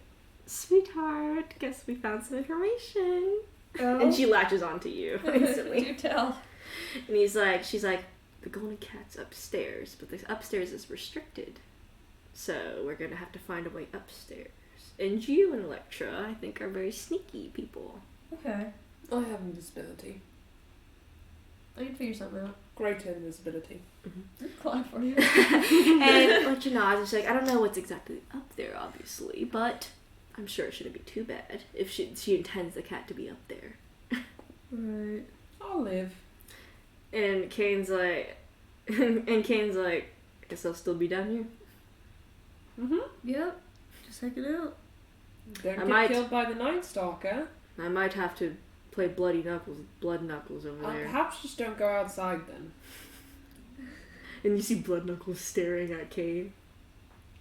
S1: sweetheart, guess we found some information.
S2: Oh.
S1: And she latches onto you instantly.
S2: Do tell.
S1: And she's like, the golden cat's upstairs, but the upstairs is restricted. So we're gonna have to find a way upstairs. And you and Electra, I think, are very sneaky people.
S2: Okay.
S3: I have invisibility.
S2: I can figure something out.
S3: Greater invisibility.
S2: Clap for you.
S1: And Electra nods, and she's like, I don't know what's exactly up there, obviously, but I'm sure it shouldn't be too bad if she intends the cat to be up there.
S2: Right.
S3: I'll live.
S1: And Kane's like, I guess I'll still be down here.
S2: Yep. Just hanging out.
S3: Don't
S1: I
S3: get
S1: might-
S3: killed by the Night Stalker.
S1: I might have to play Blood Knuckles over there.
S3: Perhaps just don't go outside then.
S1: And you see Blood Knuckles staring at Cade.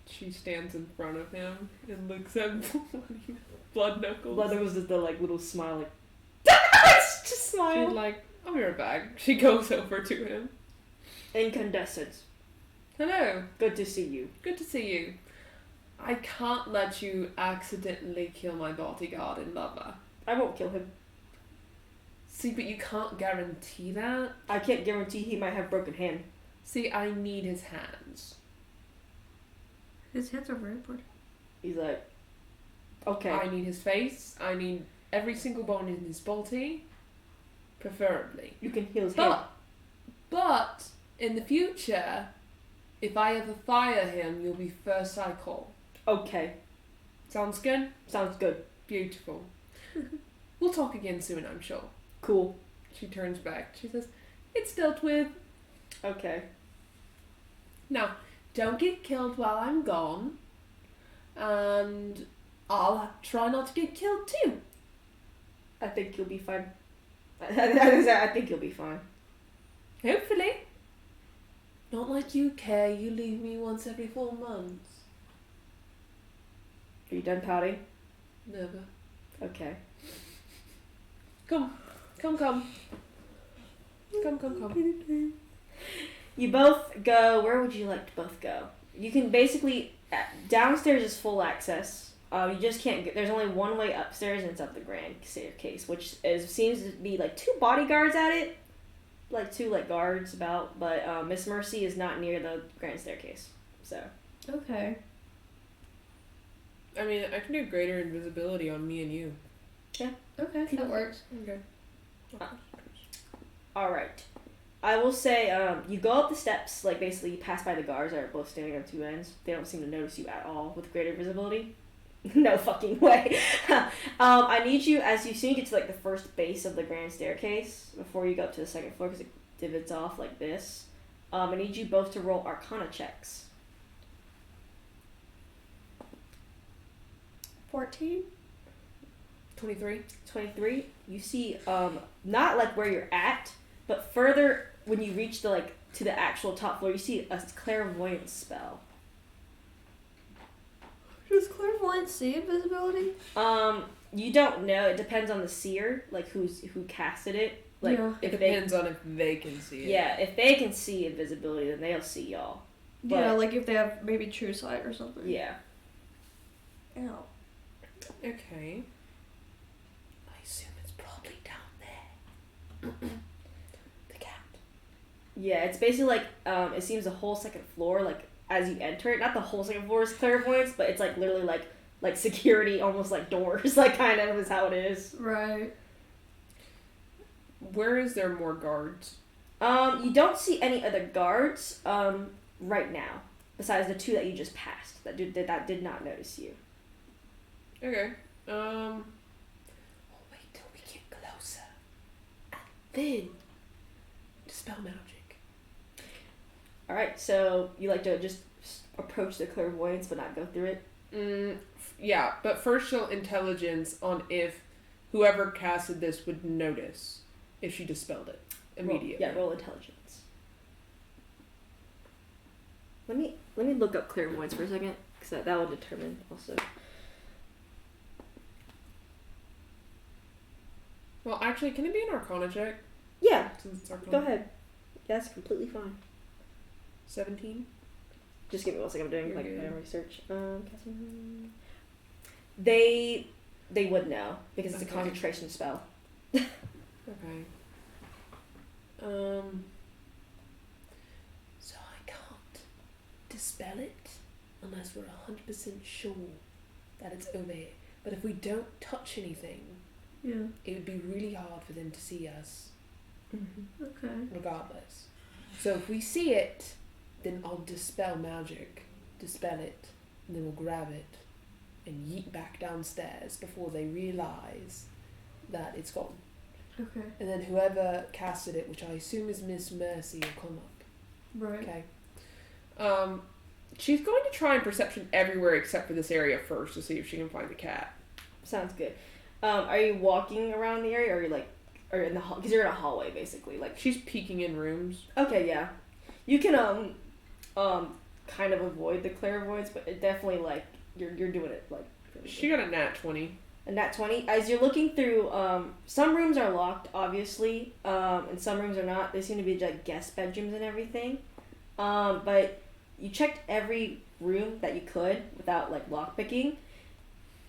S3: She stands in front of him and looks at Blood Knuckles.
S1: Blood Knuckles does the little smile, just smile.
S3: She's like, I'll be right back. She goes over to him.
S1: Incandescent.
S3: Hello.
S1: Good to see you.
S3: Good to see you. I can't let you accidentally kill my bodyguard and lover.
S1: I won't kill him.
S3: See, but you can't guarantee that.
S1: I can't guarantee he might have broken hand.
S3: See, I need his hands.
S2: His hands are very important.
S1: He's like, okay.
S3: I need his face. I need every single bone in his body. Preferably.
S1: You can heal his hand.
S3: But, in the future, if I ever fire him, you'll be first I call.
S1: Okay.
S3: Sounds good?
S1: Sounds good.
S3: Beautiful. We'll talk again soon, I'm sure.
S1: Cool.
S3: She turns back. She says, it's dealt with.
S1: Okay.
S3: Now, don't get killed while I'm gone. And I'll try not to get killed too.
S1: I think you'll be fine. I think you'll be fine.
S3: Hopefully. Not like you care. You leave me once every 4 months.
S1: Are you done pouting?
S3: Never.
S1: Okay.
S3: Come. Come.
S1: You both go. Where would you like to both go? You can basically downstairs is full access. You just can't get. There's only one way upstairs, and it's up the grand staircase, which seems to be 2 bodyguards at it, 2 guards about. But Miss Mercy is not near the grand staircase, so.
S2: Okay.
S3: I mean, I can do greater invisibility on me and you.
S1: Yeah.
S2: Okay, that works.
S3: Okay.
S1: All right. I will say, you go up the steps, basically you pass by the guards that are both standing on 2 ends. They don't seem to notice you at all with greater visibility. No fucking way. I need you, as you soon get to the first base of the grand staircase, before you go up to the 2nd floor, because it divots off like this. I need you both to roll Arcana checks.
S2: 14?
S3: 23.
S1: 23. You see, not where you're at, but further when you reach to the actual top floor, you see a clairvoyance spell.
S2: Does clairvoyance see invisibility?
S1: You don't know. It depends on the seer, who casted it.
S2: Yeah.
S3: It depends on if they can see it.
S1: Yeah, if they can see invisibility, then they'll see y'all. But,
S2: Yeah, if they have maybe true sight or something.
S1: Yeah.
S2: Ow.
S3: Okay. I assume it's probably down there. The cat.
S1: Yeah, it's basically it seems the whole 2nd floor, as you enter it, not the whole 2nd floor is clairvoyance, but it's literally like security, almost like doors, kind of is how it is.
S2: Right.
S3: Where is there more guards?
S1: You don't see any other guards right now, besides the 2 that you just passed that did not notice you.
S3: Okay. We'll wait till we get closer. And then dispel magic.
S1: Alright, so you like to just approach the clairvoyance but not go through it?
S3: Yeah, but first she'll intelligence on if whoever casted this would notice if she dispelled it immediately.
S1: Roll intelligence. Let me look up clairvoyance for a second, because that will determine also.
S3: Well, actually, can it be an Arcana check?
S1: Yeah,
S3: Since it's Arcana?
S1: go ahead. Yeah, that's completely fine.
S3: 17?
S1: Just give me 1 second. I'm doing
S3: You're good.
S1: my research. They would know because it's a
S3: Okay.
S1: concentration spell.
S3: Okay. So I can't dispel it unless we're 100% sure that it's over here. But if we don't touch anything,
S2: Yeah.
S3: it would be really hard for them to see us,
S2: Okay.
S3: regardless. So if we see it, then I'll dispel magic, dispel it, and then we'll grab it and yeet back downstairs before they realise that it's gone.
S2: Okay.
S3: And then whoever casted it, which I assume is Miss Mercy, will come up.
S2: Right.
S3: Okay. She's going to try and perception everywhere except for this area first to see if she can find the cat.
S1: Sounds good.
S4: Are you walking around the area, or are you like, or in the hall? Because you're in a hallway, basically. Like,
S3: She's peeking in rooms.
S4: okay, yeah, you can kind of avoid the clairvoyance, but it definitely like you're doing it like. Really
S3: She got a nat 20.
S4: A nat 20. As you're looking through, some rooms are locked, obviously, and some rooms are not. They seem to be like guest bedrooms and everything. But you checked every room that you could without like lockpicking,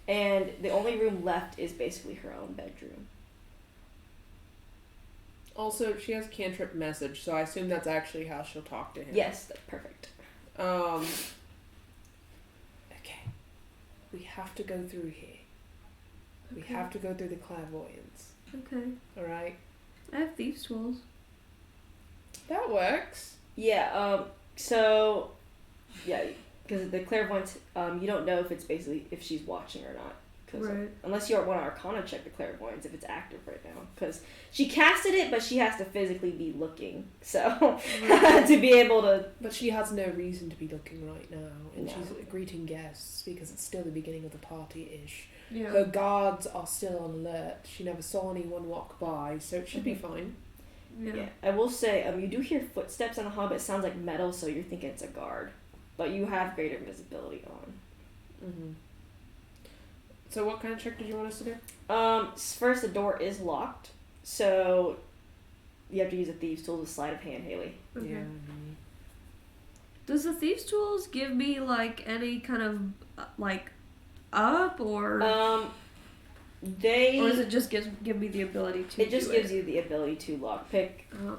S4: and the only room left is basically her own bedroom.
S3: Also, she has cantrip message, so I assume that's actually how she'll talk to him.
S4: Yes, that's perfect.
S3: Okay. We have to go through here. We have to go through the clairvoyance.
S2: Okay.
S3: Alright?
S2: I have thieves' tools.
S3: That works.
S4: Yeah. So, yeah, because the clairvoyance, you don't know if it's basically if she's watching or not.
S2: Right.
S4: Unless you want to Arcana check the clairvoyance if it's active right now, because she casted it, but she has to physically be looking, so to be able to.
S3: But she has no reason to be looking right now, and
S4: No.
S3: she's greeting guests because it's still the beginning of the party-ish.
S2: Yeah.
S3: Her guards are still on alert. She never saw anyone walk by, so it should be fine.
S4: Yeah, I will say, you do hear footsteps on the hall, but it sounds like metal, so you're thinking it's a guard, but you have greater visibility on.
S3: Mm-hmm. So what kind of check did you want us to do?
S4: First, the door is locked, so you have to use a thieves' tool to sleight of hand, Haley.
S2: Okay.
S3: Yeah.
S2: Does the thieves' tools give me like any kind of like up or? Or does it just give me the ability to?
S4: It just gives you the ability to lockpick.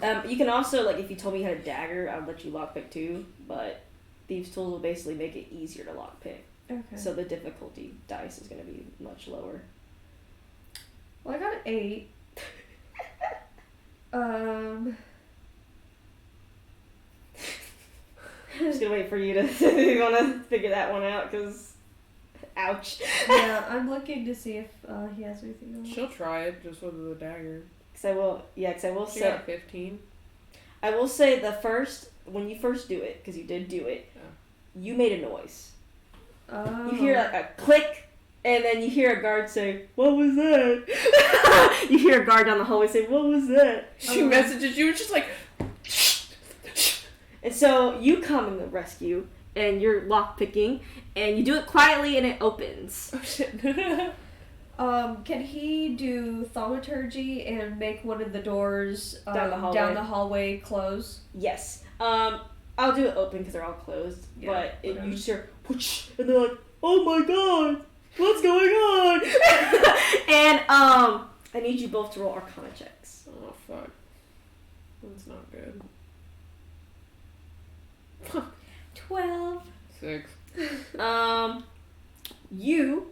S2: Oh.
S4: You can also, like, if you told me you had a dagger, I'd let you lockpick too, but thieves' tools will basically make it easier to lockpick.
S2: Okay.
S4: So the difficulty dice is going to be much lower.
S2: Well, I got an 8.
S4: I'm just going to wait for you to if you want to figure that one out, because ouch.
S2: Yeah, I'm looking to see if he has anything else.
S3: She'll try it just with the dagger.
S4: Because I will
S3: She
S4: say,
S3: got 15.
S4: I will say when you first do it, because you did do it, you made a noise.
S2: Oh.
S4: You hear like a click, and then you hear a guard say, "What was that?" You hear a guard down the hallway say, "What was that?"
S3: She messages you, it's just like...
S4: And so you come in the rescue, and you're lockpicking, and you do it quietly, and it opens.
S3: Oh shit.
S2: Can he do thaumaturgy and make one of the doors
S4: Down the hallway
S2: close?
S4: Yes. I'll do it open because they're all closed,
S2: Yeah,
S4: but
S2: whatever.
S4: you just hear, whoosh, and they're like, "Oh my god, what's going on?" And I need you both to roll Arcana checks.
S3: Oh fuck. That's not good.
S2: 12.
S3: 6.
S4: You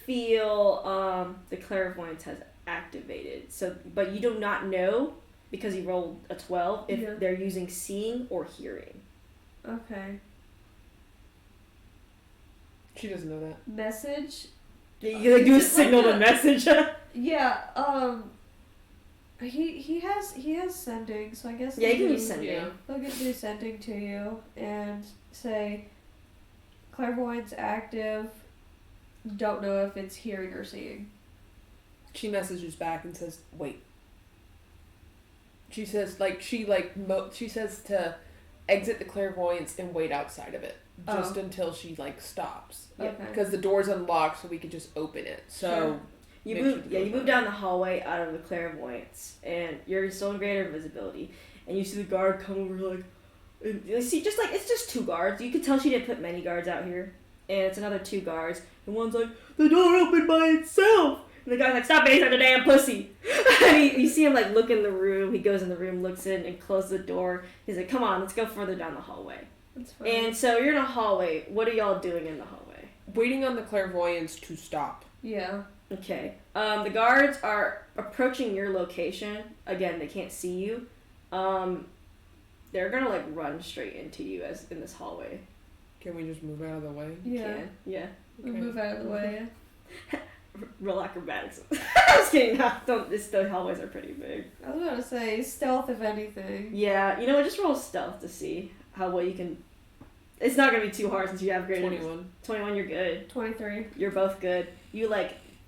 S4: feel the clairvoyance has activated. So, but you do not know, because you rolled a 12, if they're using seeing or hearing.
S2: Okay.
S4: She doesn't know that.
S2: Message.
S4: You like do a signal to message.
S2: Yeah. He has sending, so I guess.
S4: Yeah, you can use sending.
S3: Yeah.
S2: He'll get do sending to you and say, clairvoyance active. Don't know if it's hearing or seeing.
S3: She messages back and says, "Wait." She says, she says to exit the clairvoyance and wait outside of it. Just until she, stops.
S4: Yeah.
S2: Okay.
S3: Because the door's unlocked, so we could just open it. So...
S2: Sure.
S4: You
S3: Make
S4: move,
S3: sure
S4: you move down the hallway out of the clairvoyance, and you're still in greater visibility, and you see the guard come over, and you see it's just 2 guards. You can tell she didn't put many guards out here, and it's another 2 guards, and one's like, "The door opened by itself," and the guy's like, "Stop being such a damn pussy." And you see him look in the room. He goes in the room, looks in, and closes the door. He's like, "Come on, let's go further down the hallway."
S2: That's fine.
S4: And so you're in a hallway. What are y'all doing in the hallway?
S3: Waiting on the clairvoyance to stop.
S2: Yeah.
S4: Okay. The guards are approaching your location. Again, they can't see you. They're gonna run straight into you as in this hallway.
S3: Can we just move out of the way?
S2: Yeah.
S4: Can. Yeah.
S2: We'll
S3: Okay.
S2: move out of the way.
S4: Roll acrobatics. I was kidding. No, don't. The hallways are pretty big.
S2: I was gonna say stealth if anything.
S4: Yeah. You know what? Just roll stealth to see how well you can. It's not gonna be too hard since you have greater.
S3: 21.
S4: 21. You're good.
S2: 23.
S4: You're both good. You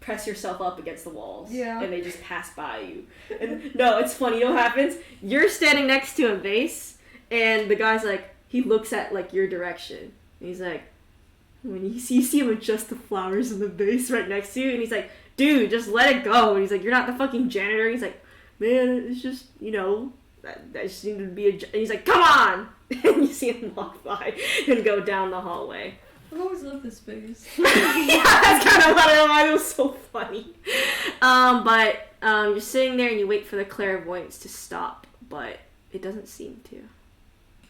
S4: press yourself up against the walls.
S2: Yeah.
S4: And they just pass by you. And no, it's funny. You know what happens? You're standing next to a vase, and the guy's like, he looks at like your direction. And he's like, when you see him adjust the flowers in the vase right next to you, and he's like, dude, just let it go. And he's like, you're not the fucking janitor. He's like, man, it's just, you know, I just need to be a... And he's like, come on! And you see him walk by and go down the hallway.
S2: I've always loved this space.
S4: Yeah, that's kind of why it was so funny. But you're sitting there and you wait for the clairvoyance to stop, but it doesn't seem to.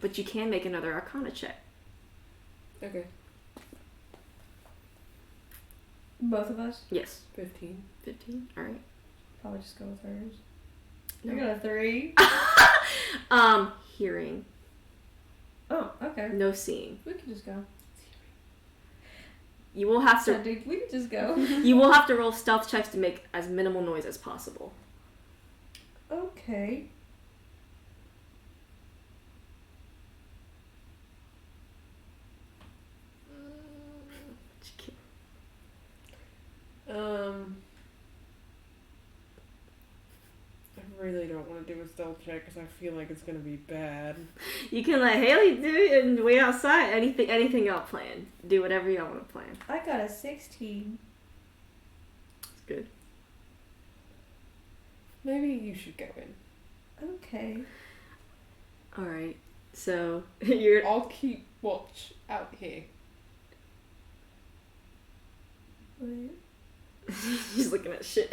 S4: But you can make another Arcana check.
S3: Okay.
S2: Both of us?
S4: Yes.
S3: 15.
S4: 15? Alright.
S2: Probably just go with hers.
S4: No.
S2: I got a 3.
S4: Hearing.
S2: Oh, okay.
S4: No seeing.
S2: We can just go.
S4: You will have to...
S2: Dude, we can just go.
S4: You will have to roll stealth checks to make as minimal noise as possible.
S2: Okay.
S3: I really don't want to do a stealth check because I feel like it's gonna be bad.
S4: You can let Haley do it and wait outside. Anything y'all plan. Do whatever y'all want to plan.
S2: I got a 16.
S4: It's good.
S3: Maybe you should go in.
S2: Okay.
S4: Alright. So, you're...
S3: I'll keep watch out here.
S2: Wait.
S4: He's looking at shit.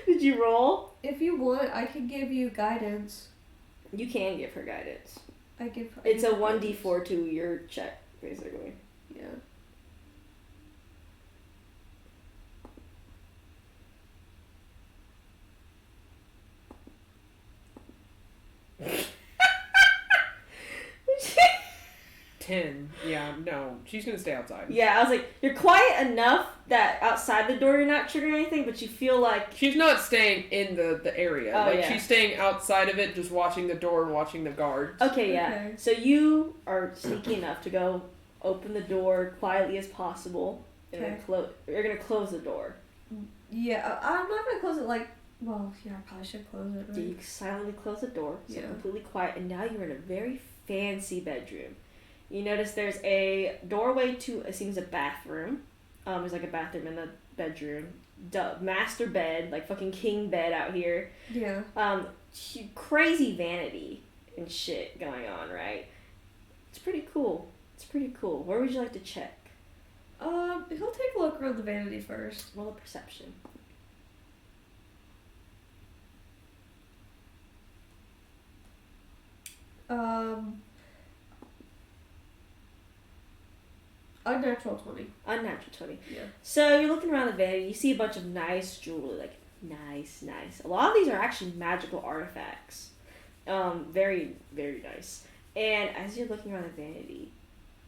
S4: Did you roll?
S2: If you want, I can give you guidance.
S4: You can give her guidance.
S2: It's
S4: a 1d4 to your check, basically.
S2: Yeah.
S3: Ten. Yeah, no. She's gonna stay outside.
S4: Yeah, I was like, you're quiet enough that outside the door you're not triggering anything, but you feel like...
S3: She's not staying in the area.
S4: Oh,
S3: like,
S4: yeah.
S3: she's staying outside of it, just watching the door and watching the guards.
S4: Okay, yeah.
S2: Okay.
S4: So you are sneaky enough to go open the door quietly as possible. And
S2: Okay.
S4: you're gonna close the door.
S2: Yeah, I'm not gonna close it like... Well, yeah, I probably should close it,
S4: So
S2: right?
S4: you silently close the door, so
S2: Yeah.
S4: completely quiet, and now you're in a very fancy bedroom. You notice there's a doorway to, it seems, a bathroom. There's like a bathroom in the bedroom. Master bed, like fucking king bed out here.
S2: Yeah.
S4: Crazy vanity and shit going on, right? It's pretty cool. Where would you like to check?
S2: He'll take a look around the vanity first.
S4: Roll a perception.
S2: Unnatural 20.
S4: Unnatural 20.
S2: Yeah.
S4: So you're looking around the vanity, you see a bunch of nice jewelry, like nice. A lot of these are actually magical artifacts. Very, very nice. And as you're looking around the vanity,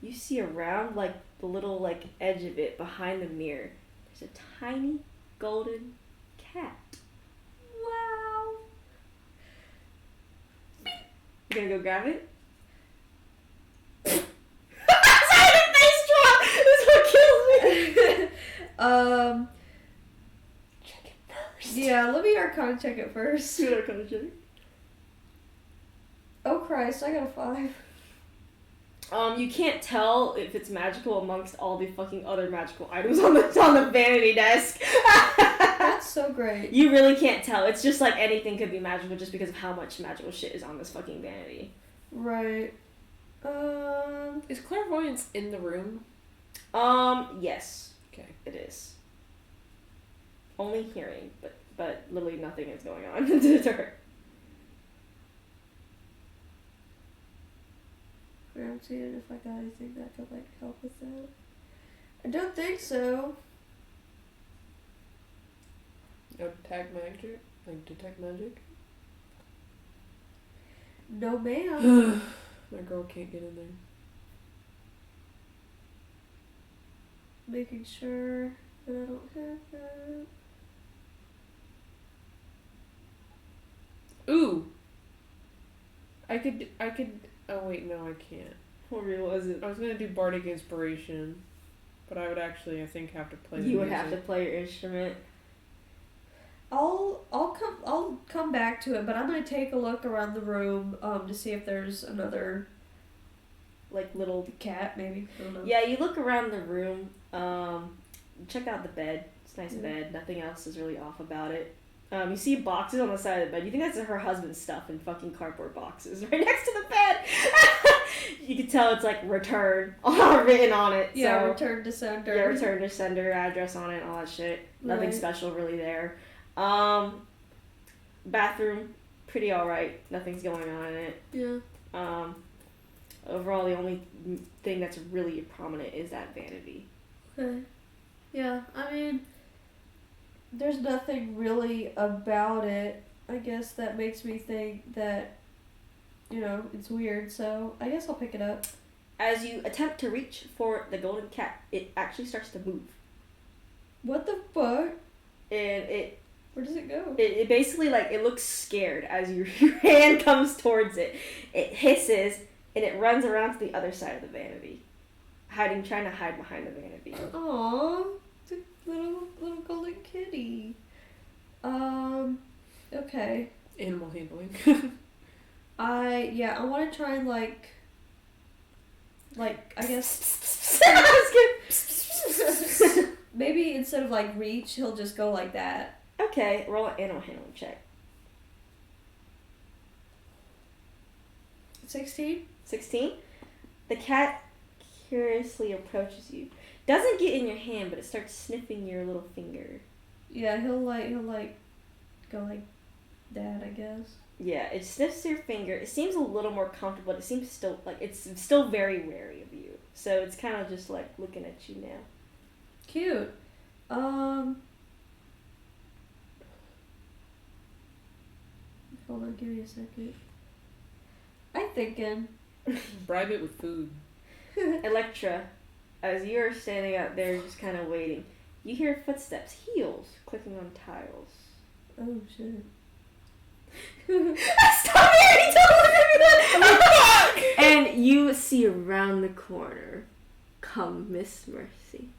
S4: you see around like the little like edge of it behind the mirror, there's a tiny golden cat. Wow. You gonna go grab it? Check it first.
S2: Yeah, let me Arcana check it first.
S4: Do an Arcana check.
S2: Oh Christ, I got a 5.
S4: You can't tell if it's magical amongst all the fucking other magical items on the vanity desk.
S2: That's so great.
S4: You really can't tell. It's just like anything could be magical just because of how much magical shit is on this fucking vanity.
S2: Right.
S3: Is clairvoyance in the room?
S4: Yes.
S3: Okay.
S4: It is. Only hearing, but literally nothing is going on to her.
S2: I'm seeing if I got anything that could like help with that. I don't think so.
S3: No tag magic? Like detect magic?
S2: No ma'am.
S3: My girl can't get in there.
S2: Making sure that I don't have that.
S3: Ooh! I could. Oh wait, no, I can't.
S4: What real was it?
S3: I was gonna do bardic inspiration. But I would actually, I think, have to play the
S4: You would
S3: music.
S4: have to play your instrument.
S2: I'll come back to it, but I'm gonna take a look around the room to see if there's another
S4: Like little.
S2: cat maybe. I don't know.
S4: Yeah, you look around the room. Check out the bed. It's a nice
S2: Yeah.
S4: bed. Nothing else is really off about it. You see boxes on the side of the bed. You think that's her husband's stuff in fucking cardboard boxes right next to the bed. You can tell it's like return written on it.
S2: Yeah,
S4: so,
S2: return to sender.
S4: yeah, return to sender, address on it, all that shit. Nothing
S2: Right.
S4: special really there. Bathroom, pretty alright. Nothing's going on in it.
S2: Yeah.
S4: Overall, the only thing that's really prominent is that vanity.
S2: Okay. Yeah, I mean, there's nothing really about it, I guess, that makes me think that, it's weird, so I guess I'll pick it up.
S4: As you attempt to reach for the golden cat, it actually starts to move.
S2: What the fuck?
S4: And
S2: Where does it go?
S4: it basically, like, it looks scared as your hand comes towards it. It hisses, and it runs around to the other side of the vanity. Trying to hide behind the vanity.
S2: Aww, the little golden kitty. Okay.
S3: Animal handling.
S2: I want to try and like, I guess, maybe instead of like reach, he'll just go like that.
S4: Okay, roll an animal handling check.
S2: 16?
S4: 16. The cat curiously approaches you. Doesn't get in your hand, but it starts sniffing your little finger.
S2: Yeah, he'll go like that, I guess.
S4: Yeah, it sniffs your finger. It seems a little more comfortable, but it seems still like it's still very wary of you. So it's kind of just like looking at you now.
S2: Cute. Hold on, give me a second. I'm thinking.
S3: Bribe it with food.
S4: Electra, as you're standing out there just kind of waiting, you hear footsteps, heels clicking on tiles.
S2: Oh shit.
S4: Stop here! Don't And you see around the corner come Miss Mercy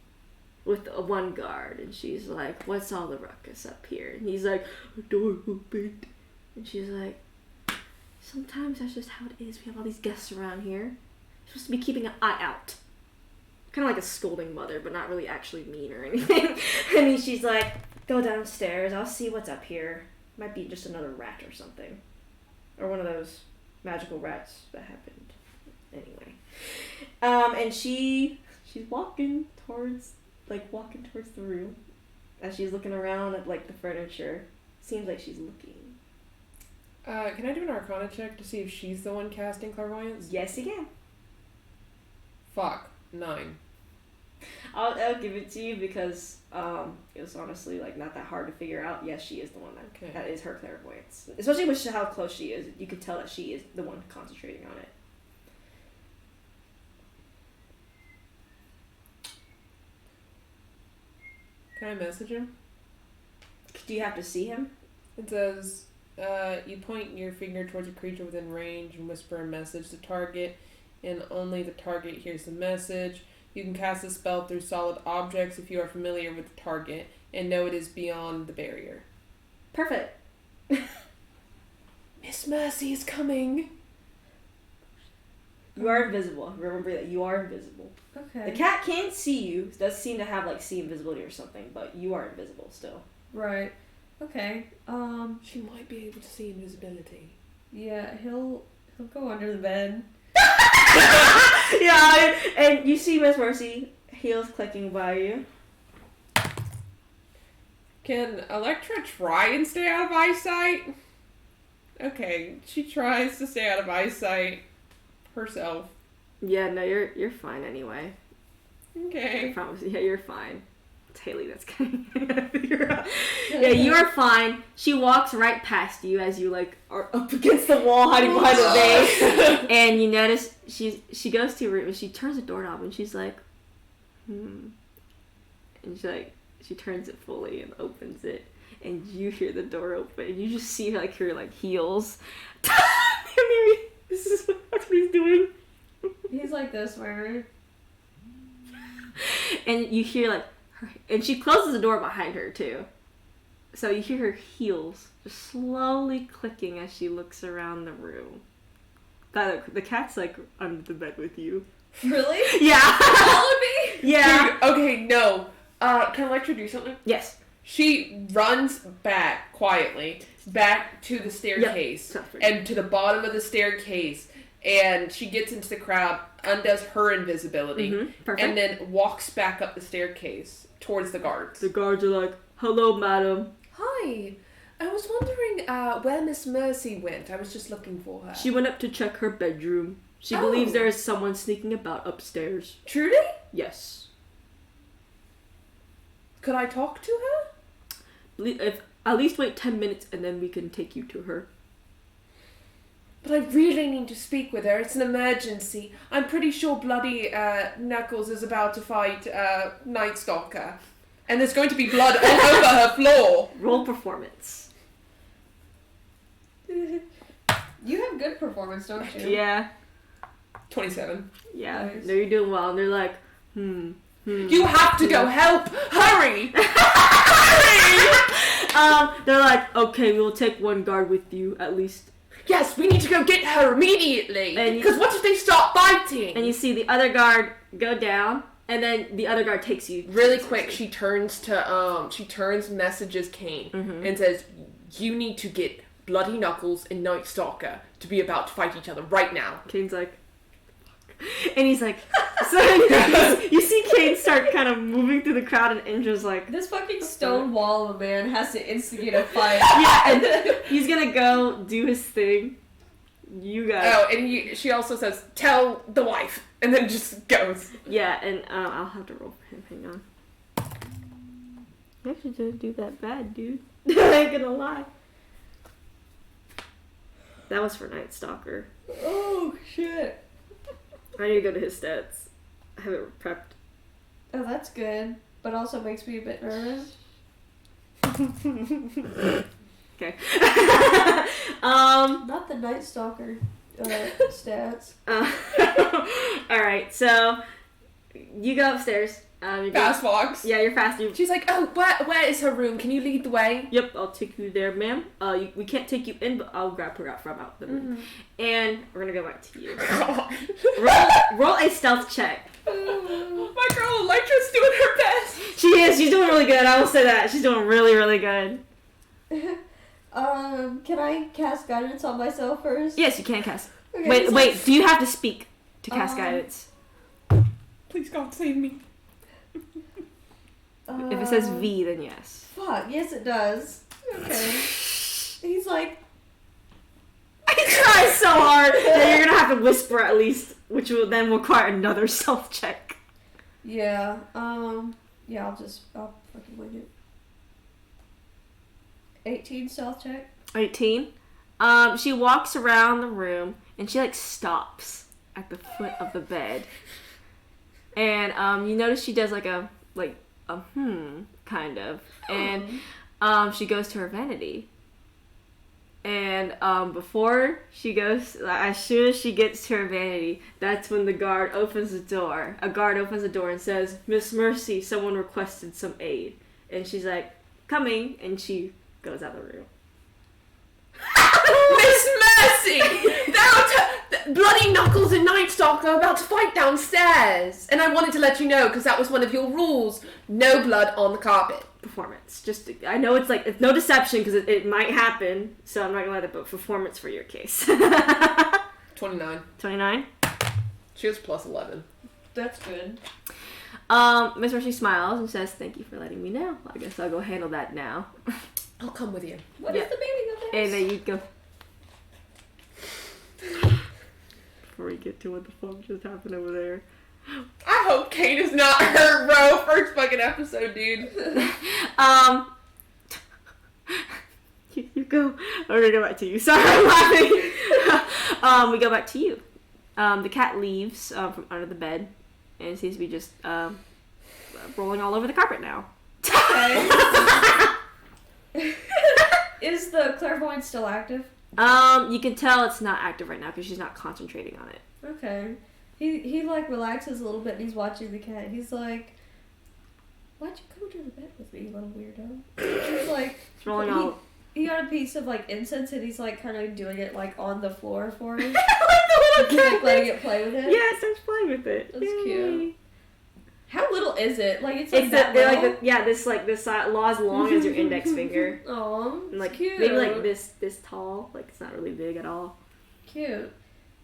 S4: with one guard, and she's like, "What's all the ruckus up here?" And he's like, "A door opened." And she's like, "Sometimes that's just how it is. We have all these guests around here. You're supposed to be keeping an eye out." Kind of like a scolding mother, but not really actually mean or anything. And she's like, "Go downstairs. I'll see what's up here. Might be just another rat or something. Or one of those magical rats that happened." Anyway. And she's walking towards the room. As she's looking around at, like, the furniture. Seems like she's looking.
S3: Can I do an Arcana check to see if she's the one casting clairvoyance?
S4: Yes, you can.
S3: Fuck. 9.
S4: I'll give it to you because it was honestly like not that hard to figure out. Yes, she is the one that is her clairvoyance. Especially with how close she is, you could tell that she is the one concentrating on it.
S3: Can I message him?
S4: Do you have to see him?
S3: It says, you point your finger towards a creature within range and whisper a message to target, and only the target hears the message. You can cast a spell through solid objects if you are familiar with the target and know it is beyond the barrier.
S4: Perfect.
S3: Miss Mercy is coming.
S4: You are invisible. Remember that you are invisible.
S2: Okay.
S4: The cat can't see you. It does seem to have like see invisibility or something, but you are invisible still.
S2: Right. Okay.
S3: She might be able to see invisibility.
S2: Yeah, he'll go under the bed.
S4: Yeah, and you see Miss Mercy, heels clicking by you.
S3: Can Electra try and stay out of eyesight? Okay, she tries to stay out of eyesight herself.
S4: Yeah, no, you're fine anyway. I
S3: Okay.
S4: promise. Yeah, you're fine. It's Haley that's kind of figure out. Yeah, you are fine. She walks right past you as you like are up against the wall, hiding behind the vase, and you notice she goes to her room and she turns the doorknob and she's like, and she turns it fully and opens it, and you hear the door open and you just see like her like heels. This is what he's doing.
S2: He's like this, where
S1: And you hear like and she closes the door behind her too. So you hear her heels just slowly clicking as she looks around the room. The cat's like under the bed with you.
S2: Really?
S1: Yeah.
S2: Followed me?
S1: Yeah.
S3: Dude, okay, no. Can Electra do something?
S1: Yes.
S3: She runs back quietly back to the staircase and to the bottom of the staircase, and she gets into the crowd, undoes her invisibility,
S1: Perfect.
S3: and then walks back up the staircase towards the guards.
S1: The guards are like, "Hello, madam."
S3: Hi. I was wondering where Miss Mercy went. I was just looking for her.
S1: She went up to check her bedroom. She
S3: Oh.
S1: believes there is someone sneaking about upstairs.
S3: Trudy?
S1: Yes.
S3: Could I talk to her?
S1: If at least wait 10 minutes and then we can take you to her.
S3: But I really need to speak with her. It's an emergency. I'm pretty sure Bloody Knuckles is about to fight Night Stalker. And there's going to be blood all over her floor.
S1: Roll performance.
S2: You have good performance, don't you?
S1: Yeah.
S3: 27.
S1: Yeah.
S2: Nice.
S1: No, you're doing well. And they're like,
S3: You have to go help! Hurry!
S1: They're like, okay, we'll take one guard with you at least.
S3: Yes, we need to go get her immediately!
S1: And
S3: Because what if they start fighting?
S1: And you see the other guard go down, and then the other guard takes you.
S3: Really quick, she turns messages Kane and says, you need to get Bloody Knuckles and Night Stalker to be about to fight each other right now.
S1: Kane's like, and he's like, so you see Kane start kind of moving through the crowd, and Indra's like,
S2: This fucking stone wall of a man has to instigate a fight.
S1: yeah, and he's gonna go do his thing. You guys.
S3: Oh, and she also says, tell the wife, and then just goes.
S1: Yeah, and I'll have to roll for him. Hang on. You actually didn't do that bad, dude. I ain't gonna lie. That was for Night Stalker.
S2: Oh, shit.
S1: I need to go to his stats. I have it prepped.
S2: Oh, that's good. But also makes me a bit nervous.
S1: Okay.
S2: Not the Night Stalker stats.
S1: Alright, so you go upstairs.
S3: Fast walks.
S1: Yeah, you're fast.
S3: She's like, oh, where is her room? Can you lead the way?
S1: Yep, I'll take you there, ma'am. We can't take you in, but I'll grab her out from out the room. And we're gonna go back to you. roll a stealth check.
S3: My girl Electra's doing her best.
S1: She is. She's doing really good. I will say that. She's doing really, really good.
S2: Can I cast guidance on myself first?
S1: Yes, you can cast.
S2: Okay,
S1: Wait. Do you have to speak to cast guidance?
S3: Please God save me.
S1: If it says V, then yes.
S2: Fuck, yes it does. Okay. He's like...
S1: I try so hard that you're gonna have to whisper at least, which will then require another stealth check.
S2: Yeah, I'll fucking wing it. 18 stealth check.
S1: 18. She walks around the room and she like stops at the foot of the bed. And you notice she does like a kind of. And she goes to her vanity. And before she goes, as soon as she gets to her vanity, that's when the guard opens the door. A guard opens the door and says, "Miss Mercy, someone requested some aid." And she's like, "Coming," and she goes out of the room.
S3: Miss Mercy! Bloody Knuckles and Night Stalker are about to fight downstairs. And I wanted to let you know, because that was one of your rules. No blood on the carpet.
S1: Performance. I know it's like, it's no deception because it might happen, so I'm not gonna let it, but performance for your case.
S3: 29.
S1: 29?
S3: She was plus 11.
S2: That's good.
S1: Miss Mercy smiles and says, "Thank you for letting me know. I guess I'll go handle that now."
S3: I'll come with you.
S2: What is the meaning of this?
S1: And then you go. Before we get to what the fuck just happened over there.
S3: I hope Kate is not hurt, bro. First fucking episode, dude.
S1: You go. We're gonna go back to you. Sorry, I'm laughing. We go back to you. The cat leaves from under the bed and seems to be just rolling all over the carpet now.
S2: Okay. Is the clairvoyance still active?
S1: You can tell it's not active right now because she's not concentrating on it.
S2: Okay. He like relaxes a little bit and he's watching the cat. He's like, to bed with me, you little weirdo. He's like,
S1: Rolling out.
S2: he got a piece of like incense and he's like kind of doing it like on the floor for him.
S1: Like the little
S2: He's like letting it play with it.
S1: Yeah, it starts playing with it.
S2: That's
S1: Yay.
S2: cute. How little is it? Like it's like
S1: It's
S2: that
S1: they're
S2: little?
S1: like this law as long as your index finger.
S2: Aw,
S1: And like
S2: cute.
S1: maybe like this tall. Like it's not really big at all.
S2: Cute.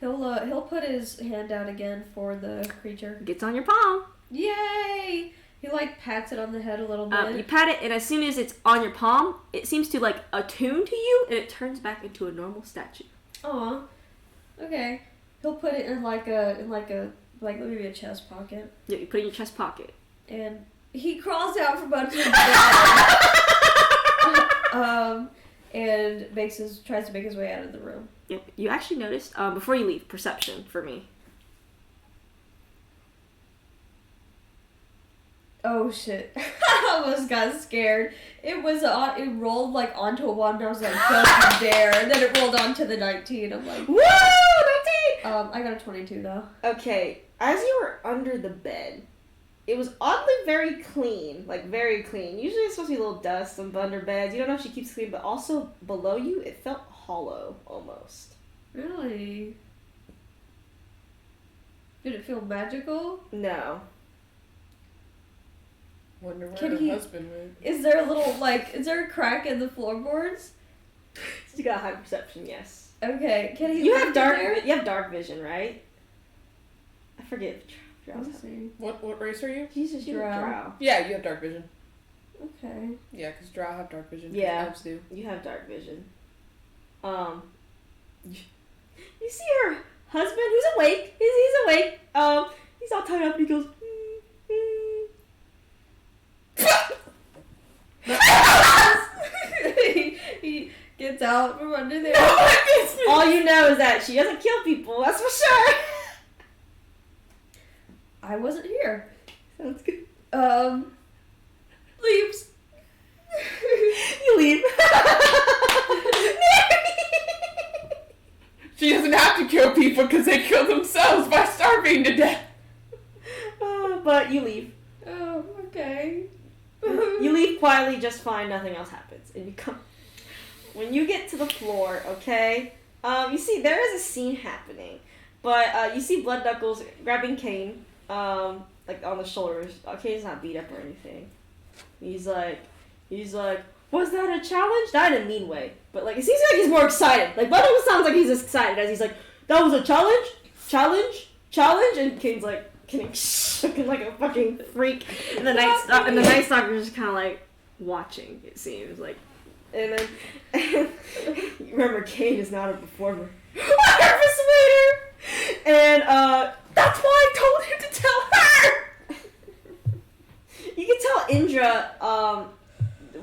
S2: He'll put his hand down again for the creature.
S1: Gets on your palm.
S2: Yay! He like pats it on the head a little bit.
S1: You pat it, and as soon as it's on your palm, it seems to like attune to you, and it turns back into a normal statue.
S2: Aw. Okay. He'll put it in like maybe a chest pocket.
S1: Yeah, you put it in your chest pocket.
S2: And he crawls out from under the bed. And tries to make his way out of the room.
S1: Yep. You actually noticed before you leave. Perception for me.
S2: Oh shit! I almost got scared. It rolled like onto a 1, and I was like, "Don't you dare!" And then it rolled onto the 19. I'm like,
S1: Woo! 19!
S2: I got a 22 though.
S4: Okay, as you were under the bed, it was oddly very clean. Like, very clean. Usually it's supposed to be a little dust on under beds. You don't know if she keeps clean, but also below you, it felt hollow, almost.
S2: Really? Did it feel magical?
S4: No.
S3: Wonder where
S2: Can
S3: her
S2: he-
S3: husband went.
S2: Is there a crack in the floorboards?
S4: You got high perception, yes.
S2: Okay, can he
S4: You
S2: look
S4: have dark.
S2: in there?
S4: You have dark vision, right? I forget.
S2: Let's see.
S3: What race are you?
S4: Jesus, you're a
S2: Drow.
S4: drow.
S3: Yeah, you have dark vision.
S2: Okay.
S3: Yeah, because drow have dark vision.
S4: Yeah.
S3: Elves do.
S4: You have dark vision. You see her husband who's awake. He's awake. He's all tied up and he goes.
S2: he gets out from under there.
S4: All you know is that she doesn't kill people. That's for sure.
S2: I wasn't here.
S4: Sounds good.
S2: Leaves.
S4: You leave.
S3: She doesn't have to kill people because they kill themselves by starving to death.
S4: But you leave.
S2: Oh, okay.
S4: You leave quietly, just fine. Nothing else happens, and you come. When you get to the floor, okay, you see there is a scene happening, but you see Blood Knuckles grabbing Kane, like on the shoulders. Kane's not beat up or anything. He's like, was that a challenge? Not in a mean way, but like it seems like he's more excited. Like Blood Knuckles sounds like he's excited as he's like, that was a challenge, and Kane's like getting shook like a fucking freak, and the Night Stalker's just kind of like watching. It seems like. And then, you remember, Kane is not a performer. I'm a persuader! And, that's why I told him to tell her! You can tell Indra,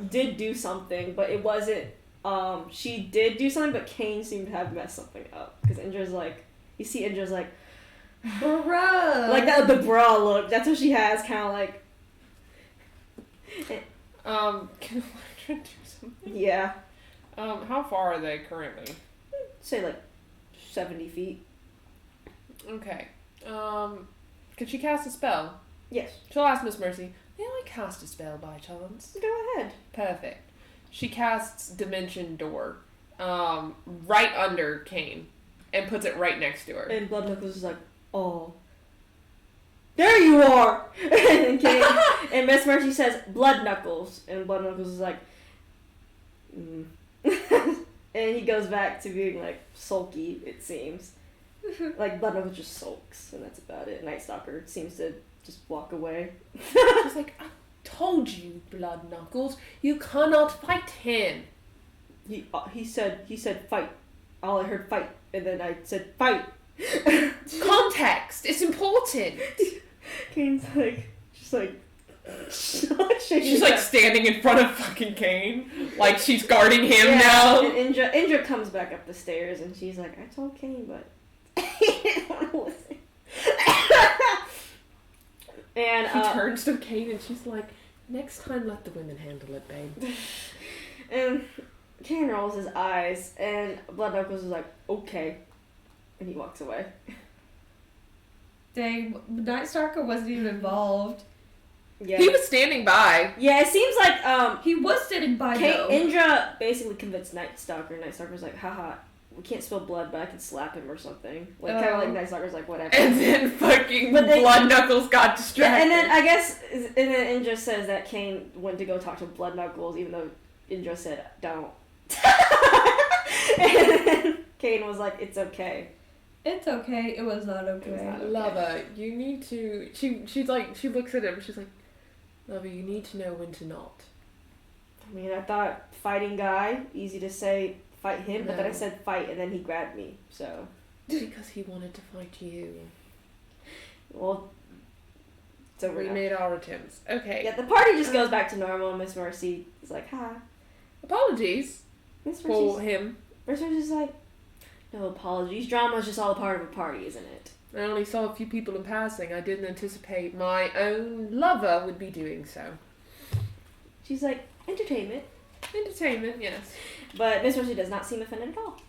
S4: did do something, but it wasn't, she did do something, but Kane seemed to have messed something up. Because Indra's like, you see Indra's like,
S2: Bruh.
S4: like that, the bra look. That's what she has, kind of like.
S3: Can Electra do something?
S4: Yeah.
S3: How far are they currently?
S4: Say like 70 feet.
S3: Okay. Can she cast a spell?
S4: Yes.
S3: She'll ask Miss Mercy, may I cast a spell by chance?
S4: Go ahead.
S3: Perfect. She casts Dimension Door, right under Kane, and puts it right next to her.
S4: And Blood Knuckles is like, oh. There you are! and Kane, and Miss Mercy says, Blood Knuckles. And Blood Knuckles is like, and he goes back to being like sulky, it seems. Like Blood Knuckles just sulks, and that's about it. Night Stalker seems to just walk away.
S3: She's like, I told you, Blood Knuckles, you cannot fight him.
S4: He said fight. All I heard fight, and then I said fight.
S3: Context, it's important.
S4: Kane's like, just like,
S3: She's like standing in front of fucking Kane, like she's guarding him now.
S4: And Indra comes back up the stairs, and she's like, I told Kane, but he didn't want to listen. And
S3: She turns to Kane and she's like, next time let the women handle it, babe.
S4: And Kane rolls his eyes, and Blood Knuckles is like, okay. And he walks away.
S2: Dang, Night Stalker wasn't even involved.
S4: Yeah.
S3: He was standing by.
S4: Yeah, it seems like
S2: He was standing by though.
S4: Indra basically convinced Night Stalker. Night Stalker's like, haha, we can't spill blood, but I can slap him or something. Like, kind of like Night Stalker's like, whatever.
S3: And then fucking Blood Knuckles got distracted.
S4: Yeah, and then I guess, and then Indra says that Kane went to go talk to Blood Knuckles, even though Indra said, don't. And then Kane was like, it's okay.
S2: It's okay. It was not okay.
S4: It was not okay.
S3: Lover, you need to... She looks at him, she's like, Lover, you need to know when to not.
S4: I mean, I thought fighting guy, easy to say, fight him, but then I
S3: No.
S4: said fight, and then he grabbed me, so.
S3: Because he wanted to fight you.
S4: Well, it's over
S3: We
S4: now.
S3: made our attempts. Okay.
S4: Yeah, the party just goes back to normal, and Miss Mercy is like, hi.
S3: Apologies
S4: Miss
S3: for
S4: Mercy's,
S3: him.
S4: Miss Mercy's like, no apologies, drama's just all a part of a party, isn't it?
S3: I only saw a few people in passing. I didn't anticipate my own lover would be doing so.
S4: She's like, entertainment.
S3: Entertainment, yes.
S4: But Miss Mercy does not seem offended at all.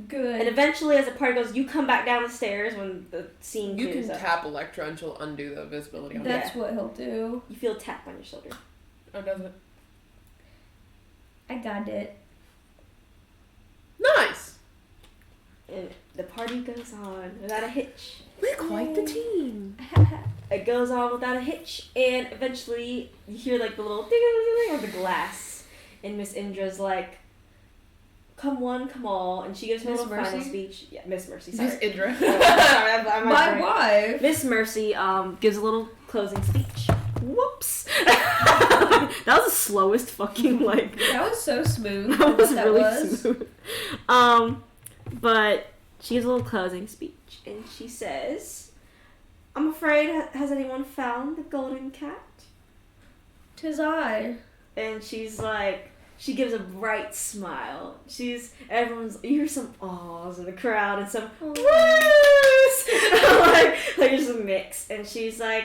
S2: Good.
S4: And eventually, as the party goes, you come back down the stairs when the scene
S3: You
S4: clears
S3: can
S4: up.
S3: tap Electra and she'll undo the visibility on
S2: That's what he'll do.
S4: You feel a tap on your shoulder.
S3: it. Oh, does it?
S2: I got it.
S3: Nice!
S4: And the party goes on without a hitch.
S3: We're quite the team.
S4: It goes on without a hitch, and eventually you hear like the little ding of the glass, and Miss Indra's like, "Come one, come all," and she gives her
S2: Miss
S4: little final
S2: Mercy?
S4: speech. Yeah, Miss Mercy. Sorry,
S3: Miss Indra.
S4: sorry, I'm
S2: My wife.
S4: Miss Mercy gives a little closing speech. Whoops, that was the slowest fucking like.
S2: That was so smooth.
S4: That was
S2: that
S4: really
S2: was.
S4: smooth. But she gives a little closing speech, and she says, "I'm afraid, has anyone found the golden cat?"
S2: 'Tis I.
S4: And she's like, she gives a bright smile. Everyone's, you hear some ahs in the crowd and some woos! like just a mix. And she's like,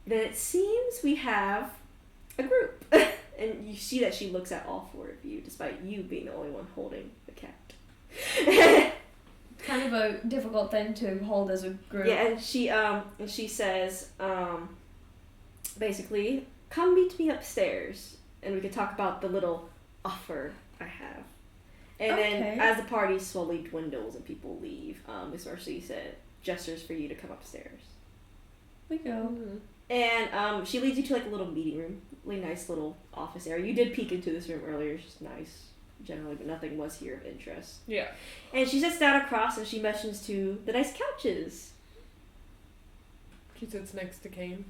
S4: then it seems we have a group. And you see that she looks at all four of you, despite you being the only one holding the cat.
S2: Kind of a difficult thing to hold as a group.
S4: Yeah, and she says, basically, come meet me upstairs, and we can talk about the little offer I have. And then,
S2: Okay.
S4: as the party slowly dwindles and people leave, Miss Mercy said, gestures for you to come upstairs.
S2: We go.
S4: And she leads you to like a little meeting room, really nice little office area. You did peek into this room earlier, it's just nice, generally, but nothing was here of interest.
S3: Yeah.
S4: And she sits down across and she mentions to the nice couches.
S3: She sits next to Kane.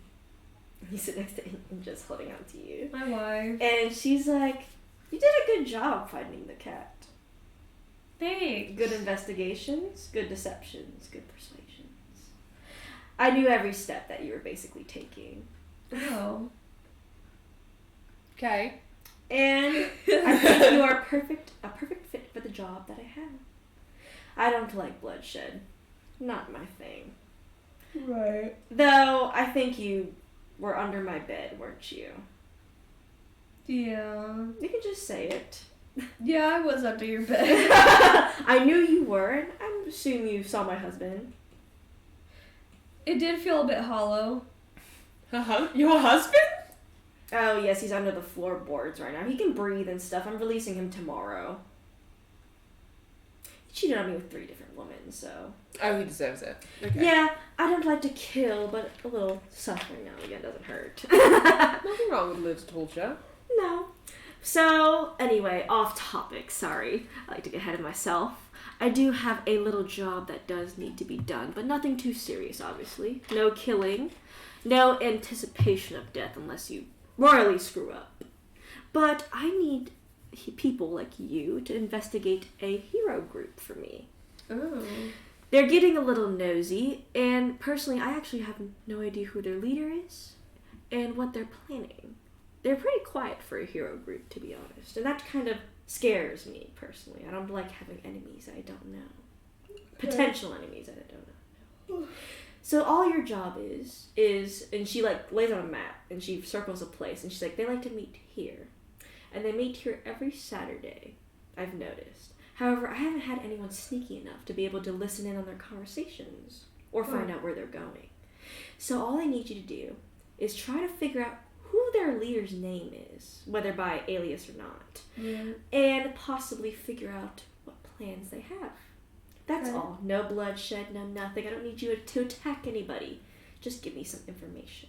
S4: You sit next to him and just holding on to you.
S2: My wife.
S4: And she's like, you did a good job finding the cat.
S2: Thanks.
S4: Good investigations, good deceptions, good persuasions. I knew every step that you were basically taking.
S2: Oh.
S3: Okay.
S4: And I think you are a perfect fit for the job that I have. I don't like bloodshed. Not my thing.
S2: Right.
S4: Though, I think you were under my bed, weren't you?
S2: Yeah.
S4: You can just say it.
S2: Yeah, I was under your bed.
S4: I knew you were, and I assume you saw my husband.
S2: It did feel a bit hollow.
S3: Your husband?
S4: Oh, yes, he's under the floorboards right now. He can breathe and stuff. I'm releasing him tomorrow. He cheated on me with 3 different women, so...
S3: Oh, he deserves it. Okay.
S4: Yeah, I don't like to kill, but a little suffering now and again doesn't hurt.
S3: Nothing wrong with Liv's torture.
S4: No. So, anyway, off topic, sorry. I like to get ahead of myself. I do have a little job that does need to be done, but nothing too serious, obviously. No killing. No anticipation of death unless you royally screw up. But I need people like you to investigate a hero group for me.
S2: Oh.
S4: They're getting a little nosy, and personally, I actually have no idea who their leader is and what they're planning. They're pretty quiet for a hero group, to be honest, and that kind of scares me, personally. I don't like having enemies I don't know. Potential enemies I don't know. So all your job is, and she like lays on a map, and she circles a place, and she's like, they like to meet here. And they meet here every Saturday, I've noticed. However, I haven't had anyone sneaky enough to be able to listen in on their conversations or find out where they're going. So all I need you to do
S1: is try to figure out who their leader's name is, whether by alias or not, and possibly figure out what plans they have. That's all. No bloodshed, no nothing. I don't need you to attack anybody. Just give me some information.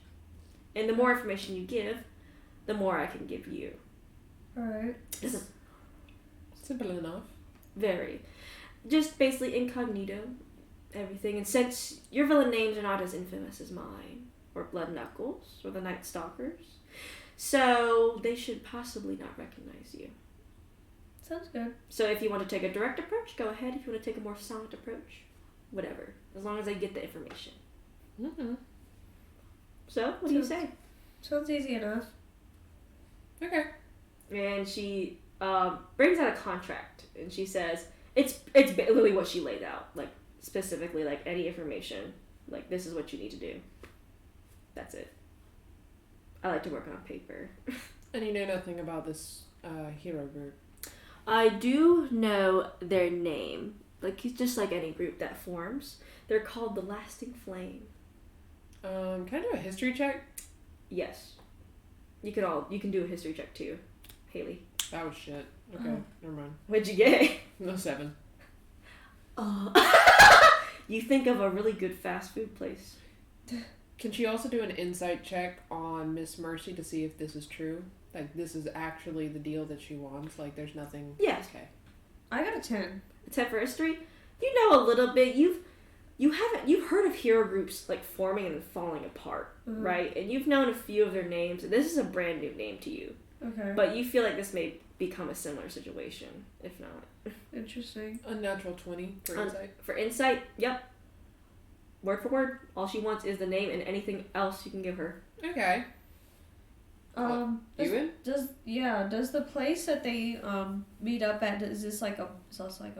S1: And the more information you give, the more I can give you.
S2: Alright.
S3: Simple enough.
S1: Very. Just basically incognito, everything. And since your villain names are not as infamous as mine, or Blood Knuckles, or the Night Stalkers, so they should possibly not recognize you.
S2: Sounds good.
S1: So if you want to take a direct approach, go ahead. If you want to take a more silent approach, whatever. As long as I get the information.
S3: Mm-hmm.
S1: So, what do you say?
S2: Sounds easy enough.
S3: Okay.
S1: And she brings out a contract, and she says it's literally what she laid out, like specifically like any information, like this is what you need to do. That's it. I like to work on paper.
S3: And you know nothing about this hero group?
S1: I do know their name, like just like any group that forms. They're called the Lasting Flame.
S3: Can I do a history check?
S1: Yes. You can do a history check too, Haley.
S3: That was shit. Okay, never mind.
S1: What'd you get?
S3: No, 7.
S1: You think of a really good fast food place.
S3: Can she also do an insight check on Miss Mercy to see if this is true? Like, this is actually the deal that she wants? Like, there's nothing...
S1: Yes.
S3: Okay.
S2: I got a 10.
S1: A 10 for history? You know a little bit. You've heard of hero groups, like, forming and falling apart, right? And you've known a few of their names. This is a brand new name to you.
S2: Okay.
S1: But you feel like this may become a similar situation, if not.
S2: Interesting.
S3: A natural 20 for insight.
S1: For insight, yep. Word for word. All she wants is the name and anything else you can give her.
S3: Okay.
S2: Does the place that they meet up at, is this like a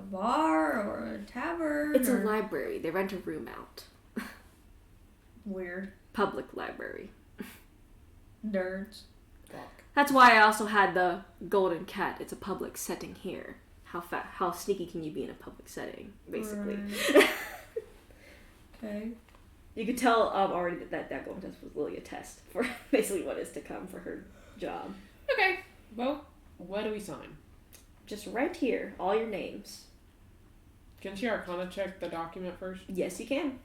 S2: bar or a tavern?
S1: It's a library. They rent a room out.
S2: Weird.
S1: Public library.
S2: Nerds.
S3: Fuck.
S1: That's why I also had the golden cat. It's a public setting here. How sneaky can you be in a public setting, basically?
S2: Right. Okay.
S1: You could tell already that golden test was literally a test for basically what is to come for her job.
S3: Okay. Well, what do we sign?
S1: Just right here, all your names.
S3: Can she Arcana check the document first?
S1: Yes, you can.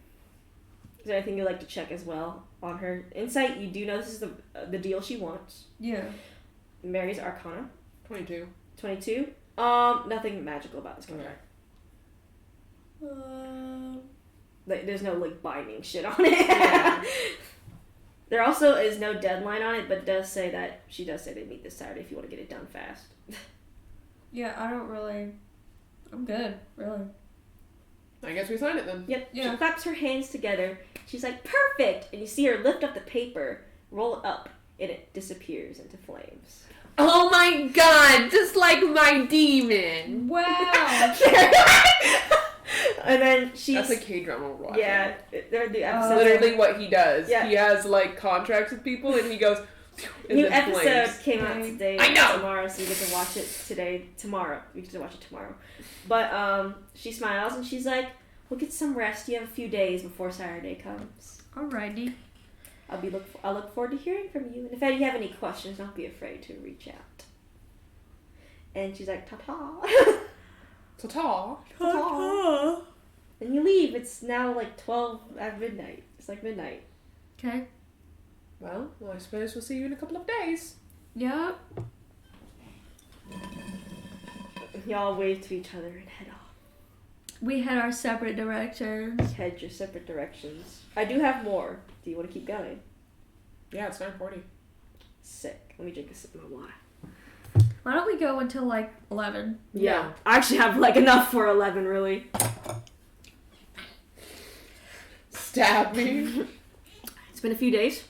S1: Is there anything you'd like to check as well on her insight? You do know this is the deal she wants.
S2: Yeah.
S1: Mary's Arcana.
S3: 22.
S1: 22. Nothing magical about this contract. Like, there's no like binding shit on it. Yeah. There also is no deadline on it, but it does say that she does say they meet this Saturday if you want to get it done fast.
S2: Yeah, I'm good, really.
S3: I guess we sign it then.
S1: Yep.
S2: Yeah.
S1: She claps her hands together. She's like, perfect! And you see her lift up the paper, roll it up, and it disappears into flames.
S3: Oh my god, just like my demon.
S2: Wow.
S1: And then she's...
S3: That's a K-drama we're watching.
S1: Yeah, they're the episode.
S3: Literally what he does.
S1: Yeah.
S3: He has, like, contracts with people, and he goes... And
S1: New
S3: then
S1: episode
S3: flames.
S1: came out today.
S3: I know!
S1: Tomorrow, so you get to watch it tomorrow. You get to watch it tomorrow. But, she smiles, and she's like, we'll get some rest. You have a few days before Saturday comes.
S2: Alrighty.
S1: I'll look forward to hearing from you. And if you have any questions, don't be afraid to reach out. And she's like, ta-ta.
S3: Ta-ta.
S1: Ta-ta. And you leave. It's now like 12 at midnight. It's like midnight.
S2: Okay.
S3: Well, I suppose we'll see you in a couple of days.
S2: Yep.
S1: Y'all wave to each other and head off.
S2: We had our separate directions.
S1: Head your separate directions. I do have more. Do you want to keep going?
S3: Yeah, it's 9:40.
S1: Sick. Let me drink a sip of my water.
S2: Why don't we go until like 11?
S1: Yeah. I actually have like enough for 11, really.
S3: Stab me.
S1: It's been a few days.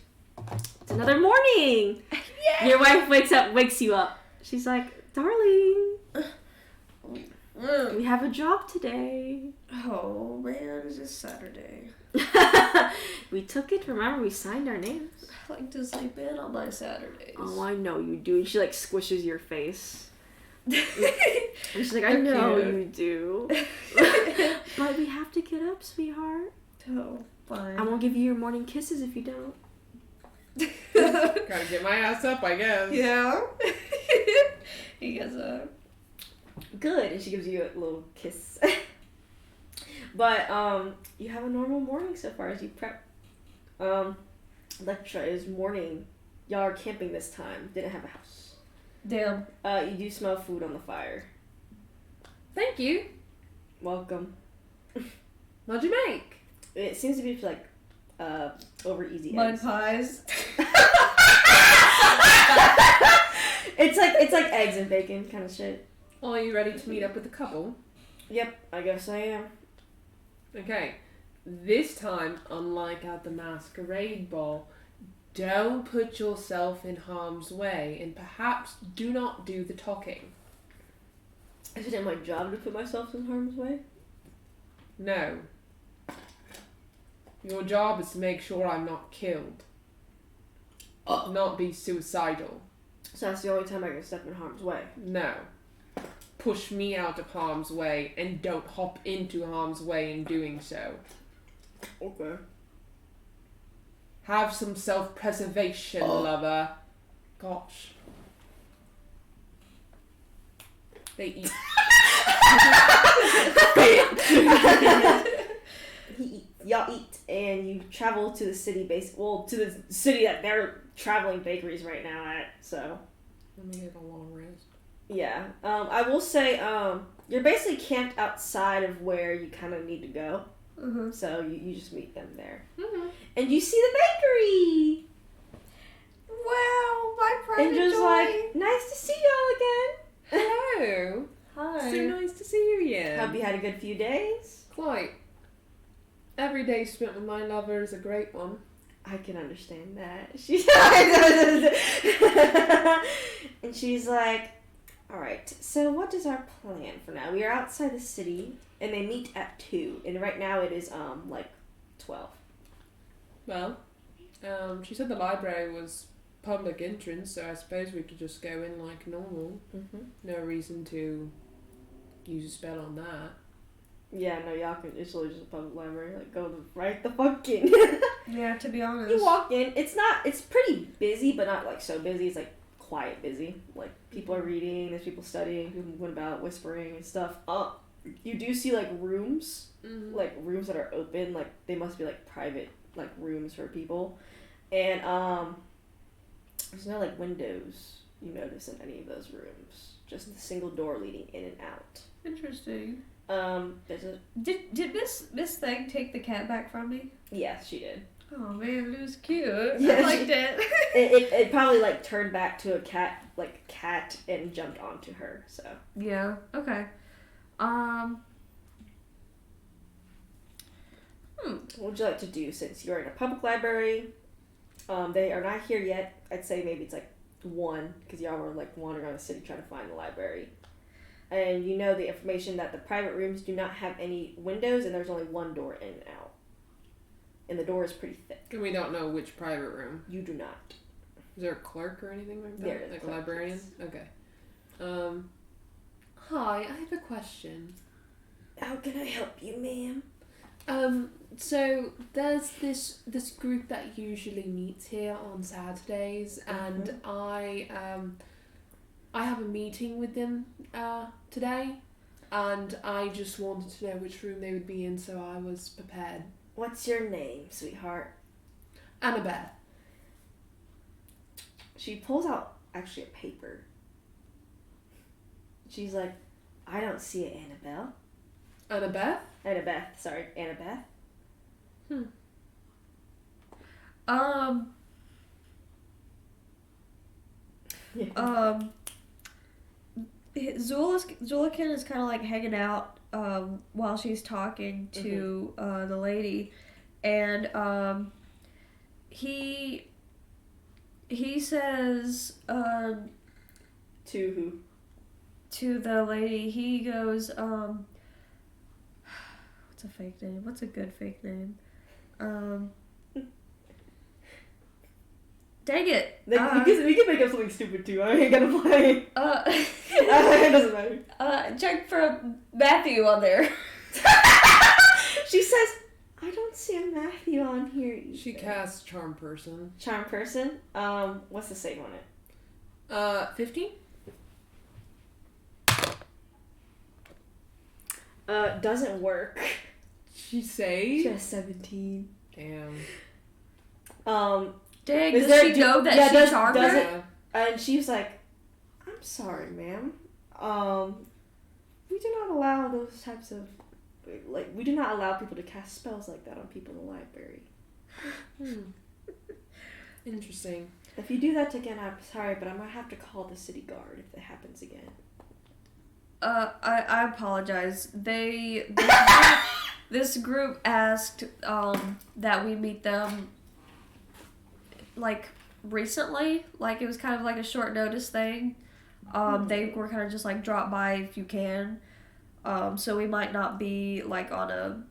S1: It's another morning.
S2: Yeah.
S1: Your wife wakes you up. She's like, darling, we have a job today.
S2: Oh man, it's just Saturday.
S1: We took it. Remember, we signed our names.
S2: I like to sleep in on my Saturdays.
S1: Oh, I know you do. And she like squishes your face. And she's like, I know you do. But we have to get up, sweetheart.
S2: Oh, fine.
S1: I won't give you your morning kisses if you don't.
S3: Gotta get my ass up, I guess.
S2: Yeah. He gets a...
S4: Good, and she gives you a little kiss. But, you have a normal morning so far as you prep. Lectra is morning. Y'all are camping this time. Didn't have a house.
S2: Damn.
S4: You do smell food on the fire.
S3: Thank you.
S4: Welcome.
S3: What'd you make?
S4: It seems to be like, over easy
S2: Mud
S4: eggs.
S2: pies.
S4: It's like eggs and bacon kind of shit.
S3: Are you ready to meet up with the couple?
S4: Yep, I guess I am.
S3: Okay. This time, unlike at the masquerade ball, don't put yourself in harm's way and perhaps do not do the talking.
S4: Is it my job to put myself in harm's way?
S3: No. Your job is to make sure I'm not killed. Not be suicidal.
S4: So that's the only time I can step in harm's way.
S3: No. Push me out of harm's way and don't hop into harm's way in doing so.
S4: Okay.
S3: Have some self-preservation, lover. Gosh. They eat.
S4: Y'all eat, and you travel to the city to the city that they're traveling bakeries right now at, so.
S3: Let me get a long rest.
S4: Yeah. I will say, you're basically camped outside of where you kind of need to go.
S2: Mm-hmm.
S4: So you just meet them there.
S3: Mm-hmm.
S4: And you see the bakery!
S2: Wow, my pride
S4: And just like, nice to see y'all again.
S3: Hello.
S2: Hi.
S3: So nice to see you again.
S4: Hope you had a good few days.
S3: Quite. Every day spent with my lover is a great one.
S4: I can understand that. And she's like, alright, so what is our plan for now? We are outside the city, and they meet at 2, and right now it is, like, 12.
S3: Well, she said the library was public entrance, so I suppose we could just go in like normal.
S4: Mm-hmm.
S3: No reason to use a spell on that.
S4: Yeah, no, y'all can, it's literally just a public library, like, go right the fuck in.
S2: Yeah, to be honest.
S4: You walk in, it's pretty busy, but not, like, so busy, it's, like, quiet busy. Like, people are reading, there's people studying, people moving about, whispering and stuff. You do see, like, rooms, like, rooms that are open, like, they must be, like, private, like, rooms for people. And, there's no, like, windows you notice in any of those rooms. Just a single door leading in and out.
S2: Interesting.
S4: There's a...
S2: Did Miss Thing take the cat back from me?
S4: Yes, she did.
S2: Oh man, it was cute.
S4: Yeah,
S2: I liked it.
S4: It probably, like, turned back to a cat and jumped onto her, so...
S2: Yeah, okay.
S4: What would you like to do since you're in a public library? They are not here yet. I'd say maybe it's like 1, because y'all were like wandering around the city trying to find the library. And you know the information that the private rooms do not have any windows and there's only one door in and out. And the door is pretty thick.
S3: And we don't know which private room.
S4: You do not.
S3: Is there a clerk or anything like that?
S4: There is
S3: like a
S4: clerk,
S3: librarian?
S4: yes.
S3: Okay. Hi, I have a question.
S4: How can I help you, ma'am?
S3: So there's this group that usually meets here on Saturdays, and I have a meeting with them today, and I just wanted to know which room they would be in, so I was prepared.
S4: What's your name, sweetheart?
S3: Annabeth.
S4: She pulls out actually a paper. She's like, I don't see it, Annabelle.
S3: Annabeth?
S4: Annabeth, sorry, Annabeth.
S2: Zulikin is kind of like hanging out while she's talking to the lady, and he says
S4: To who?
S2: to the lady, he goes, what's a fake name? What's a good fake name? Dang it.
S4: We can make up something stupid too. I ain't gonna play. It doesn't matter.
S2: Check for Matthew on there.
S4: She says, I don't see a Matthew on here either.
S3: She casts Charm Person.
S4: Charm person. What's the save on it?
S3: 15?
S4: Doesn't work.
S3: She saved?
S4: She has 17.
S3: Damn.
S2: Dang, does she know that she charmed her?
S3: Yeah.
S4: And she was like, I'm sorry, ma'am. We do not allow those types of... Like, we do not allow people to cast spells like that on people in the library.
S3: Interesting.
S4: If you do that again, I'm sorry, but I might have to call the city guard if that happens again.
S2: I apologize. This group asked that we meet them like recently. Like it was kind of like a short notice thing. They were kind of just like drop by if you can. So we might not be like on a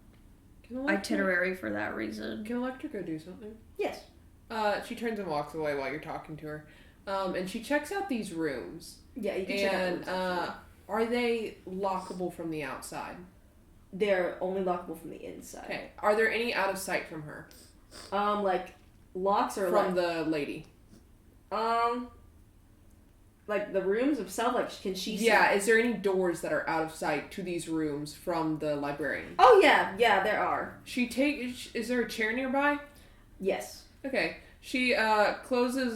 S2: itinerary for that reason.
S3: Can Electra go do something?
S4: Yes.
S3: She turns and walks away while you're talking to her. And she checks out these rooms.
S4: Yeah, you can check out the rooms.
S3: Are they lockable from the outside?
S4: They're only lockable from the inside.
S3: Okay. Are there any out of sight from her?
S4: Like locks or
S3: from the lady?
S4: Like the rooms themselves, like can she see?
S3: Yeah, is there any doors that are out of sight to these rooms from the librarian?
S4: Oh yeah, there are.
S3: Is there a chair nearby?
S4: Yes.
S3: Okay. She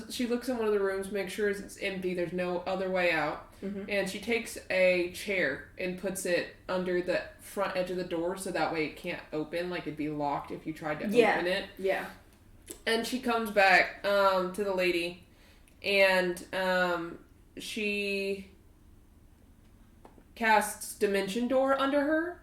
S3: she looks in one of the rooms, makes sure it's empty, there's no other way out.
S4: Mm-hmm.
S3: And she takes a chair and puts it under the front edge of the door so that way it can't open, like it'd be locked if you tried to open it.
S4: Yeah.
S3: And she comes back to the lady and she casts Dimension Door under her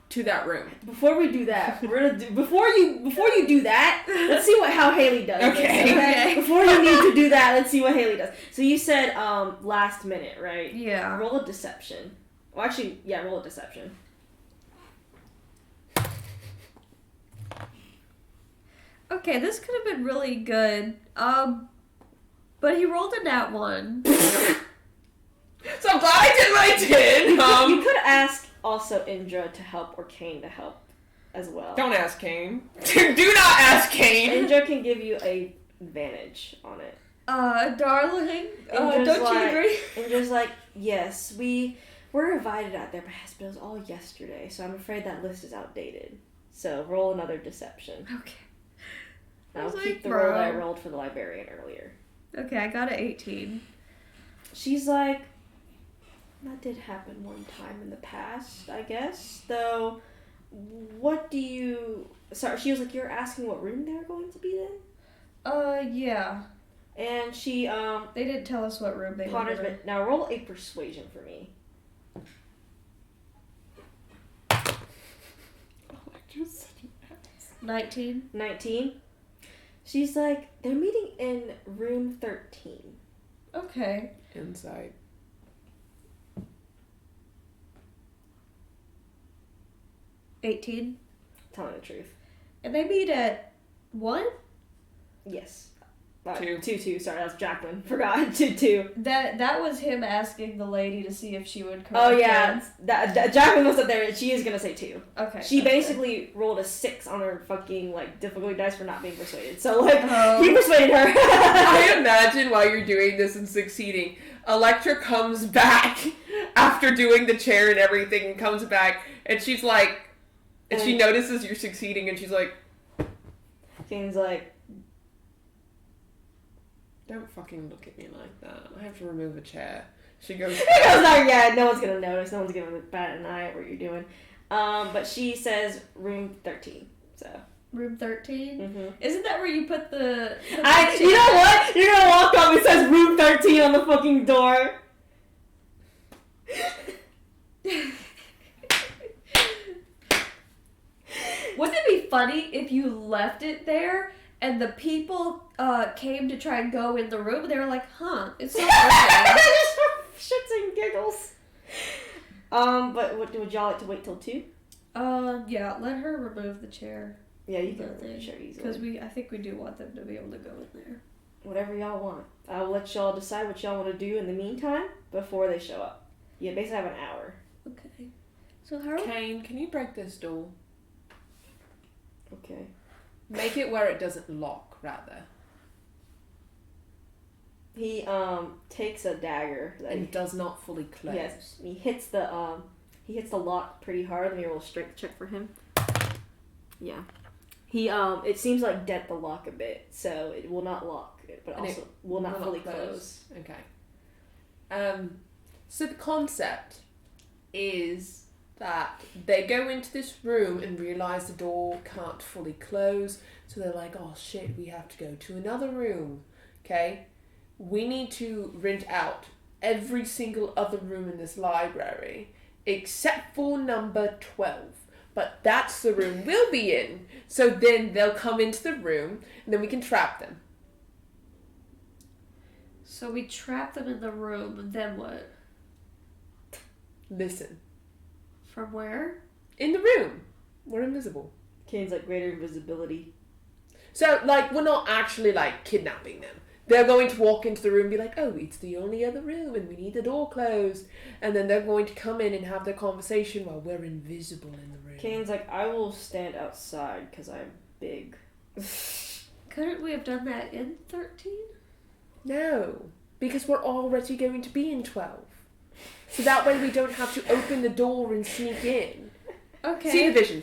S3: to that room.
S4: Before we do that, we're gonna do before you do that, let's see how Haley does.
S3: Okay.
S4: Before you need to do that, let's see what Haley does. So you said last minute, right?
S2: Yeah.
S4: Roll a deception. Well, actually, yeah, roll a deception.
S2: Okay, this could have been really good. But he rolled a nat 1.
S3: So I'm glad I did what I did.
S4: You could ask also Indra to help or Kane to help as well.
S3: Don't ask Kane. Do not ask Kane.
S4: Indra can give you a advantage on it.
S2: Darling,
S4: Indra's
S2: don't you
S4: like-
S2: agree?
S4: Indra's like, yes, we were invited out there, but it was all yesterday, so I'm afraid that list is outdated. So roll another deception.
S2: Okay. I
S4: I'll
S2: was
S4: keep
S2: like,
S4: the roll that I
S2: bro.
S4: rolled for the librarian earlier.
S2: Okay, I got an 18.
S4: She's like, that did happen one time in the past, I guess. Though, what do you... Sorry, she was like, you're asking what room they're going to be in?
S2: Yeah.
S4: And she,
S2: They didn't tell us what room they were
S4: Potter's
S2: in.
S4: been... Now roll a persuasion for me.
S2: 19.
S4: 19. She's like, they're meeting in room 13.
S2: Okay.
S3: Inside.
S2: 18.
S4: Telling the truth.
S2: And they meet at 1?
S4: Yes.
S3: 2.
S4: 2. Sorry, that was Jacqueline. Forgot. 2.
S2: That was him asking the lady to see if she would correct
S4: Oh, yeah.
S2: him.
S4: That Jacqueline was up there. She is going to say 2.
S2: Okay.
S4: She
S2: okay.
S4: basically rolled a 6 on her fucking, like, difficulty dice for not being persuaded. So, like,
S2: Oh.
S4: he persuaded her.
S3: I imagine while you're doing this and succeeding, Electra comes back after doing the chair and everything and comes back and she's like, and she notices you're succeeding and she's like,
S4: Kane's like,
S3: don't fucking look at me like that. I have to remove a chair. She goes,
S4: he goes, no, yeah, no one's going to notice. No one's going to bat an eye at what you're doing. But she says room 13. So.
S2: Room 13?
S4: Mm-hmm.
S2: Isn't that where you put the
S4: You know what? You're gonna walk up, it says room 13 on the fucking door.
S2: Wouldn't it be funny if you left it there and the people came to try and go in the room and they were like, huh, it's not working.
S4: Just for shits and giggles. But would y'all like to wait till 2?
S2: Yeah, let her remove the chair.
S4: Yeah, you can
S2: Nothing.
S4: remove sure easily.
S2: Because I think we do want them to be able to go in there.
S4: Whatever y'all want. I'll let y'all decide what y'all want to do in the meantime before they show up. You basically have an hour.
S2: Okay. So how
S3: Kane, can you break this door?
S4: Okay.
S3: Make it where it doesn't lock, rather.
S4: He takes a dagger that
S3: And does not fully close.
S4: Yes, he hits the lock pretty hard. Let me roll a strength check for him. Yeah. He it seems like dent the lock a bit, so it will not lock, but
S3: And
S4: also will not fully close.
S3: Okay. So the concept is that they go into this room and realize the door can't fully close, so they're like, oh shit, we have to go to another room. Okay? We need to rent out every single other room in this library except for number 12. But that's the room we'll be in. So then they'll come into the room and then we can trap them.
S2: So we trap them in the room, and then what?
S3: Listen.
S2: From where?
S3: In the room. We're invisible.
S4: Kane's like greater invisibility.
S3: So, like, we're not actually, like, kidnapping them. They're going to walk into the room and be like, oh, it's the only other room and we need the door closed. And then they're going to come in and have their conversation while we're invisible in the room.
S4: Kane's like, I will stand outside because I'm big.
S2: Couldn't we have done that in 13?
S3: No, because we're already going to be in 12. So that way we don't have to open the door and sneak in.
S2: Okay.
S3: See the vision,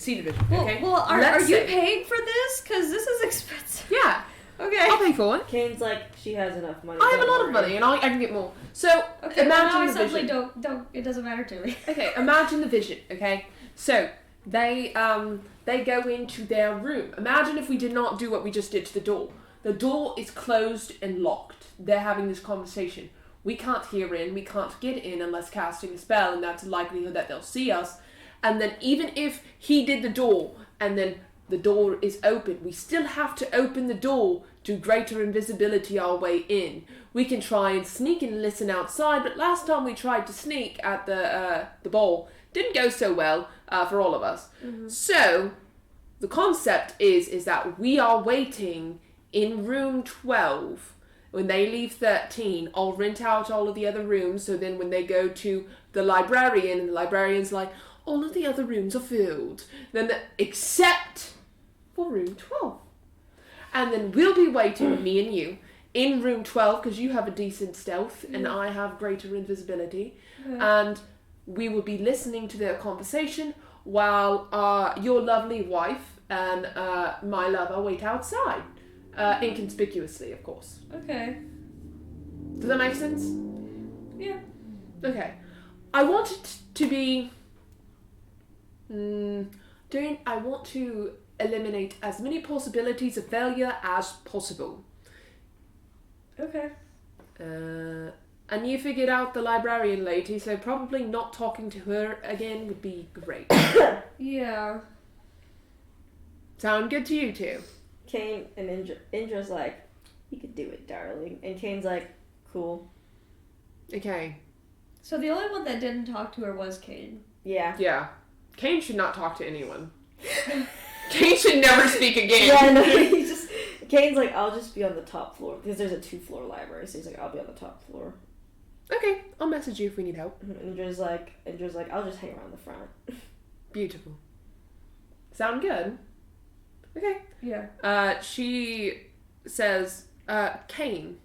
S3: okay?
S2: Well, are you paying for this? Because this is expensive.
S3: Yeah.
S2: Okay.
S3: I'll pay for it.
S4: Kane's like, she has enough money.
S3: I have a
S4: don't
S3: lot of
S4: worry.
S3: money and I can get more. So,
S2: Okay, now I
S3: imagine the
S2: suddenly
S3: vision.
S2: don't, it doesn't matter to me.
S3: Okay, imagine the vision, okay? So, they go into their room. Imagine if we did not do what we just did to the door. The door is closed and locked. They're having this conversation. We can't hear in, we can't get in unless casting a spell, and that's a likelihood that they'll see us. And then even if he did the door, and then the door is open, we still have to open the door to greater invisibility our way in. We can try and sneak and listen outside, but last time we tried to sneak at the ball, didn't go so well for all of us. Mm-hmm. So, the concept is that we are waiting in room 12. When they leave 13, I'll rent out all of the other rooms, so then when they go to the librarian, and the librarian's like, all of the other rooms are filled, then except for room 12. And then we'll be waiting, me and you, in room 12, because you have a decent stealth, and I have greater invisibility, and we will be listening to their conversation while your lovely wife and my lover wait outside. Inconspicuously, of course.
S2: Okay.
S3: Does that make sense?
S2: Yeah.
S3: Okay. I want it to be... I want to eliminate as many possibilities of failure as possible.
S2: Okay.
S3: And you figured out the librarian lady, so probably not talking to her again would be great.
S2: Yeah.
S3: Sound good to you two?
S4: Kane and Indra's like, you could do it, darling. And Kane's like, cool.
S3: Okay.
S2: So the only one that didn't talk to her was Kane.
S4: Yeah.
S3: Yeah. Kane should not talk to anyone. Kane should never speak again.
S4: Yeah, no, Kane's like, I'll just be on the top floor. Because there's a 2-floor library, so he's like, I'll be on the top floor.
S3: Okay, I'll message you if we need help.
S4: Indra's like, I'll just hang around the front.
S3: Beautiful. Sound good? Okay.
S2: Yeah.
S3: She says, Kane,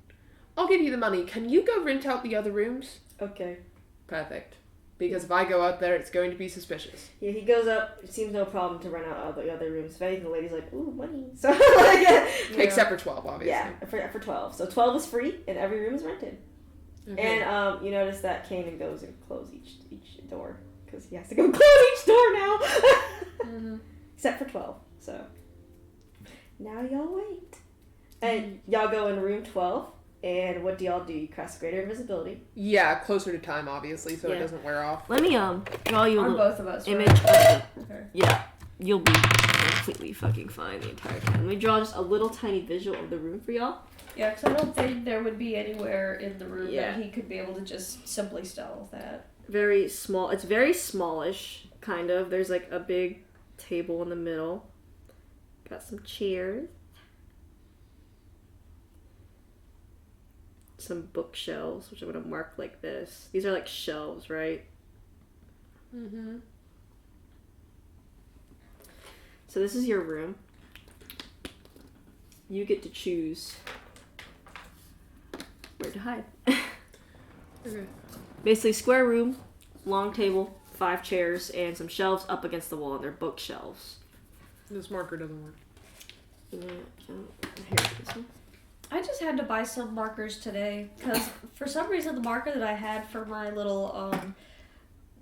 S3: I'll give you the money. Can you go rent out the other rooms?
S4: Okay.
S3: Perfect. Because if I go out there, it's going to be suspicious.
S4: Yeah, he goes up. It seems no problem to rent out all the other rooms. If anything, the lady's like, ooh, money. So, like, yeah.
S3: Except for 12, obviously.
S4: Yeah, for 12. So 12 is free, and every room is rented.
S3: Okay.
S4: And you notice that Kanan goes and closes each door. Because he has to go close each door now.
S3: Mm-hmm.
S4: Except for 12. So, now y'all wait. And y'all go in room 12. And what do y'all do? You cast greater invisibility.
S3: Yeah, closer to time, obviously, so it doesn't wear off.
S1: Let me draw you a little
S2: both of us,
S1: image.
S2: right? Okay.
S1: Yeah, you'll be completely fucking fine the entire time. Let me draw just a little tiny visual of the room for y'all.
S2: Yeah, because I don't think there would be anywhere in the room
S1: Yeah.
S2: that he could be able to just simply stealth that.
S1: Very small. It's very smallish, kind of. There's like a big table in the middle. Got some chairs. Some bookshelves, which I'm going to mark like this. These are like shelves, right?
S3: Mm-hmm.
S1: So this is your room. you get to choose where to hide.
S3: Okay.
S1: Basically, square room, long table, 5 chairs, and some shelves up against the wall, and they're bookshelves.
S3: This marker doesn't work.
S1: Here it is.
S2: I just had to buy some markers today because for some reason the marker that I had for my little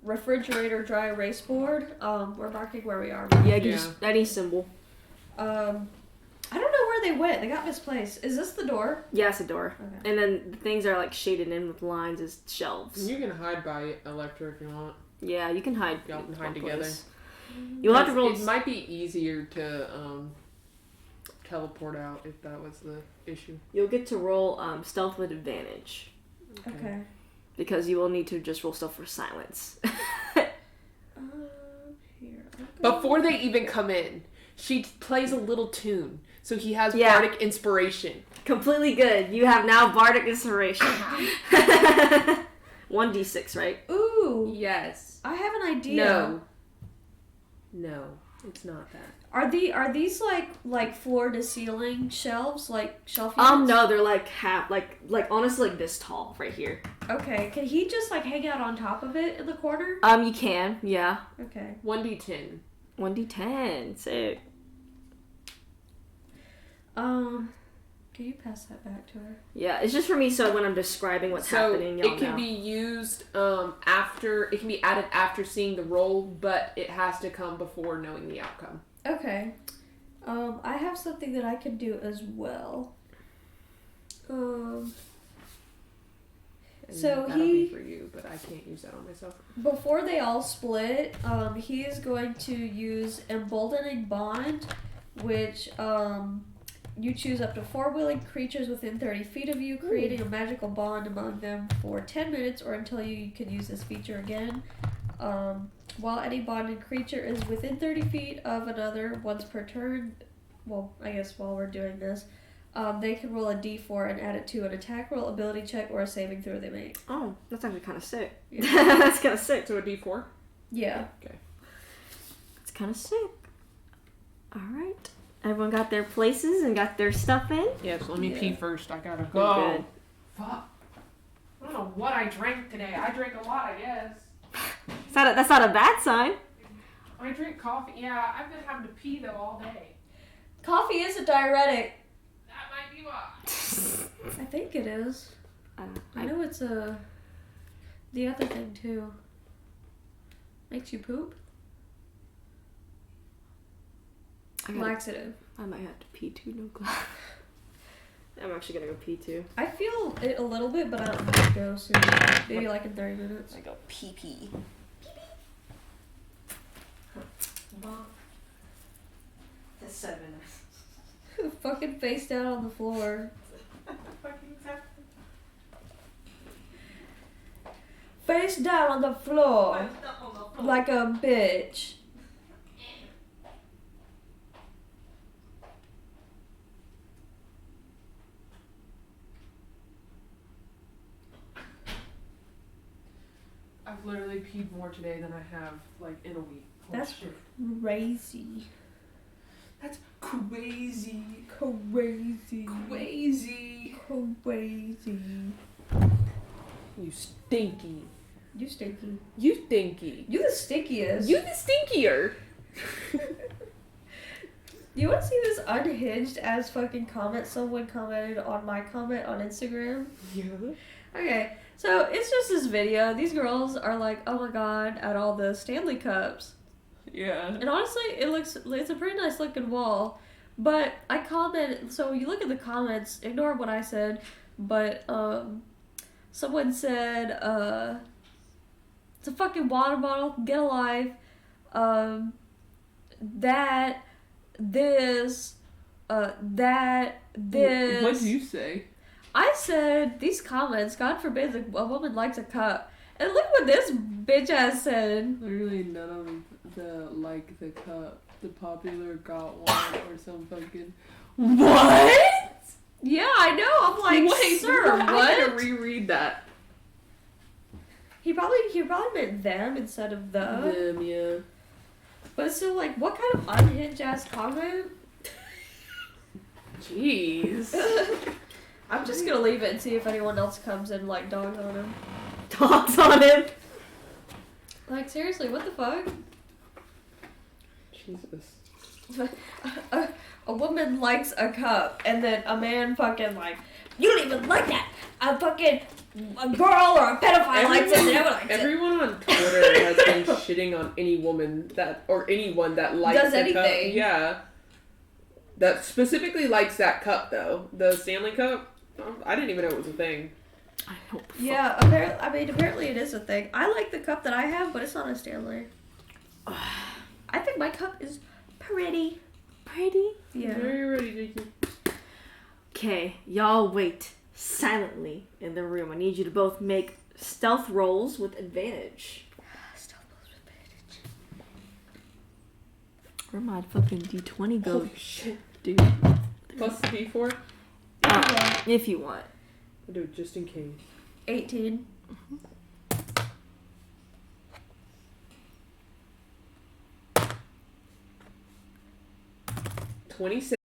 S2: refrigerator dry erase board, we're marking where we are.
S1: Yeah, just any symbol.
S2: I don't know where they went. They got misplaced. Is this the door?
S1: Yeah, it's a door.
S2: Okay.
S1: And then the things are like shaded in with lines as shelves.
S3: You can hide by Electra if you want.
S1: Yeah, you can hide.
S3: Y'all can
S1: in
S3: hide
S1: one
S3: together.
S1: place. You'll have to roll.
S3: It might be easier to teleport out if that was the issue.
S1: You'll get to roll stealth with advantage
S2: Okay.
S1: because you will need to just roll stealth for silence.
S2: Here.
S3: Before they even come in, she plays a little tune, so he has
S1: Yeah.
S3: bardic inspiration.
S1: Completely good. You have now bardic inspiration. 1d6, right?
S2: Ooh.
S3: Yes.
S2: I have an idea.
S3: No, it's not that.
S2: Are these like floor to ceiling shelves, like shelf units?
S1: No, they're like half, like honestly, like this tall right here.
S2: Okay, can he just like hang out on top of it in the corner?
S1: You can, yeah.
S2: Okay.
S3: 1d10.
S1: 1d10, sick.
S2: Can you pass that back to her?
S1: Yeah, it's just for me, so when I'm describing what's happening, y'all
S3: it can
S1: know.
S3: be used after. It can be added after seeing the roll, but it has to come before knowing the outcome.
S2: Okay. I have something that I can do as well.
S3: And
S2: So
S3: that'll
S2: he-
S3: be for you, but I can't use that on myself.
S2: Before they all split, he is going to use Emboldening Bond, which you choose up to 4 willing creatures within 30 feet of you, creating a magical bond among them for 10 minutes or until you can use this feature again. While any bonded creature is within 30 feet of another once per turn, well, I guess while we're doing this, they can roll a d4 and add it to an attack roll, ability check, or a saving throw they make.
S1: Oh, that's actually kind of sick.
S2: Yeah.
S1: That's kind of sick.
S3: So a d4?
S2: Yeah.
S1: It's kind of sick. All right. Everyone got their places and got their stuff in?
S3: Yes, let me
S2: Yeah.
S3: pee first. I gotta
S1: Good.
S3: go. Fuck. I don't know what I drank today. I drank a lot, I guess.
S1: That's not a bad sign.
S3: I drink coffee. Yeah, I've been having to pee though all day.
S2: Coffee is a diuretic.
S3: That might be why.
S2: I think it is. I know it's the other thing too. Makes you poop. Laxative.
S1: I might have to pee too. No good. I'm actually gonna go pee too.
S2: I feel it a little bit, but I don't have to go soon. Maybe like in 30 minutes.
S1: I go pee. That's 7 minutes.
S2: Fucking face down on the floor. Face down on the floor. Like a bitch.
S3: I've literally peed more today than I have like in a week. Holy
S2: That's
S3: shit.
S2: crazy.
S3: That's crazy.
S2: Crazy.
S3: Crazy.
S2: Crazy.
S3: You stinky.
S2: You stinky.
S3: You stinky.
S2: You the stinkiest.
S3: You the stinkier.
S2: You want to see this unhinged as fucking comment someone commented on my comment on Instagram?
S3: Yeah.
S2: Okay, so it's just this video. These girls are like, oh my god, at all the Stanley Cups.
S3: Yeah.
S2: And honestly, it's a pretty nice looking wall. But I commented, so you look at the comments, ignore what I said, but someone said, it's a fucking water bottle, get a life, that, this.
S3: What did you say?
S2: I said, these comments, God forbid a woman likes a cup. And look what this bitch ass said.
S3: Literally none of the like the cup. The popular got one or some fucking. What?
S2: Yeah, I know. I'm like,
S3: Wait,
S2: sir,
S3: I gotta
S2: what?
S3: reread that.
S2: He probably meant them instead of the.
S3: Them, yeah.
S2: But still, like, what kind of unhinged ass comment?
S3: Jeez.
S2: I'm just gonna leave it and see if anyone else comes in like dogs on him.
S1: Dogs on him.
S2: Like seriously, what the fuck?
S3: Jesus.
S2: A woman likes a cup, and then a man fucking like, you don't even like that. A girl or a pedophile likes it, and everyone likes it.
S3: Everyone on Twitter has been shitting on any woman or anyone that likes
S2: Does
S3: the
S2: anything.
S3: cup. Yeah. That specifically likes that cup though. The Stanley Cup. I didn't even know it was a thing.
S1: I hope.
S2: Yeah, apparently it is a thing. I like the cup that I have, but it's not a Stanley. I think my cup is pretty.
S1: Pretty.
S2: Yeah.
S3: Very ready, Jakey.
S1: Okay, y'all wait silently in the room. I need you to both make stealth rolls with advantage.
S2: Stealth rolls with advantage.
S1: Where my fucking D20 go,
S3: Holy shit.
S1: dude?
S3: Plus D4?
S1: If you want.
S3: I'll do it just in case.
S2: 18.
S3: 26.